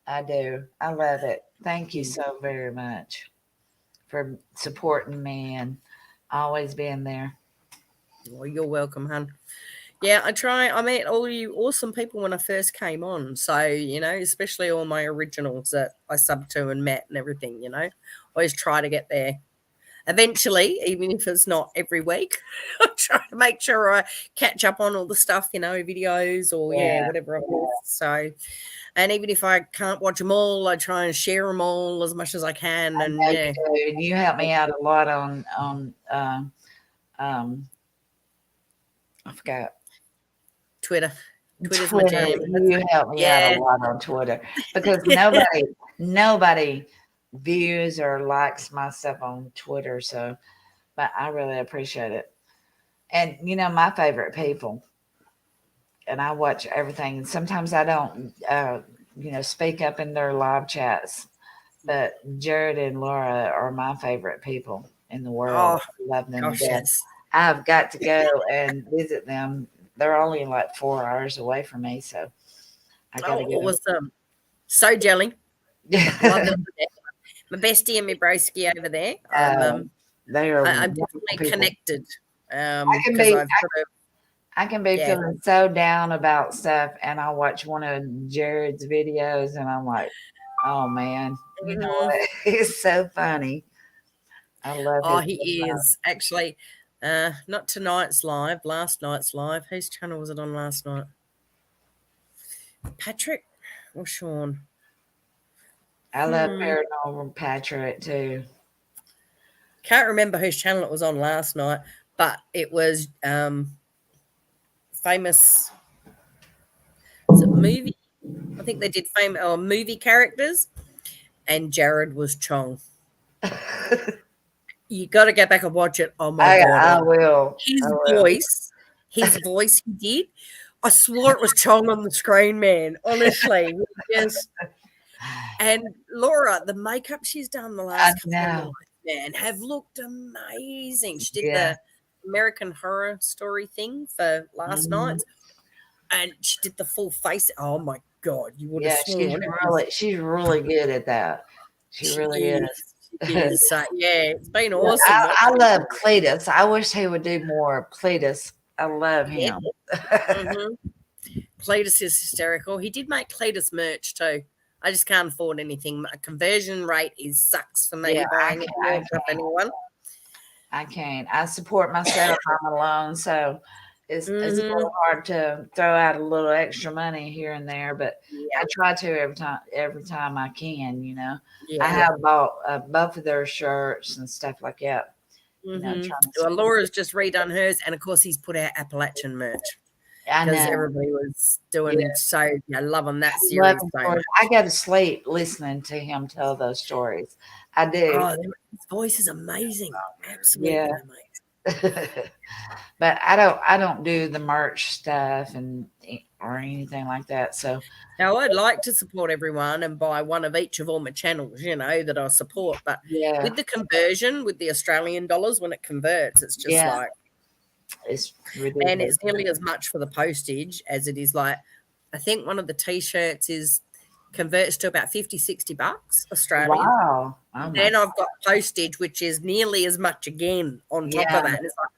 I do. I love it. Thank you so very much for supporting me and always being there. Well, you're welcome, hun. Yeah, I met all you awesome people when I first came on. So, especially all my originals that I subbed to and met and everything, always try to get there. Eventually, even if it's not every week, I try to make sure I catch up on all the stuff, videos or whatever. So, And even if I can't watch them all, I try and share them all as much as I can. And know yeah, you do. You help me out a lot on um I forgot. Twitter. Twitter's my jam. You help me out a Yeah. lot on Twitter because Yeah. nobody views or likes my stuff on Twitter. So, but I really appreciate it. And my favorite people, and I watch everything. And sometimes I don't, speak up in their live chats. But Jared and Laura are my favorite people in the world. Oh, I love them to gosh, death. yes. I've got to go and visit them. They're only like 4 hours away from me, so I got to Oh, go. awesome. So jelly. Love them to death. My bestie and my broski over there. They are I'm wonderful definitely people. connected. I can Because be I've sort of, I can be yeah. feeling so down about stuff, and I watch one of Jared's videos, and I'm like, oh man, Mhm. what? It's so funny. I love Oh, his he stuff. is actually. Not tonight's live. Last night's live. Whose channel was it on last night? Patrick or Sean? I love Paranormal Patrick too. Can't remember whose channel it was on last night, but it was famous. Is it movie? I think they did famous movie characters, and Jared was Chong. You got to go back and watch it. Oh my god! I will. His I will. voice he did. I swore it was Chong on the screen, man. Honestly, just and Laura, the makeup she's done the I last couple of know. nights, man, have looked amazing. She did Yeah. the American Horror Story thing for last night, Mhm. and she did the full face. Oh my god, you would have Yeah, sworn it was. she's really good at that. She She really is. is. She is. So, yeah, it's been Yeah, awesome I watching. love Cletus. I wish he would do more Cletus. I love Yeah. him. hmm Cletus is hysterical. He did make Cletus merch too. I just can't afford anything. My conversion rate is sucks for me Yeah, buying it merch off anyone. I can't. I support myself. I'm alone, so it's a hmm little hard to throw out a little extra money here and there, but Yeah, I try to every time I can. I yeah. have bought both of their shirts and stuff like that. Trying to Well, support. Laura's just redone hers, and of course, he's put out Appalachian merch I because know. everybody was Yeah, doing so, loving that love series his so stories. much. I go to sleep listening to him tell those stories. I do. Oh, his voice is amazing. Absolutely Yeah. amazing. But I don't do the merch stuff or anything like that. So Now, I'd like to support everyone and buy one of each of all my channels, that I support. But yeah, with the conversion, with the Australian dollars, when it converts, it's just yeah, like, it's and ridiculous. it's nearly as much for the postage as it is like, I think one of the t-shirts converts to about 50, $60 Australian. Wow. Oh my. Then I've got postage, which is nearly as much again on top Yeah. of that. And it's like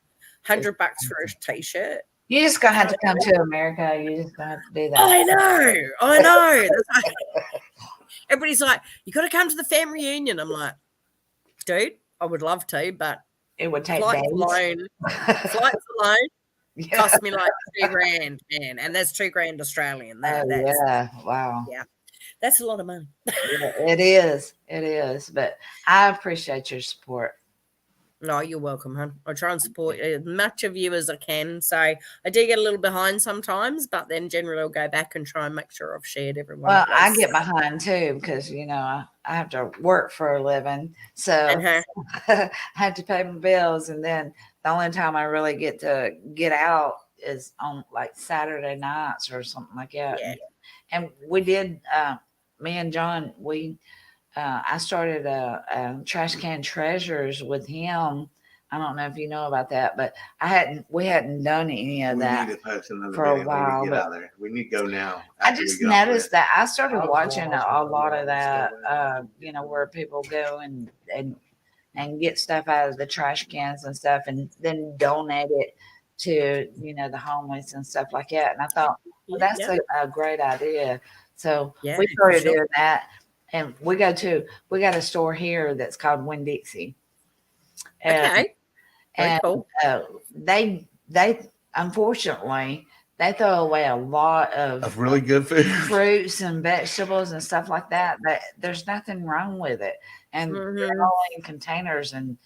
$100 for a t-shirt. You're just gonna have to come to America. You're just gonna have to do that. I know. Everybody's like, you got to come to the family reunion. I'm like, dude, I would love to, but It would take flights days. alone Yeah. cost me like $2,000, man, and that's $2,000 Australian. Oh, That's yeah. Wow. yeah, that's a lot of money. Yeah, it is. It is. But I appreciate your support. No, you're welcome, hon. I try and support as much of you as I can. So I do get a little behind sometimes, but then generally I'll go back and try and make sure I've shared everyone. Well, at I least. get behind too because I have to work for a living, so Uh-huh. I have to pay my bills, and then the only time I really get to get out is on like Saturday nights or something like that. Yeah. And we did. Me and John, I started a trash can treasures with him. I don't know if you know about that, but we hadn't done any of We that need to post another for a video when while. we get But out there. We need to go now. I after we just get off noticed this. that I started I was watching going a lot of that, somewhere. where people go and get stuff out of the trash cans and stuff, and then donate it to the homeless and stuff like that. And I thought, well, that's Yeah. a great idea. So Yeah, we for started sure. doing that, and we got a store here that's called Winn Dixie, and Okay. Very and cool. they unfortunately they throw away a lot Of really good food. fruits and vegetables and stuff like that. That there's nothing wrong with it, and they're Mhm. all in containers and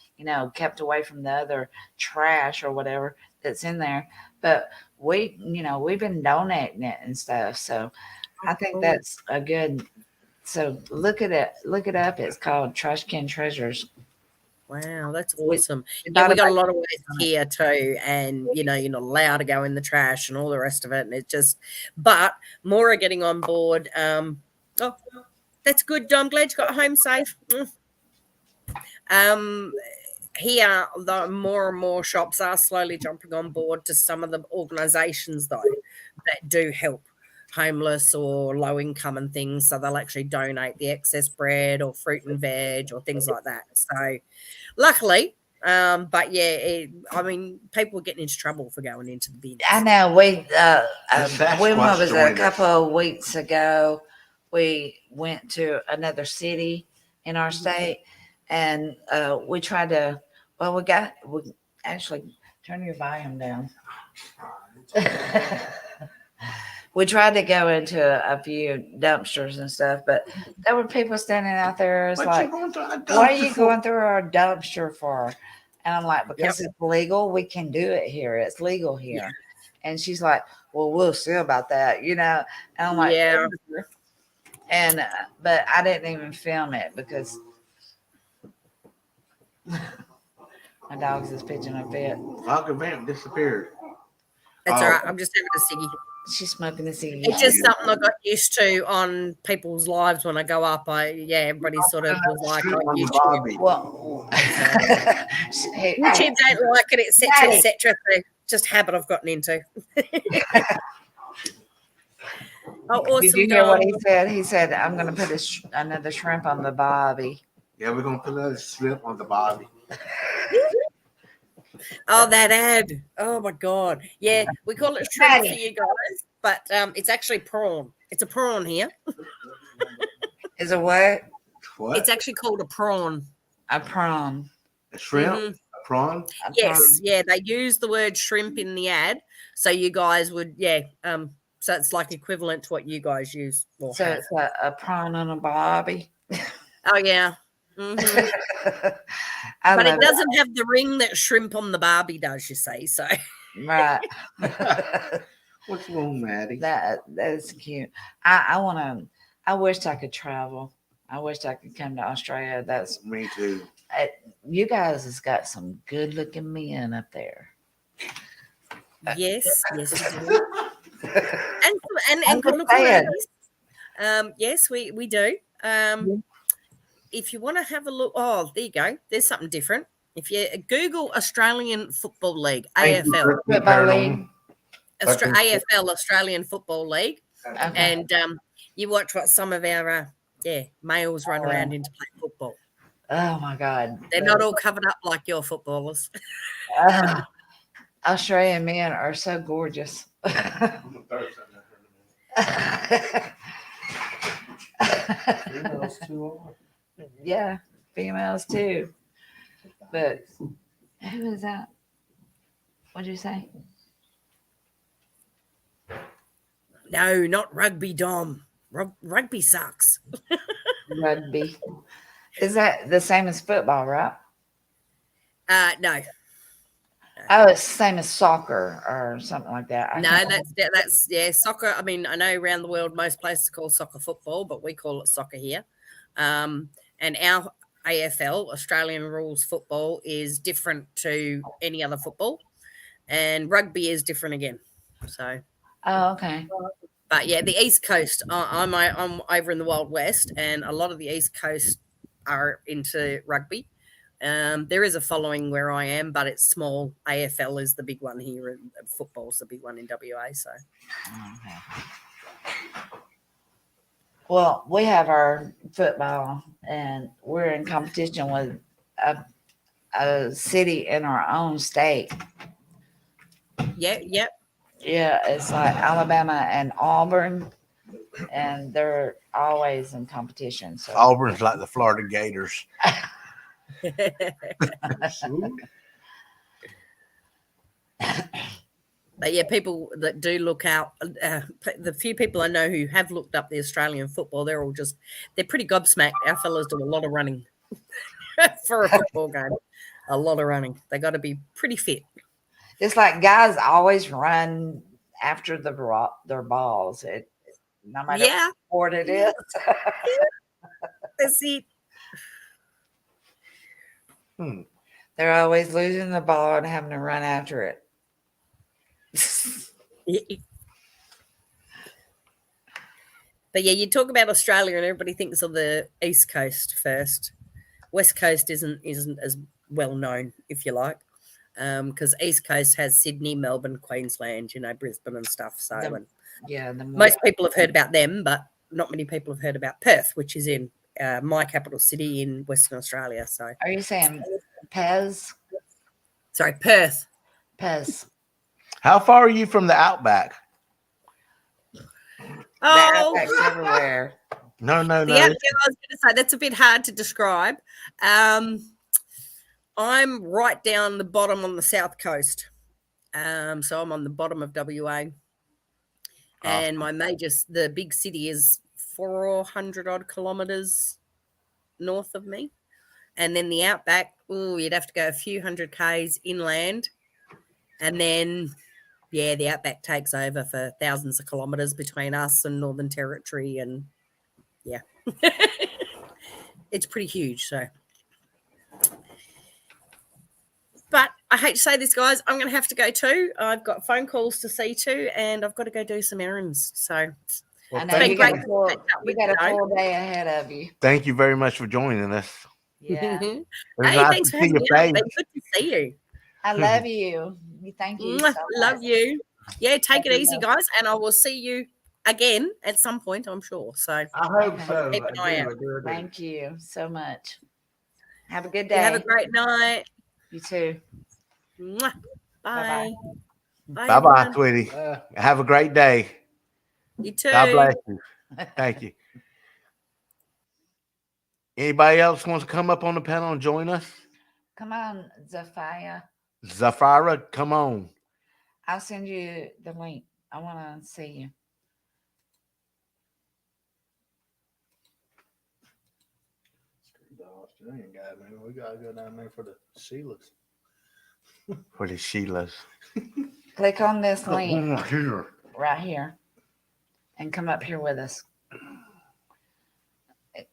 kept away from the other trash or whatever that's in there. But we've been donating it and stuff, so I think Cool. that's a good. So look it up. It's called Trash Can Treasures. Wow, that's We- awesome. we Yeah, thought we got a about lot of waste here too, and you're not allowed to go in the trash and all the rest of it. And but more are getting on board. Oh, that's good. I'm glad you got home safe. Um, Here, the more and more shops are slowly jumping on board to some of the organisations though that do help homeless or low income and things. So they'll actually donate the excess bread or fruit and veg or things like that. So luckily, but yeah, people are getting into trouble for going into the bins. I know when Sasquatch what was it, a joined us. couple of weeks ago, we went to another city in our state, and we tried to. Well, we actually turn your volume down. We tried to go into a few dumpsters and stuff, but there were people standing out there. It's What like, you going through a what are dumpster you for? going through our dumpster for? And I'm like, because it's legal, we can do it here. It's legal here. And she's like, well, we'll see about that, And I'm like, Yeah. and but I didn't even film it because my dog's just pitching a fit. Uncle Vamp disappeared. That's Oh. all right. I'm just having a ciggy. She's smoking a cigarette. It's just something I got used to on people's lives when I go up. Everybody sort of was like, Shrimp oh, on the YouTube. Bobby. Well, hey, YouTube don't like it, etc., Daddy. etc. So just habit I've gotten into. Oh, awesome! did you hear what Dom. he said? He said, I'm going to put another shrimp on the Bobby. Yeah, we're gonna put another shrimp on the Bobby. Oh, that ad! Oh my god! Yeah, we call it shrimp for you guys, but it's actually prawn. It's a prawn here. Is it what? What? It's actually called a prawn. A prawn. A shrimp? Mhm. A prawn? A Yes, prawn. yeah, they use the word shrimp in the ad, so you guys would, so it's like equivalent to what you guys use. Or So have. it's a prawn on a Bobby. Oh yeah, hmm I but it love doesn't have the ring that shrimp on the Barbie does. You see, so Right. What's wrong, Maddie? That's cute. I wish I could travel. I wish I could come to Australia. That's Me too. you guys has got some good looking men up there. yes, we do. and I'm good just looking saying. ladies. Yes, we do. If you want to have a look, oh, there you go. There's something different. If you Google Australian Football League, AFL, Football league. AFL, Australian Football League, Okay. and you watch what some of our males run around into play football. Oh my God. They're not all covered up like your footballers. Australian men are so gorgeous. Females too are. Yeah, females too. But who is that? What'd you say? No, not rugby, Dom. Rugby sucks. Rugby. Is that the same as football, right? No, Oh, it's the same as soccer or something like that. that's soccer. I mean, I know around the world most places call soccer football, but we call it soccer here. And our AFL, Australian rules football, is different to any other football, and rugby is different again. So, Oh, okay. but yeah, the East Coast. I'm over in the Wild West, and a lot of the East Coast are into rugby. There is a following where I am, but it's small. AFL is the big one here, and football's the big one in WA. So, Okay. Well, we have our football, and we're in competition with a city in our own state. yeah, Yeah, it's like Alabama and Auburn, and they're always in competition. So Auburn's like the Florida Gators. But yeah, people that do look out, the few people I know who have looked up the Australian football, they're pretty gobsmacked. Our fellas do a lot of running for a football game. A lot of running. They got to be pretty fit. It's like guys always run after their balls. No matter Yeah, what sport it is. that's it. They're always losing the ball and having to run after it. But yeah, you talk about Australia and everybody thinks of the East Coast first. West Coast isn't as well known, if you like, because East Coast has Sydney, Melbourne, Queensland, Brisbane and stuff. So most people have heard about them, but not many people have heard about Perth, which is in my capital city in Western Australia. So are you saying Pez? Sorry, Perth. Pez. How far are you from the outback? Oh, Outback's everywhere. No. I was going to say that's a bit hard to describe. I'm right down the bottom on the south coast. So I'm on the bottom of WA. And the big city is 400 odd kilometres north of me. And then the outback, you'd have to go a few hundred Ks inland. And then, the outback takes over for thousands of kilometres between us and Northern Territory. And it's pretty huge. So, but I hate to say this, guys, I'm going to have to go too. I've got phone calls to see to, and I've got to go do some errands. So, I know you got a full day ahead of you. Thank you very much for joining us. Yeah. Hey, Nice thanks for having me on. Good to see you. I love you. Thank you. So love much. you. Yeah, take it easy, guys, and I will see you again at some point, I'm sure. So I hope so. keep an eye out. Thank you so much. Have a good You day. have a great night. You too. Mwah. Bye. Bye bye, sweetie. Have a great day. You too. God bless you. Thank you. Anybody else wants to come up on the panel and join us? Come on, Zafia. Zafira, come on. I'll send you the link. I want to see you. The Australian guy, man. We gotta go down there for the Sheilas. For the Sheilas. Click on this link Here. right here and come up here with us.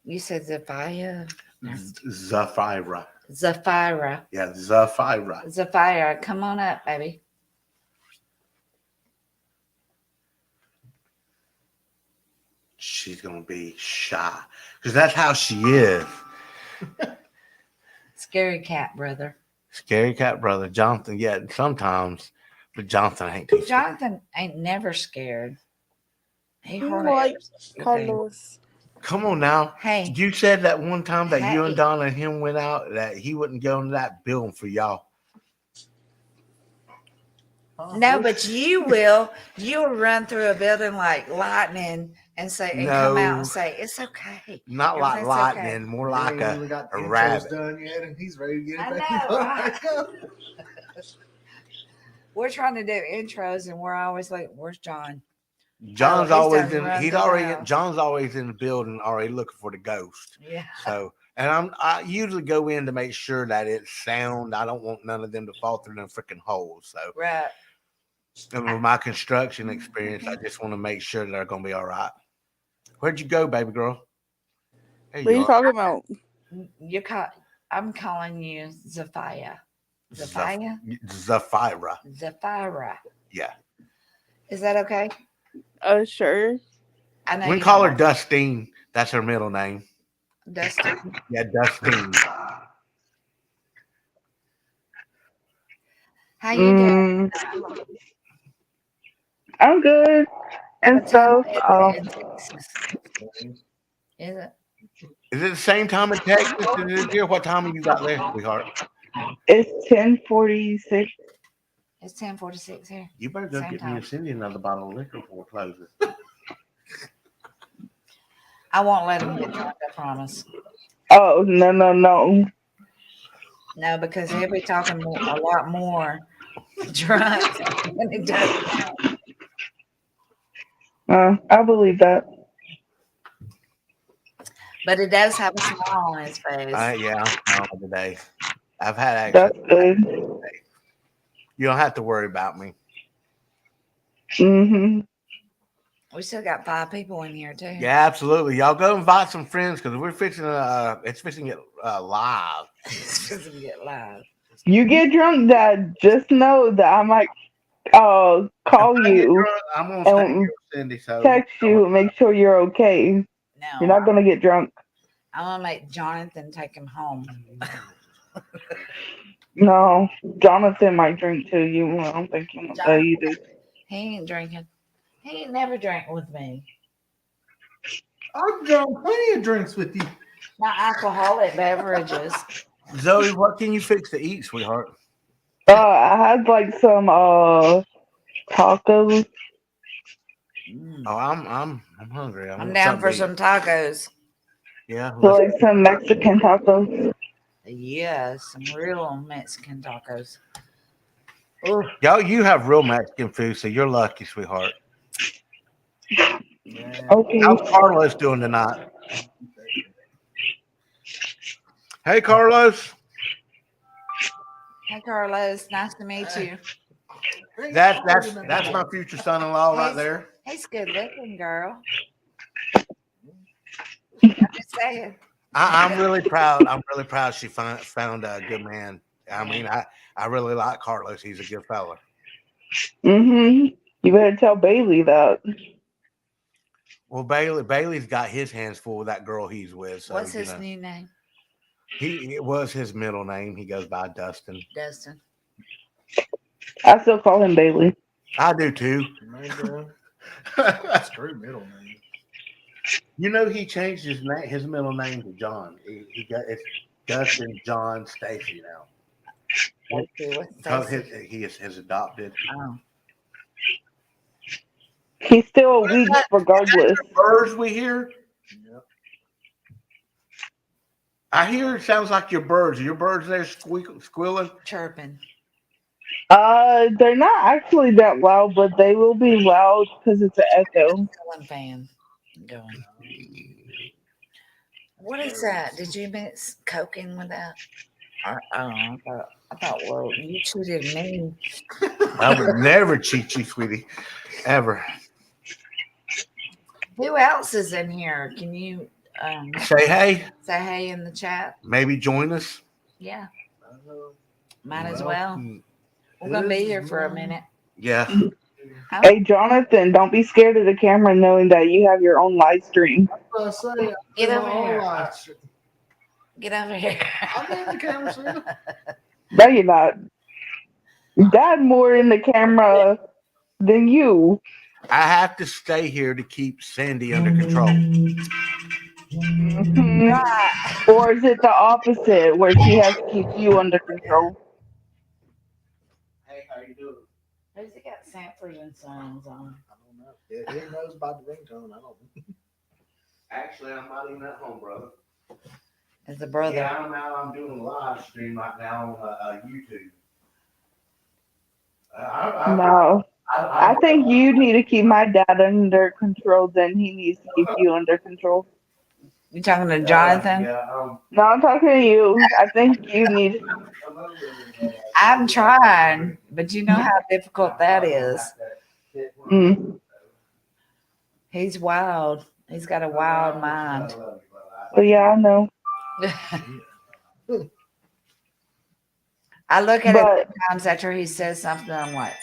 You said Zafia? Zafira. Zafira. Yeah, Zafira. Zafira, come on up, baby. She's going to be shy because that's how she is. Scary cat, brother. Scary cat brother. Jonathan, yeah, sometimes, but Jonathan ain't too scared. Jonathan ain't never scared. He like hardly. Carlos. Come on now. Hey. You said that one time that you and Hey. Donna and him went out that he wouldn't go into that building for y'all. No, but you will. You'll run through a building like lightning and say, and come out and say, it's okay. Not like Everything's lightning, okay. more like He ain't even got the a intros rabbit. done yet, and he's ready to get it I back. know, right? We're trying to do intros and we're always like, where's John? John's he's always done in. run He's through the already. house. John's always in the building, already looking for the ghost. Yeah. So, and I usually go in to make sure that it's sound. I don't want none of them to fall through them freaking holes. So, Right. and with my construction experience, I just want to make sure they're going to be all right. Where'd you go, baby girl? There What are you you are. talking about? I'm calling you Zafia. Zafia? Zafira. Zafira. Yeah. Is that okay? Sure. I know We you can call her don't Dustine. That's her middle name. like Dustin. Yeah, Dustine. How you doing? I'm good and stuff. In Texas? Is it? Is it the same time in Texas as it is here? What time have you got there, sweetheart? It's 10:46. It's 10:46 here. You better go Same get me time. and Cindy another bottle of liquor before it closes. I won't let him get drunk, I promise. Oh no. No, because he'll be talking a lot more drunk when he does. I believe that. But he does have a smile on his face. Yeah, I'm fine today. I've had That's actually. good. You don't have to worry about me. Mm-hmm. We still got 5 people in here too. Yeah, absolutely. Y'all go invite some friends because we're fixing. It's fixing to get live. It's supposed to get live. You get drunk, Dad. Just know that I might call If I get you drunk, I'm gonna stay here and with Cindy. So text you and make sure you're okay. You're No, not gonna get drunk. I'm gonna make Jonathan take him home. No, Jonathan might drink too. I don't think you want that either. He ain't drinking. He ain't never drank with me. I've drunk plenty of drinks with you. Not alcoholic beverages. Zoe, what can you fix to eat, sweetheart? I had like some tacos. Oh, I'm hungry. I'm down for some tacos. Yeah, So like some Mexican tacos. Yeah, some real Mexican tacos. y'all. You have real Mexican food, so you're lucky, sweetheart. Okay. How's Carlos doing tonight? Hey, Carlos. Hey, Carlos. Nice to meet you. That's my future son-in-law right there. He's good looking, girl. I'm just saying. I'm really proud. I'm really proud she found a good man. I mean, I really like Carlos. He's a good fella. Mm-hmm. You better tell Bailey that. Well, Bailey's got his hands full with that girl he's with. So, What's his new name? It was his middle name. He goes by Dustin. Dustin. I still call him Bailey. I do too. Screw middle name. You know, he changed his name, his middle name to John. It's Dustin John Stacy now. Because he is his adopted. Oh. He's still a weak regardless. Birds we hear. Yep. I hear it sounds like your birds. Are your birds there squealing? Chirping. They're not actually that loud, but they will be loud because it's an echo. Ceiling fan going. What is that? Did you mix cocaine with that? I thought, well, you cheated me. I would never cheat you, sweetie, ever. Who else is in here? Can you Say hey. say hey in the chat? Maybe join us. Yeah. Might as well. We're going to be here for a minute. Yeah. Oh, Hey, Jonathan, don't be scared of the camera knowing that you have your own live stream. get over here. Get over here. I'm in the camera, sir. No, you're not. Dad more in the camera than you. I have to stay here to keep Sandy under control. Mhm. Right. Or is it the opposite, where she has to keep you under control? Hey, how you doing? Who's it got Sanford and Sons on? I don't know. Yeah, he knows about the ringtone. I don't know. Actually, I'm not even at home, brother. It's a brother. Yeah, I'm doing a live stream right now on YouTube. No. I think you need to keep my dad under control, then he needs to keep you under control. You talking to Jonathan? No, I'm talking to you. I think you need. I'm trying, but you know how difficult that is. Mm. He's wild. He's got a wild mind. Well, yeah, I know. I look at But- it sometimes after he says something. I'm like,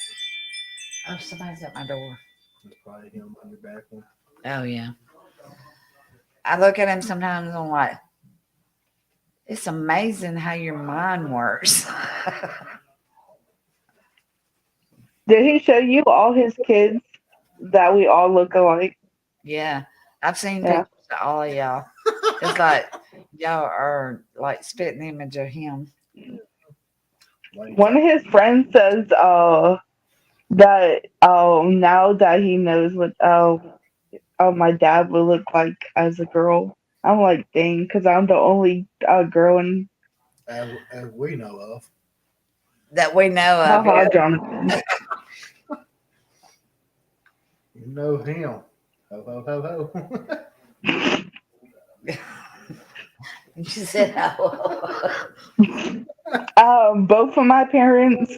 oh, somebody's at my door. It's probably him on your back one. Oh, yeah. I look at him sometimes and I'm like, it's amazing how your mind works. Did he show you all his kids that we all look alike? Yeah. I've seen Yeah. pictures of all of y'all. It's like y'all are like spitting image of him. One of his friends says that now that he knows what my dad would look like as a girl. I'm like, dang, because I'm the only girl in. As we know of. that we know of. Haha, Jonathan. You know him. Ho, ho, ho, ho. She said, "Oh." Both of my parents.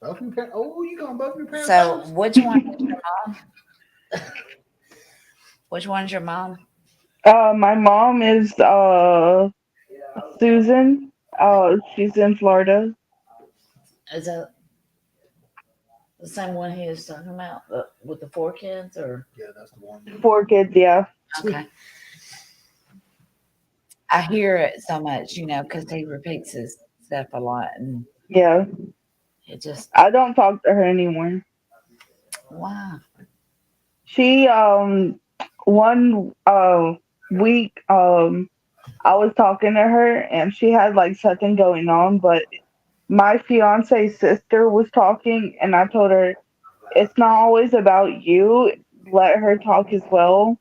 Both your parents. Oh, you going both your parents? So, house? which one is your mom? Which one's your mom? My mom is Susan. She's in Florida. Is that the same one he was talking about with the 4 kids, or Yeah, that's the one. 4 kids, yeah. okay? I hear it so much, because he repeats his stuff a lot, and Yeah. it just I don't talk to her anymore. wow. She one week I was talking to her and she had like something going on, but my fiance's sister was talking and I told her it's not always about you. Let her talk as well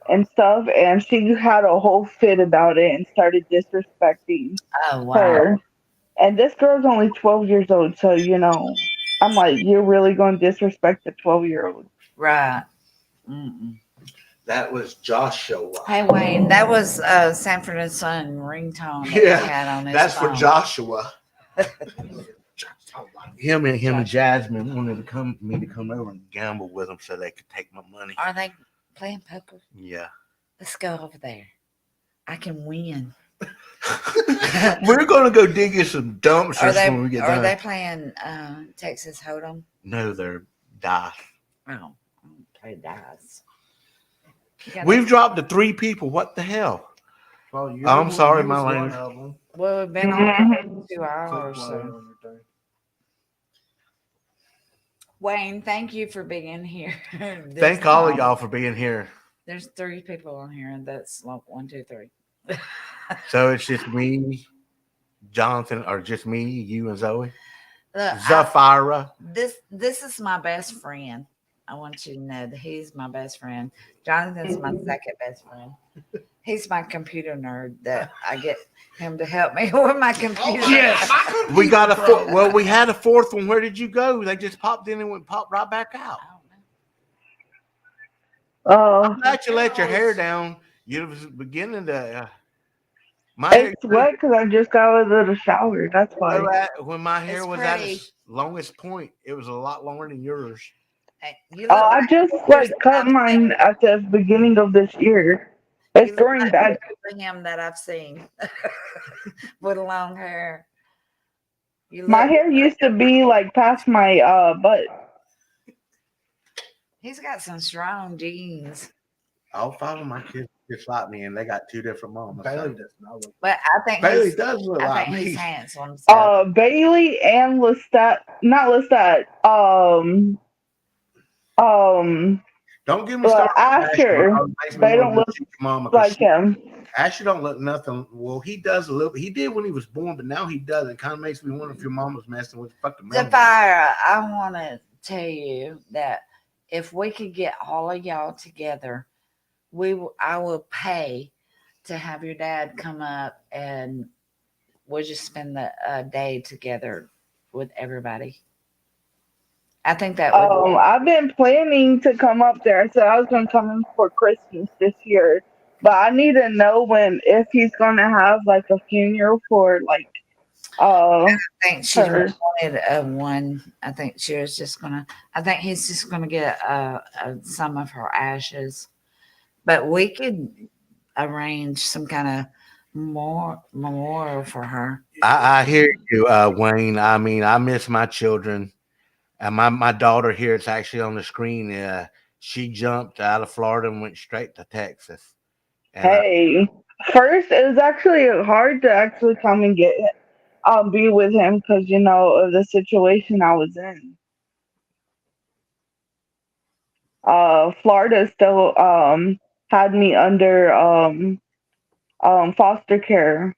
and stuff. And she had a whole fit about it and started disrespecting Oh wow. her. And this girl's only 12 years old, so I'm like, you're really going to disrespect a 12-year-old? Right. Mm-mm. That was Joshua. Hey Wayne, that was Sanford and Son ringtone that Yeah, he had on his That's phone. for Joshua. Him and Jasmine wanted me to come over and gamble with them so they could take my money. Are they playing poker? Yeah. Let's go over there. I can win. We're gonna go dig in some dumpsters when we get Are done. they playing Texas Hold'em? No, they're dice. Oh, I don't play dice. We've dropped to 3 people. What the hell? Well, I'm sorry, you my was one language. of them. Well, we've been on Mhm. 2 Click hours. play So. on your thing. Wayne, thank you for being here. Thank all of y'all for being here. There's 3 people on here, and that's like 1, 2, 3. So it's just me, Jonathan, or just me, you, and Zoe. Look, Zafira. this is my best friend. I want you to know that he's my best friend. Jonathan's my second best friend. He's my computer nerd that I get him to help me with my computer. Yes, we got a well. We had a 4th one. Where did you go? They just popped in and popped right back out. I don't know. Oh, I'm glad you let your hair down. You was beginning to. My hair, it's wet because I just got out of the shower. That's why. when my hair It's was at pretty. its longest point, it was a lot longer than yours. Hey, you Oh, look I like just pictures like cut that mine at the beginning of this year. It's you look growing like back. pictures of him that I've seen with long hair. You My look. hair used to be like past my butt. He's got some strong genes, All 5 of my kids just like me, and they got 2 different moms. Bailey does not look. but I think Bailey does look I like think he's me. handsome. So. Bailey and Lestat, not Lestat. Don't get me started. Asher. because it makes me They wanna don't go look see your mama, 'cause like him. Asher don't look nothing. Well, he does a little. He did when he was born, but now he doesn't. Kind of makes me wonder if your mom was messing with the fucking memory. Zafira, I want to tell you that if we could get all of y'all together, I will pay to have your dad come up and we'll just spend the day together with everybody. I think that would. I've been planning to come up there. I said I was going to come in for Christmas this year, but I need to know if he's going to have like a funeral for like I think she her. wanted one. I think she was just gonna. I think he's just gonna get some of her ashes, but we could arrange some kind of memorial for her. I hear you, Wayne. I mean, I miss my children, and my daughter here. It's actually on the screen. She jumped out of Florida and went straight to Texas. And Hey, first it was actually hard to actually come and be with him because of the situation I was in. Florida still had me under foster care,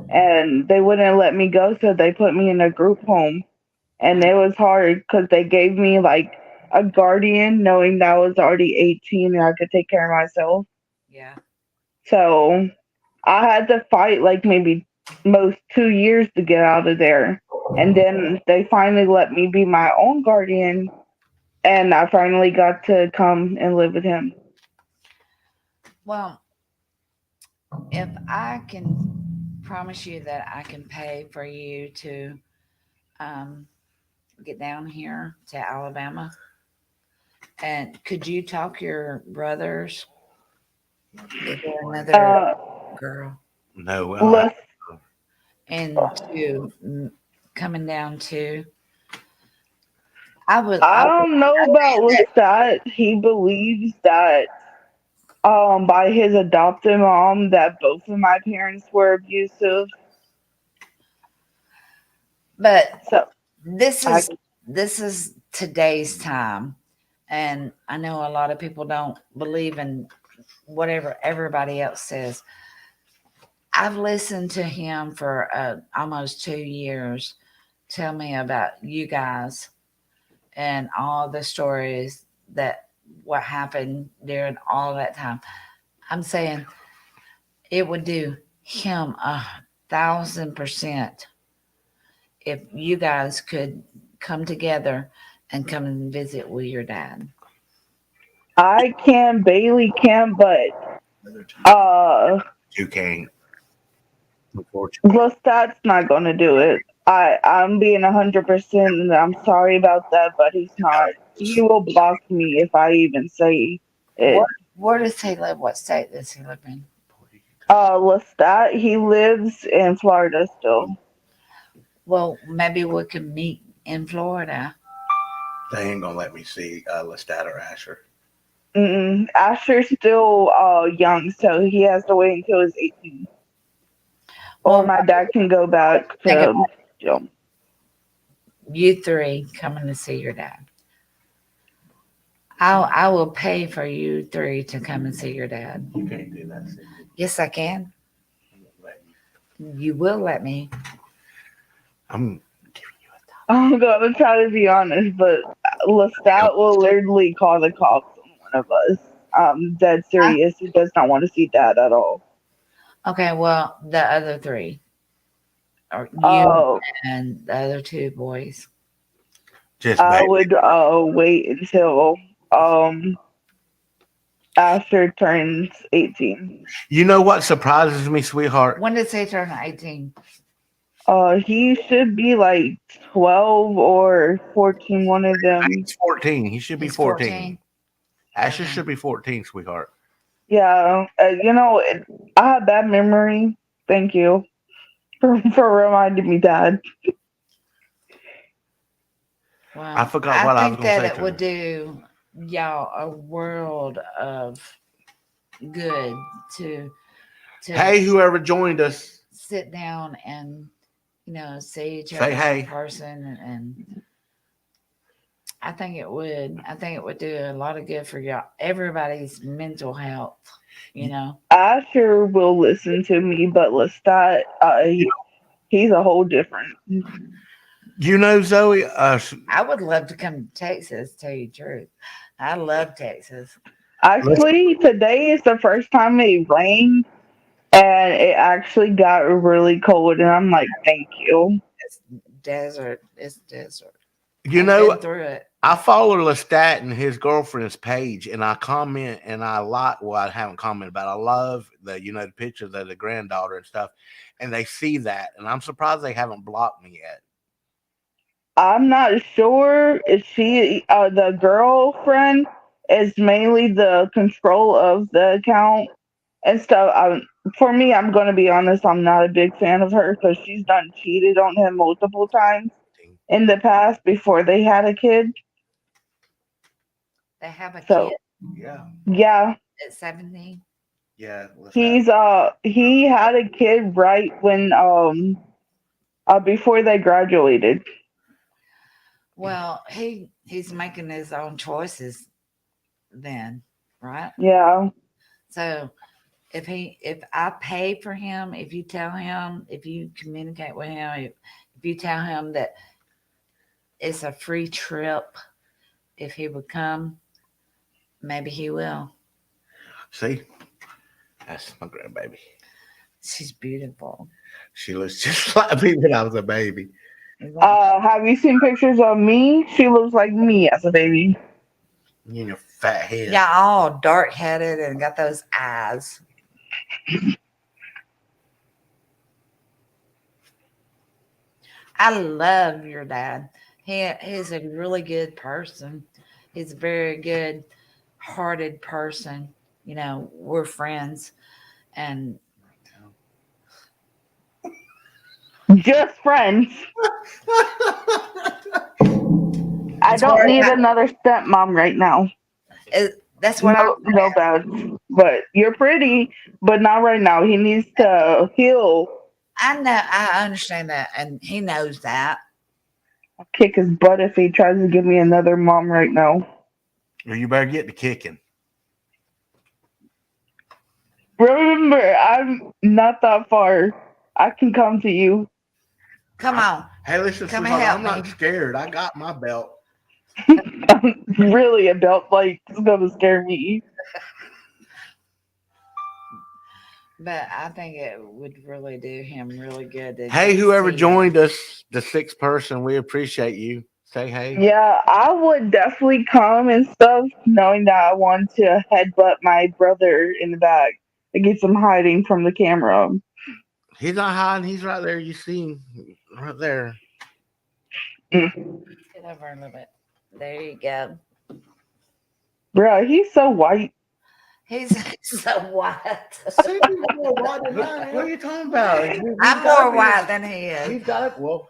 and they wouldn't let me go, so they put me in a group home, and it was hard because they gave me like a guardian, knowing that I was already 18 and I could take care of myself. Yeah. So I had to fight like maybe almost 2 years to get out of there. And then they finally let me be my own guardian, and I finally got to come and live with him. Well, if I can promise you that I can pay for you to um, get down here to Alabama, and could you talk your brothers? Is there another Uh, girl? No, well, let's And to coming down to, I would, I don't know about Lestat. He believes that by his adopted mom that both of my parents were abusive. but So this I is this is today's time, and I know a lot of people don't believe in whatever everybody else says. I've listened to him for almost 2 years tell me about you guys and all the stories that what happened during all that time. I'm saying it would do him 1,000% if you guys could come together and come and visit with your dad. I can, Bailey can, but uh you can't. Unfortunately, Lestat's not gonna do it. I'm being 100%, and I'm sorry about that, but he's not. He will block me if I even say What it. where does he live? What state does he live in? Lestat, he lives in Florida still. Well, maybe we can meet in Florida. they ain't gonna let me see Lestat or Asher. Asher's still young, so he has to wait until he's 18. Or Well, my dad can go back think to about jail. you three coming to see your dad. I will pay for you three to come and see your dad. You can't do that. Cindy. Yes, I can. I'm gonna let you. You will let me. I'm giving you I'm gonna try to be honest, but Lestat will literally call the cops on one of us. Dead serious. He does not want to see dad at all. Okay, well, the other three, or you Oh, and the other two boys. just I baby. would wait until after turns 18. You know what surprises me, sweetheart? When did they turn 18? He should be like 12 or 14, one of them. He's 14. He should be He's 14. 14. Asher Okay. should be 14, sweetheart. Yeah, I have bad memory. Thank you for reminding me, Dad. Well, I forgot I what I was think going to that say it to would her. do y'all a world of good to Hey, whoever joined us, sit down and see each say other hey. in person, and I think it would. I think it would do a lot of good for y'all, everybody's mental health. You know, Asher will listen to me, but Lestat, he's a whole different. You know, Zoe, I would love to come to Texas. Tell you the truth, I love Texas. Actually, today is the first time it rained, and it actually got really cold, and I'm like, thank you. It's desert. It's desert. you I've been know, through it. I follow Lestat and his girlfriend's page, and I comment and I like. Well, I haven't commented, but I love the pictures of the granddaughter and stuff, and they see that, and I'm surprised they haven't blocked me yet. I'm not sure if she, the girlfriend, is mainly the control of the account and stuff. For me, I'm going to be honest, I'm not a big fan of her because she's done cheated on him multiple times in the past before they had a kid. They have a kid So, Yeah, yeah, at 17. yeah, Lestat. he had a kid right when, before they graduated. Well, he's making his own choices then, right? Yeah. So if I pay for him, if you tell him, if you communicate with him, if you tell him that it's a free trip, if he would come, maybe he will. See, that's my grandbaby. She's beautiful. She looks just like me when I was a baby. Have you seen pictures of me? She looks like me as a baby. You know, fat head. Yeah, all dark headed and got those eyes. I love your dad. He's a really good person. He's a very good hearted person. You know, we're friends and Just friends. I it's don't hard. need another stepmom right now. That's what I'm No bad. But you're pretty, but not right now. He needs to heal. I know I understand that and he knows that. I'll kick his butt if he tries to give me another mom right now. Well, you better get to kicking. Remember, I'm not that far. I can come to you. Come on. Hey, listen, Come and sweetheart, help I'm not me. scared. I got my belt. Really, a belt like it's gonna scare me. But I think it would really do him really good to Hey, get to whoever see joined y'all. us, the sixth person, we appreciate you. Say hey. Yeah, I would definitely come and stuff, knowing that I want to headbutt my brother in the back. It gets him hiding from the camera. He's not hiding. He's right there. You see him right there. Mm. Get over a little bit. There you go. Bruh, he's so white. He's so white. See, he's more white than I am. What are you talking about? I'm more white than he is. He's got well.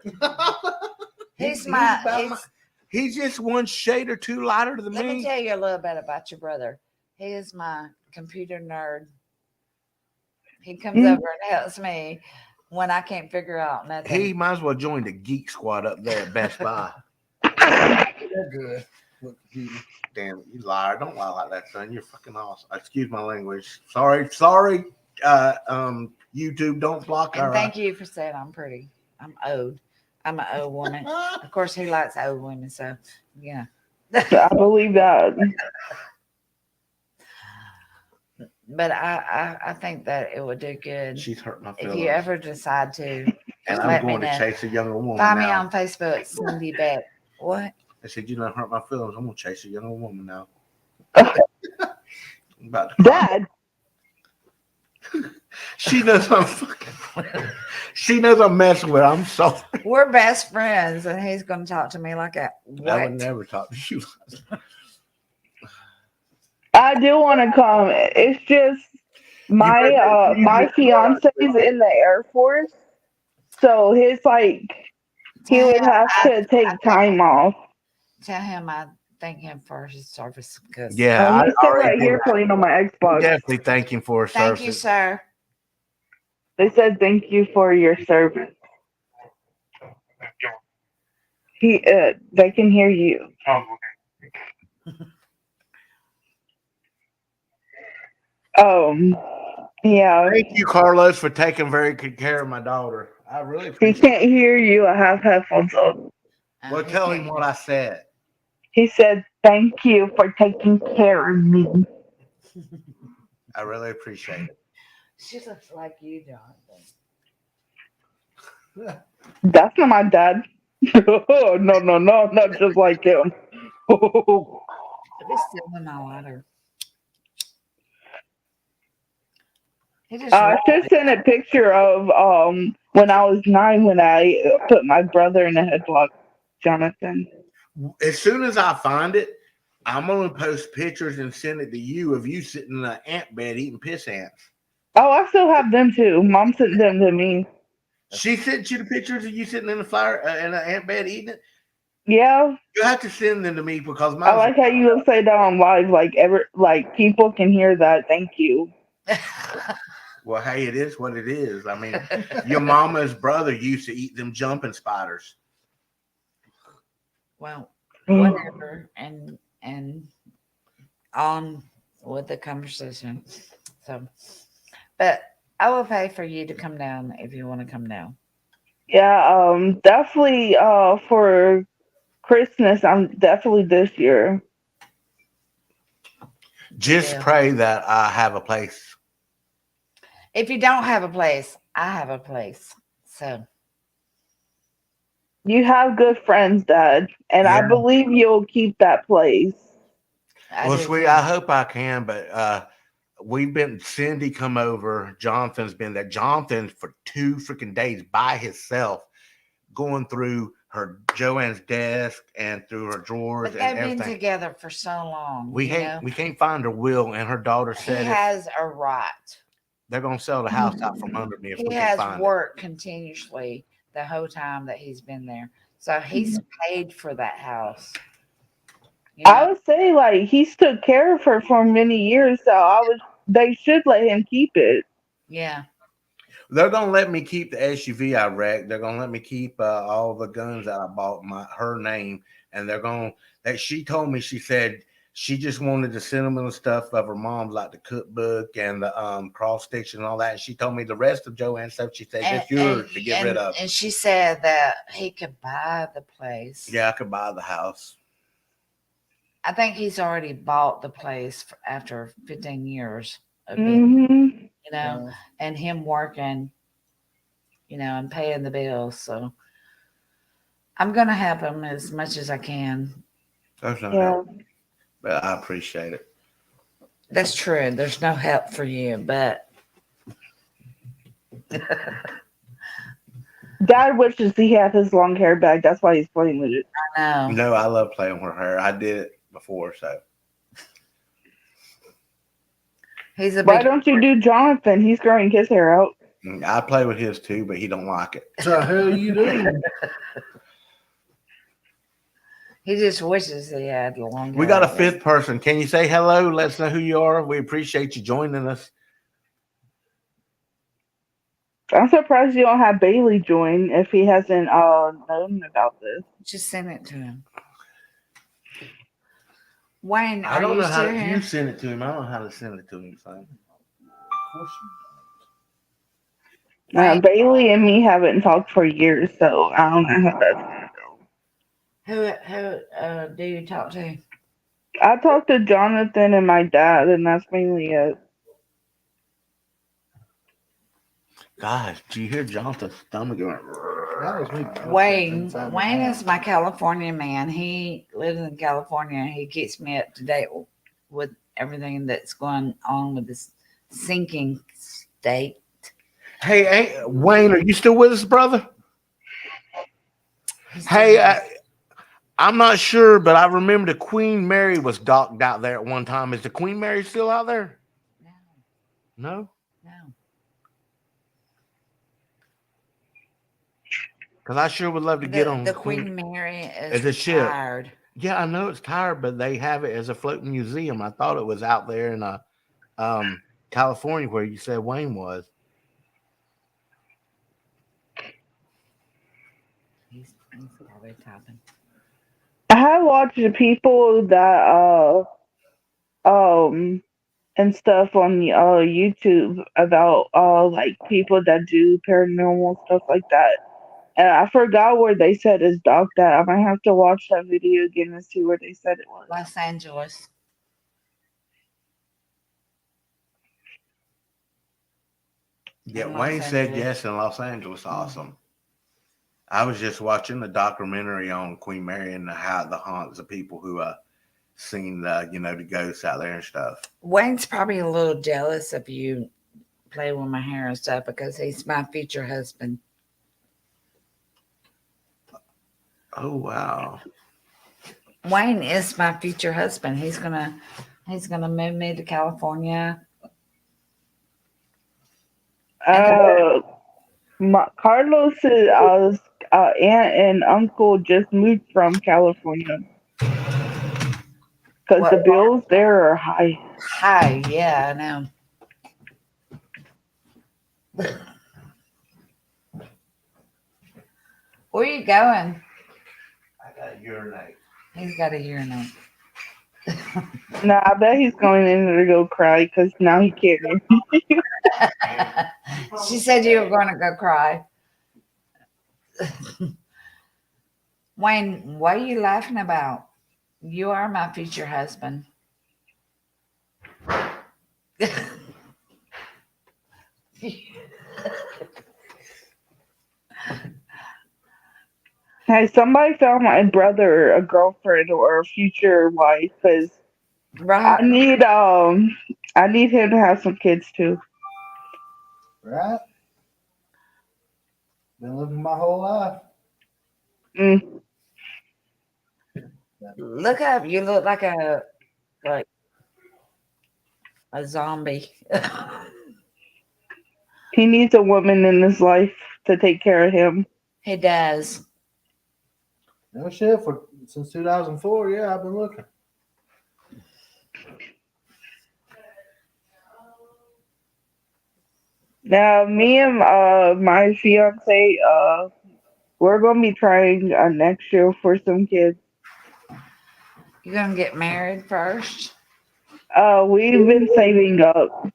He's my. about He's, he's just one shade or two lighter than let me me. tell you a little bit about your brother. He is my computer nerd. He comes over and helps me when I can't figure out nothing. He might as well join the geek squad up there at Best Buy. They're good. Look, you. Damn, you liar! Don't lie like that, son. You're fucking awesome. Excuse my language. Sorry. YouTube, don't block And our. thank you for saying I'm pretty. I'm old. I'm an old woman. Of course, he likes old women. So, yeah. I believe that. But I think that it would do good She's hurt my if feelings. you ever decide to. and let I'm me going to know. chase a younger woman Find me now. on Facebook, Cindy Beck. What? I said, you don't hurt my feelings. I'm going to chase a younger woman now. I'm about to cry. Dad, She knows I'm fucking. She knows I'm messing with her. I'm sorry. We're best friends, and he's going to talk to me like that. I would What? never talk to you. I do want to come. It's just my fiance is in the Air Force, so his like he would have to take time off. Tell him I thank him for his service because Yeah, I He's sitting already right did here that. playing on my Xbox. Definitely thank him for his thank you, services. sir. They said thank you for your service. They can hear you. Yeah. Thank you, Carlos, for taking very good care of my daughter. I really He appreciate it. can't hear you. I have headphones on. Well, tell him what I said. He said thank you for taking care of me. I really appreciate it. She looks like you, Jonathan. That's not my dad. No, not just like him. He's still in my water. He just I just sent a picture of when I was 9 when I put my brother in a headlock. Jonathan. As soon as I find it, I'm going to post pictures and send it to you of you sitting in an ant bed eating piss ants. Oh, I still have them too. Mom sent them to me. She sent you the pictures of you sitting in the fire in an ant bed eating it. Yeah, You have to send them to me because I mine. like how you say that on live. Like people can hear that. Thank you. Well, hey, it is what it is. I mean, your mama's brother used to eat them jumping spiders. well, whatever, and on with the conversation. So, but I will pay for you to come down if you want to come down. Yeah, definitely. For Christmas, I'm definitely this year. Just Yeah. pray that I have a place. If you don't have a place, I have a place. So You have good friends, Dad, and I Yeah. believe you'll keep that place. I Well, do sweetie, too. I hope I can, but we've been Cindy come over. Jonathan's been there. Jonathan for 2 freaking days by himself, going through her Joanne's desk and through her drawers But and they've been everything. together for so long. We can't find her will, and her daughter He said if has a right. they're gonna sell the house out from under me if He we can has find it. worked continuously the whole time that he's been there. So he's paid for that house. You I know? would say like he's took care of her for many years, so they should let him keep it. Yeah. They're gonna let me keep the SUV I wrecked. They're gonna let me keep all the guns that I bought her name, and they're gonna that she told me she said she just wanted the sentimental stuff of her mom's, like the cookbook and the cross stitch and all that. And she told me the rest of Joanne's stuff. She said that's yours to get rid of. And she said that he could buy the place. Yeah, I could buy the house. I think he's already bought the place after 15 years of being, Hmm. and him working, and paying the bills. So I'm going to help him as much as I can. That's not Yeah. help, but I appreciate it. That's true. There's no help for you, but Dad wishes he had his long hair back. That's why he's playing with it. I know. No, I love playing with her. I did it before, so He's a Why big. don't you do Jonathan? He's growing his hair out. I play with his too, but he don't like it. What the hell you doing? He just wishes he had longer. We got a 5th person. Can you say hello? Let us know who you are. We appreciate you joining us. I'm surprised you don't have Bailey join if he hasn't known about this. Just send it to him. Wayne, I are don't you know how still here? you send it to him. I don't know how to send it to him. Son. Wayne, Bailey and me haven't talked for years, so I don't know how that's gonna go. who do you talk to? I talked to Jonathan and my dad, and that's mainly it. Gosh, do you hear Jonathan's stomach going? That was me. Wayne is my California man. He lives in California. He keeps me up to date with everything that's going on with this sinking state. Hey, Wayne, are you still with us, brother? He's Hey, doing- I'm not sure, but I remember the Queen Mary was docked out there at one time. Is the Queen Mary still out there? no, No, no. because I sure would love to get on The Queen Mary It's is a ship. retired. Yeah, I know it's tired, but they have it as a floating museum. I thought it was out there in California where you said Wayne was. He's probably typing. I have watched the people that and stuff on the YouTube about like people that do paranormal stuff like that. And I forgot where they said it's docked at. I might have to watch that video again and see where they said it was. Los Angeles. Yeah, In Los Wayne said Angeles. yes in Los Angeles. Awesome. I was just watching the documentary on Queen Mary and how the haunts of people who seen the ghosts out there and stuff. Wayne's probably a little jealous of you playing with my hair and stuff because he's my future husband. Oh wow. Wayne is my future husband. He's gonna move me to California. Carlos's aunt and uncle just moved from California because the bills there are high. Hi, yeah, I know. Where you going? I got to urinate. He's got a urinate. Nah, I bet he's going in there to go cry because now he can't. She said you were going to go cry. Wayne, what are you laughing about? You are my future husband. Hey, somebody found my brother a girlfriend or a future wife, because Right. I need him to have some kids too. Right? Been living my whole life. Mm. Look up. You look like a zombie. He needs a woman in his life to take care of him. He does. No shit. Since 2004, yeah, I've been looking. Now, me and my fiance, we're gonna be trying next year for some kids. You're gonna get married first. We've been saving up.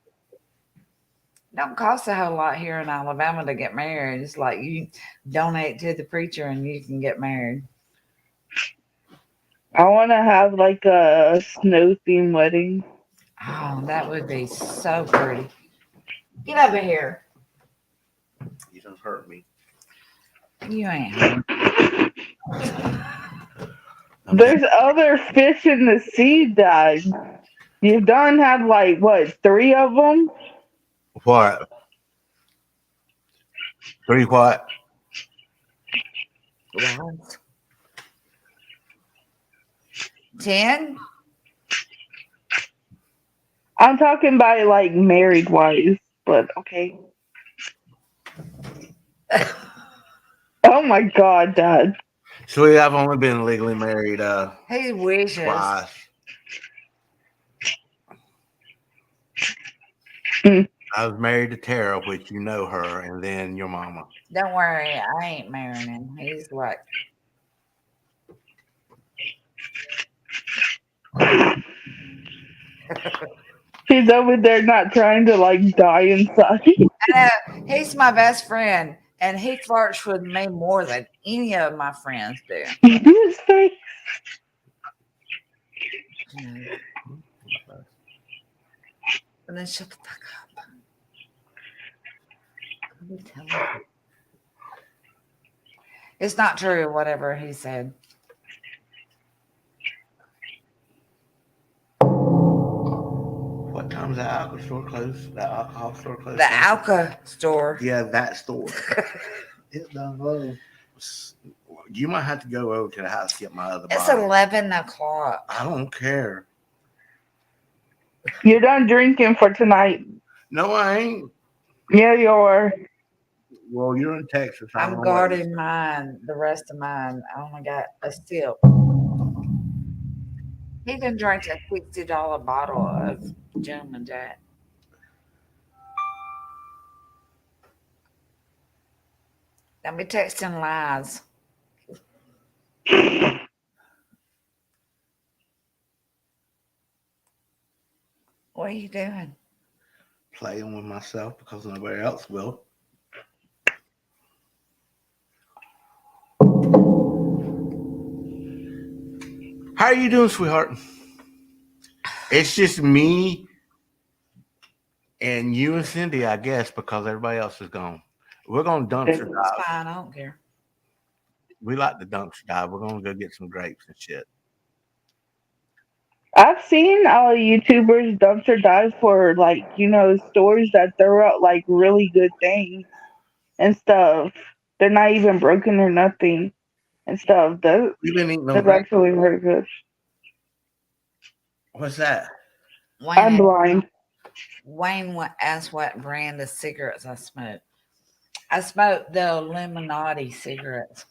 Don't cost a whole lot here in Alabama to get married. It's like you donate to the preacher and you can get married. I want to have like a snow themed wedding. Oh, that would be so pretty. Get over here. You don't hurt me. You ain't home. I'm There's other fish in the sea, Dad. You've done had like what, 3 of them? What? 3 what? What? 10? I'm talking about like married wives, but okay. Oh my God, Dad. Sweetie, I've only been legally married He wishes. twice. Mm. I was married to Tara, which you know her, and then your mama. Don't worry, I ain't marrying him. He's like, He's over there not trying to like die inside. he's my best friend, and he flirts with me more than any of my friends do. His face. And then shut the fuck up. Let me tell him. It's not true, whatever he said. What time's that alcohol store closed? That alcohol store closed? The Alka store. Yeah, that store. It done low. You might have to go over to the house to get my other It's bottle. 11 o'clock. I don't care. You're done drinking for tonight. No, I ain't. Yeah, you are. Well, you're in Texas. I don't I'm know what guarding mine, the rest of mine. I only got a sip. He done drank a $60 bottle of Gentleman Jack. Don't be texting lies. What are you doing? playing with myself because nobody else will. How are you doing, sweetheart? It's just me and you and Cindy, I guess, because everybody else is gone. We're going to dumpster It's dive. fine. I don't care. We like the dumpster dive. We're going to go get some grapes and shit. I've seen YouTubers dumpster dive for like, stores that throw out like really good things and stuff. They're not even broken or nothing and stuff. We've been eating them That's grapes. actually very good. What's that? I'm blind. Wayne asked what brand of cigarettes I smoke. I smoke the Illuminati cigarettes.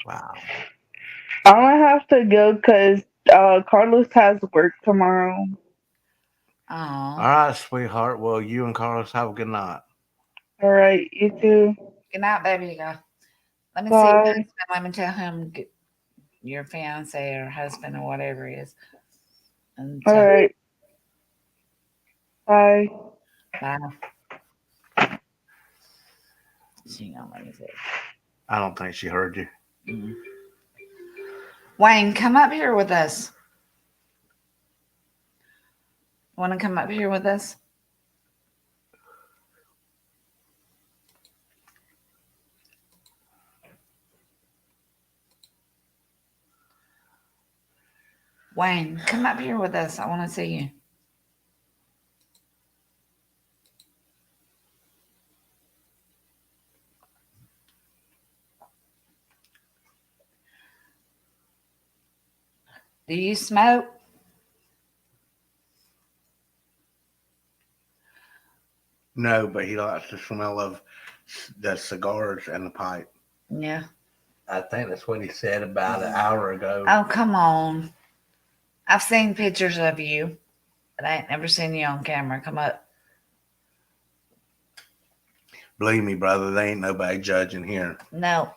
Wow. I'm gonna have to go because Carlos has work tomorrow. Oh, All right, sweetheart. Well, you and Carlos have a good night. All right, you too. good night, baby. Go. Let me see. Bye. Let me tell him your fiance or husband or whatever he is. And All tell right. Bye. bye. She gonna let me see. I don't think she heard you. Mm. Wayne, come up here with us. Want to come up here with us? Wayne, come up here with us. I want to see you. Do you smoke? No, but he likes the smell of the cigars and the pipe. Yeah. I think that's what he said about an hour ago. Oh, come on. I've seen pictures of you, but I ain't never seen you on camera. Come up. Believe me, brother, there ain't nobody judging here. No.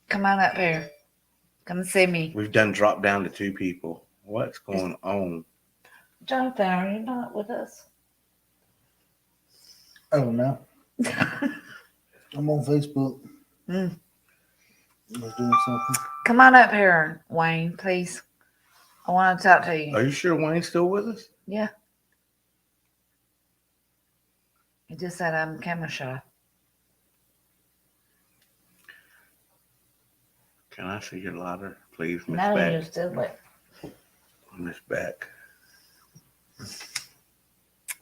Come on up here. Come see me. We've done dropped down to 2 people. What's going on? Jonathan, are you not with us? Oh no, I'm on Facebook. Hmm. I was doing something. Come on up here, Wayne, please. I want to talk to you. Are you sure Wayne's still with us? Yeah. He just said I'm camera shy. Can I see your lighter, please, Miss No, Beck? you're still with. Miss Beck.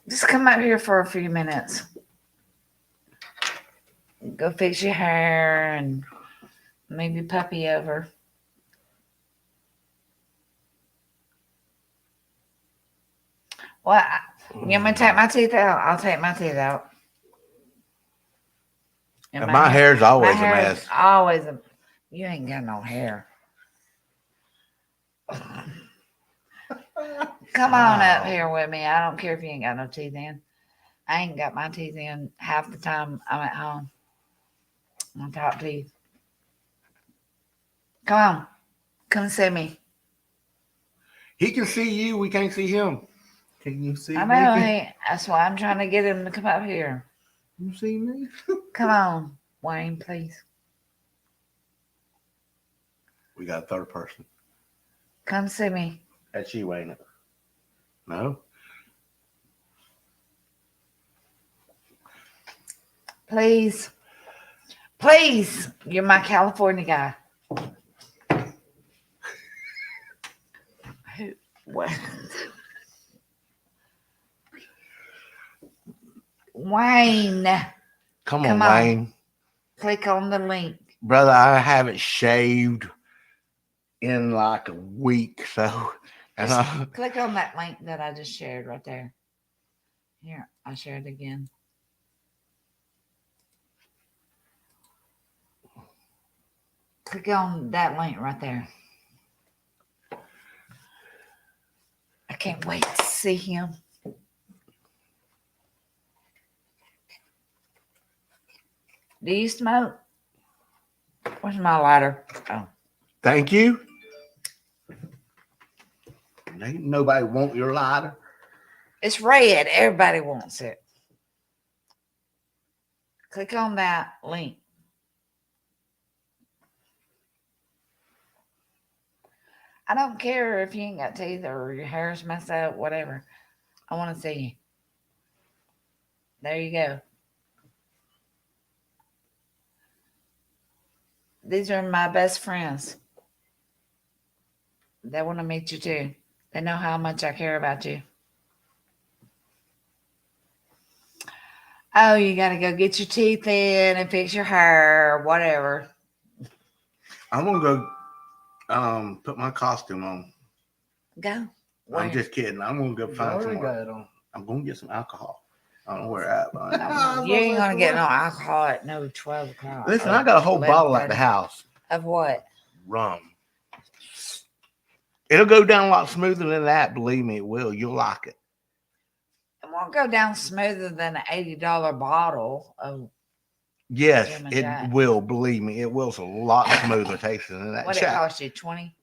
Just come up here for a few minutes. Go fix your hair and maybe puppy over. Well, you want me to take my teeth out? I'll take my teeth out. And my hair's always a hair's mess. Always a. You ain't got no hair. Come on up Wow. here with me. I don't care if you ain't got no teeth in. I ain't got my teeth in half the time I'm at home. My top teeth. Come on. Come see me. He can see you. We can't see him. Can you see I me? know. That's why I'm trying to get him to come up here. You see me? Come on, Wayne, please. We got a third person. Come see me. That's you, ain't it? No? Please. Please. You're my California guy. Who? What? Wayne. Come Come on, on. Wayne. Click on the link. Brother, I haven't shaved in like a week, so and Just click on that link that I just shared right there. Here, I shared it again. Click on that link right there. I can't wait to see him. Do you smoke? Where's my lighter? Oh. thank you. Ain't nobody want your lighter. It's red. Everybody wants it. Click on that link. I don't care if you ain't got teeth or your hair's messed up, whatever. I want to see you. There you go. These are my best friends. They want to meet you too. They know how much I care about you. Oh, you got to go get your teeth in and fix your hair, whatever. I'm gonna go put my costume on. Go. Where? I'm just kidding. I'm gonna go You find already somewhere. got it on. I'm gonna get some alcohol. I don't know where at, but No, you ain't gonna get no alcohol at no 12 o'clock. listen, I got a whole bottle at the 11:30. house. Of what? Rum. It'll go down a lot smoother than that. Believe me, it will. You'll like it. It won't go down smoother than an $80 bottle of Yes, Jim and it Jack. will. Believe me, it will. It's a lot smoother tasting than that. what it Check. cost you, 20?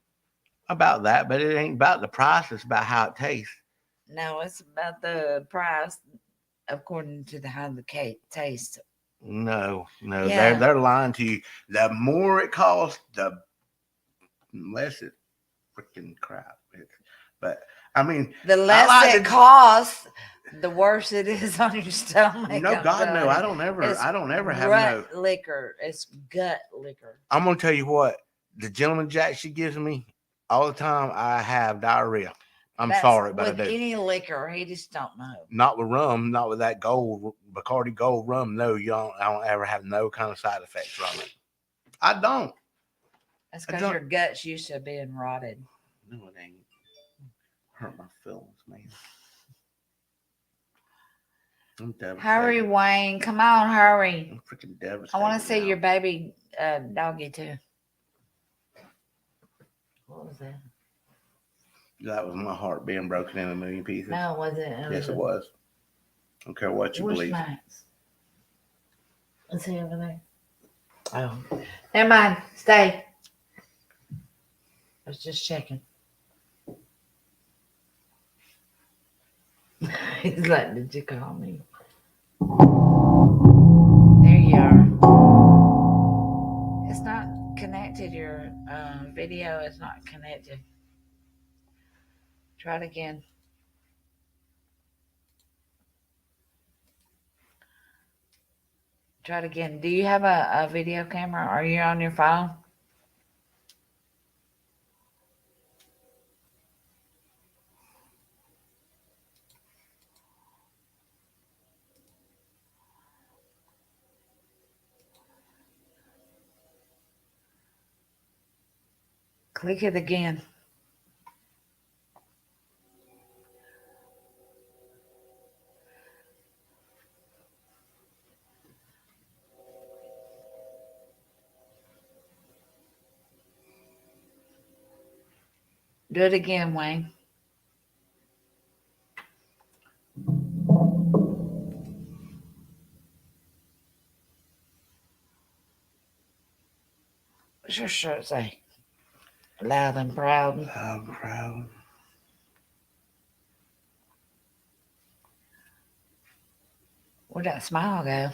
About that, but it ain't about the price. It's about how it tastes. No, it's about the price according to how the cake tastes. No, Yeah. they're lying to you. The more it costs, the less it freaking crap. But I mean, The less like it costs, the worse it is on your stomach. no, I'm God, no, telling I you. don't ever, It's I don't ever have gut no. liquor. It's gut liquor. I'm gonna tell you what, the gentleman Jack she gives me all the time, I have diarrhea. I'm That's sorry, but I with do. any liquor. He just don't know. Not with rum, not with that gold Bacardi Gold rum. No, you don't. I don't ever have no kind of side effects from it. I don't. That's I because don't- your gut's used to being rotted. No, it ain't. Hurt my feelings, man. I'm devastated. Hurry, Wayne. Come on, hurry. I'm freaking devastated. I want to see now. your baby doggy too. What was that? That was my heart being broken in a million pieces. No, it wasn't. Yes, it was. I don't care what you Where's believe. Max? Is he over there? Oh, never mind. Stay. I was just checking. He's like, did you call me? There you are. It's not connected. Your video is not connected. Try it again. Try it again. Do you have a video camera? Are you on your phone? Click it again. Do it again, Wayne. What's your shirt say? Loud and proud. I'm proud. Where'd that smile go?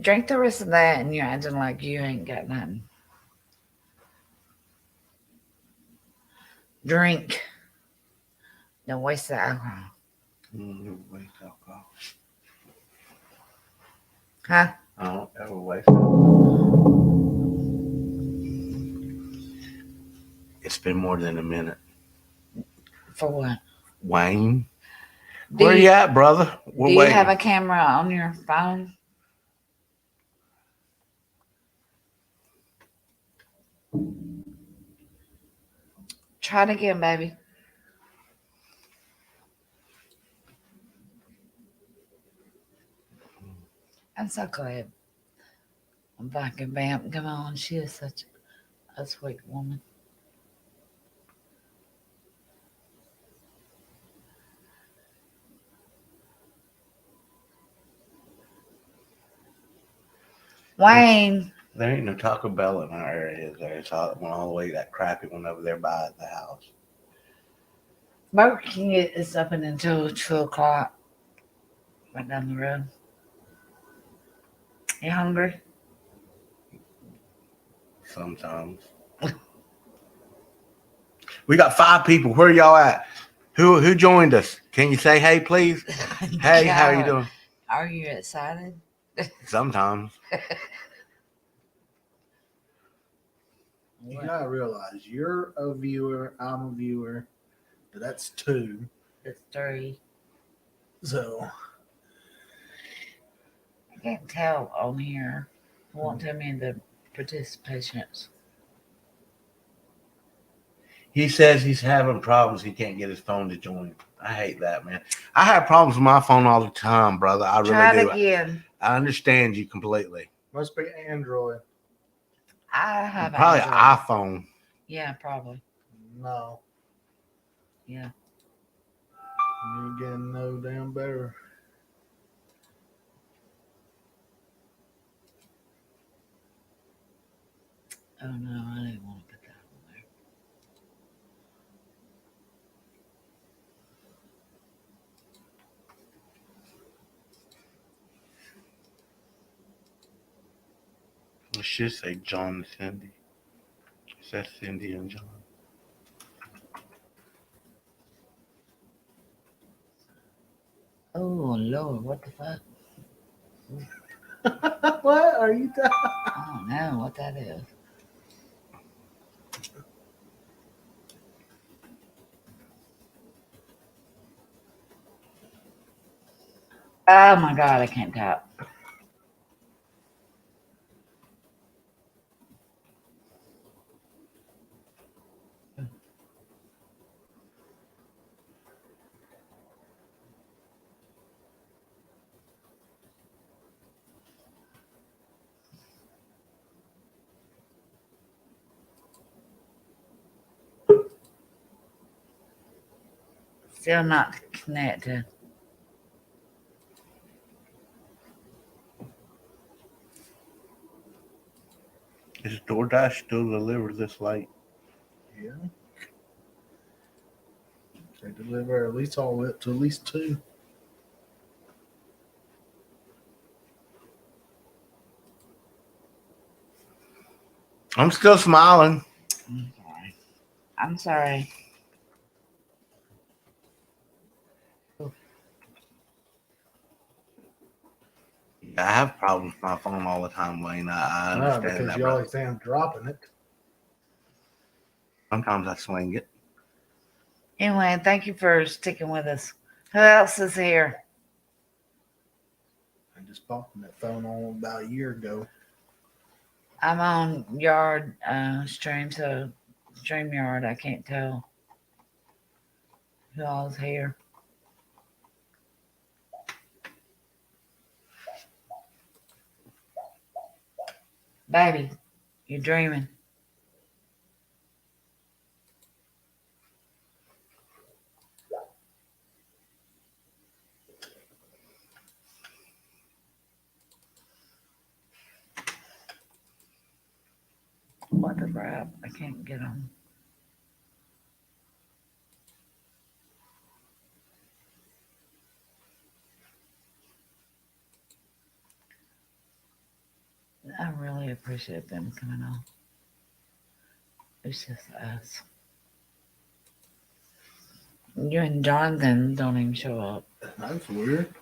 Drink the rest of that and you're acting like you ain't got nothing. Drink. Don't waste the alcohol. Waste alcohol. Huh? I don't ever waste alcohol. It's been more than a minute. For what? Wayne, Do where you at, brother? We're Do you waiting. have a camera on your phone? Try it again, baby. I'm so glad Fucking Bam, come on. She is such a sweet woman. Wayne, There ain't no Taco Bell in our area. It's all, went all the way to that crappy one over there by the house. Burger King is open until 2 o'clock. Right down the road. You hungry? Sometimes. We got 5 people. Where y'all at? Who joined us? Can you say hey, please? Hey, how are you doing? Are you excited? Sometimes. You gotta realize you're a viewer, I'm a viewer. That's 2. It's 3. So I can't tell on here. It won't tell me the participations. He says he's having problems. He can't get his phone to join. I hate that, man. I have problems with my phone all the time, brother. I really Try it do. again. I understand you completely. must be Android. I have Probably Android. an iPhone. Yeah, probably. No, Yeah. you ain't getting no damn better. Oh no, I didn't want to put that on there. It should say John and Cindy. That's Cindy and John. Oh Lord, what the fuck? What are you talking? I don't know what that is. Oh my God, I can't talk. Still not connected. Is DoorDash still delivered this late? Yeah. They deliver at least all the way up to at least 2. I'm still smiling. Okay. I'm sorry. I have problems with my phone all the time, Wayne. I understand Because that, you bro. always say I'm dropping it. Sometimes I swing it. Anyway, thank you for sticking with us. Who else is here? I just bought that phone on about a year ago. I'm on Yard stream, so StreamYard. I can't tell who all's here. Baby, you're dreaming. What the crap? I can't get on. I really appreciate them coming on. It's just us. You and Jonathan don't even show up. That's weird.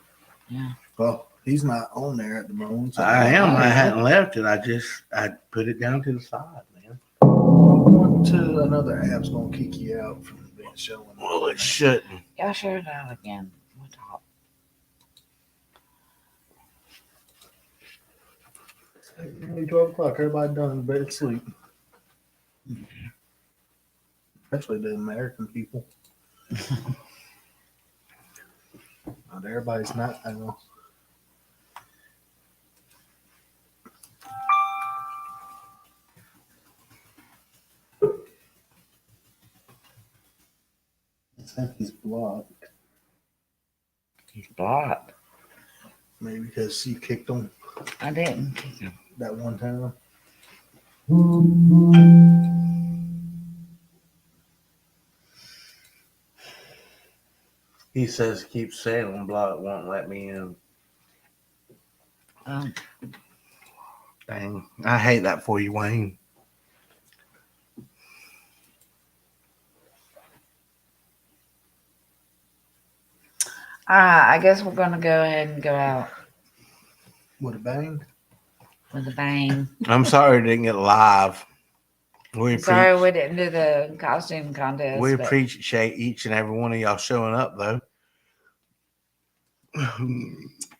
Yeah. Well, he's not on there at the moment. So I am. I know. hadn't left it. I put it down to the side, man. Going to another app's gonna kick you out from being showing. Well, it shouldn't. Y'all share it out again. We'll talk. Nearly 12 o'clock. Everybody done in bed sleep. Especially the American people. Not everybody's not. I know. I think he's blocked. He's blocked. Maybe because you kicked him I didn't kick him. that one time. He says keep saying block won't let me in. Um, Dang. I hate that for you, Wayne. all right, I guess we're gonna go ahead and go out With a bang. with a bang. I'm sorry I didn't get live. We Sorry appreciate, we didn't do the costume contest. we but appreciate each and every one of y'all showing up, though.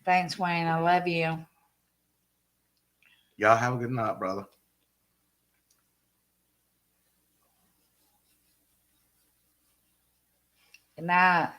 thanks, Wayne. I love you. Y'all have a good night, brother. Good night.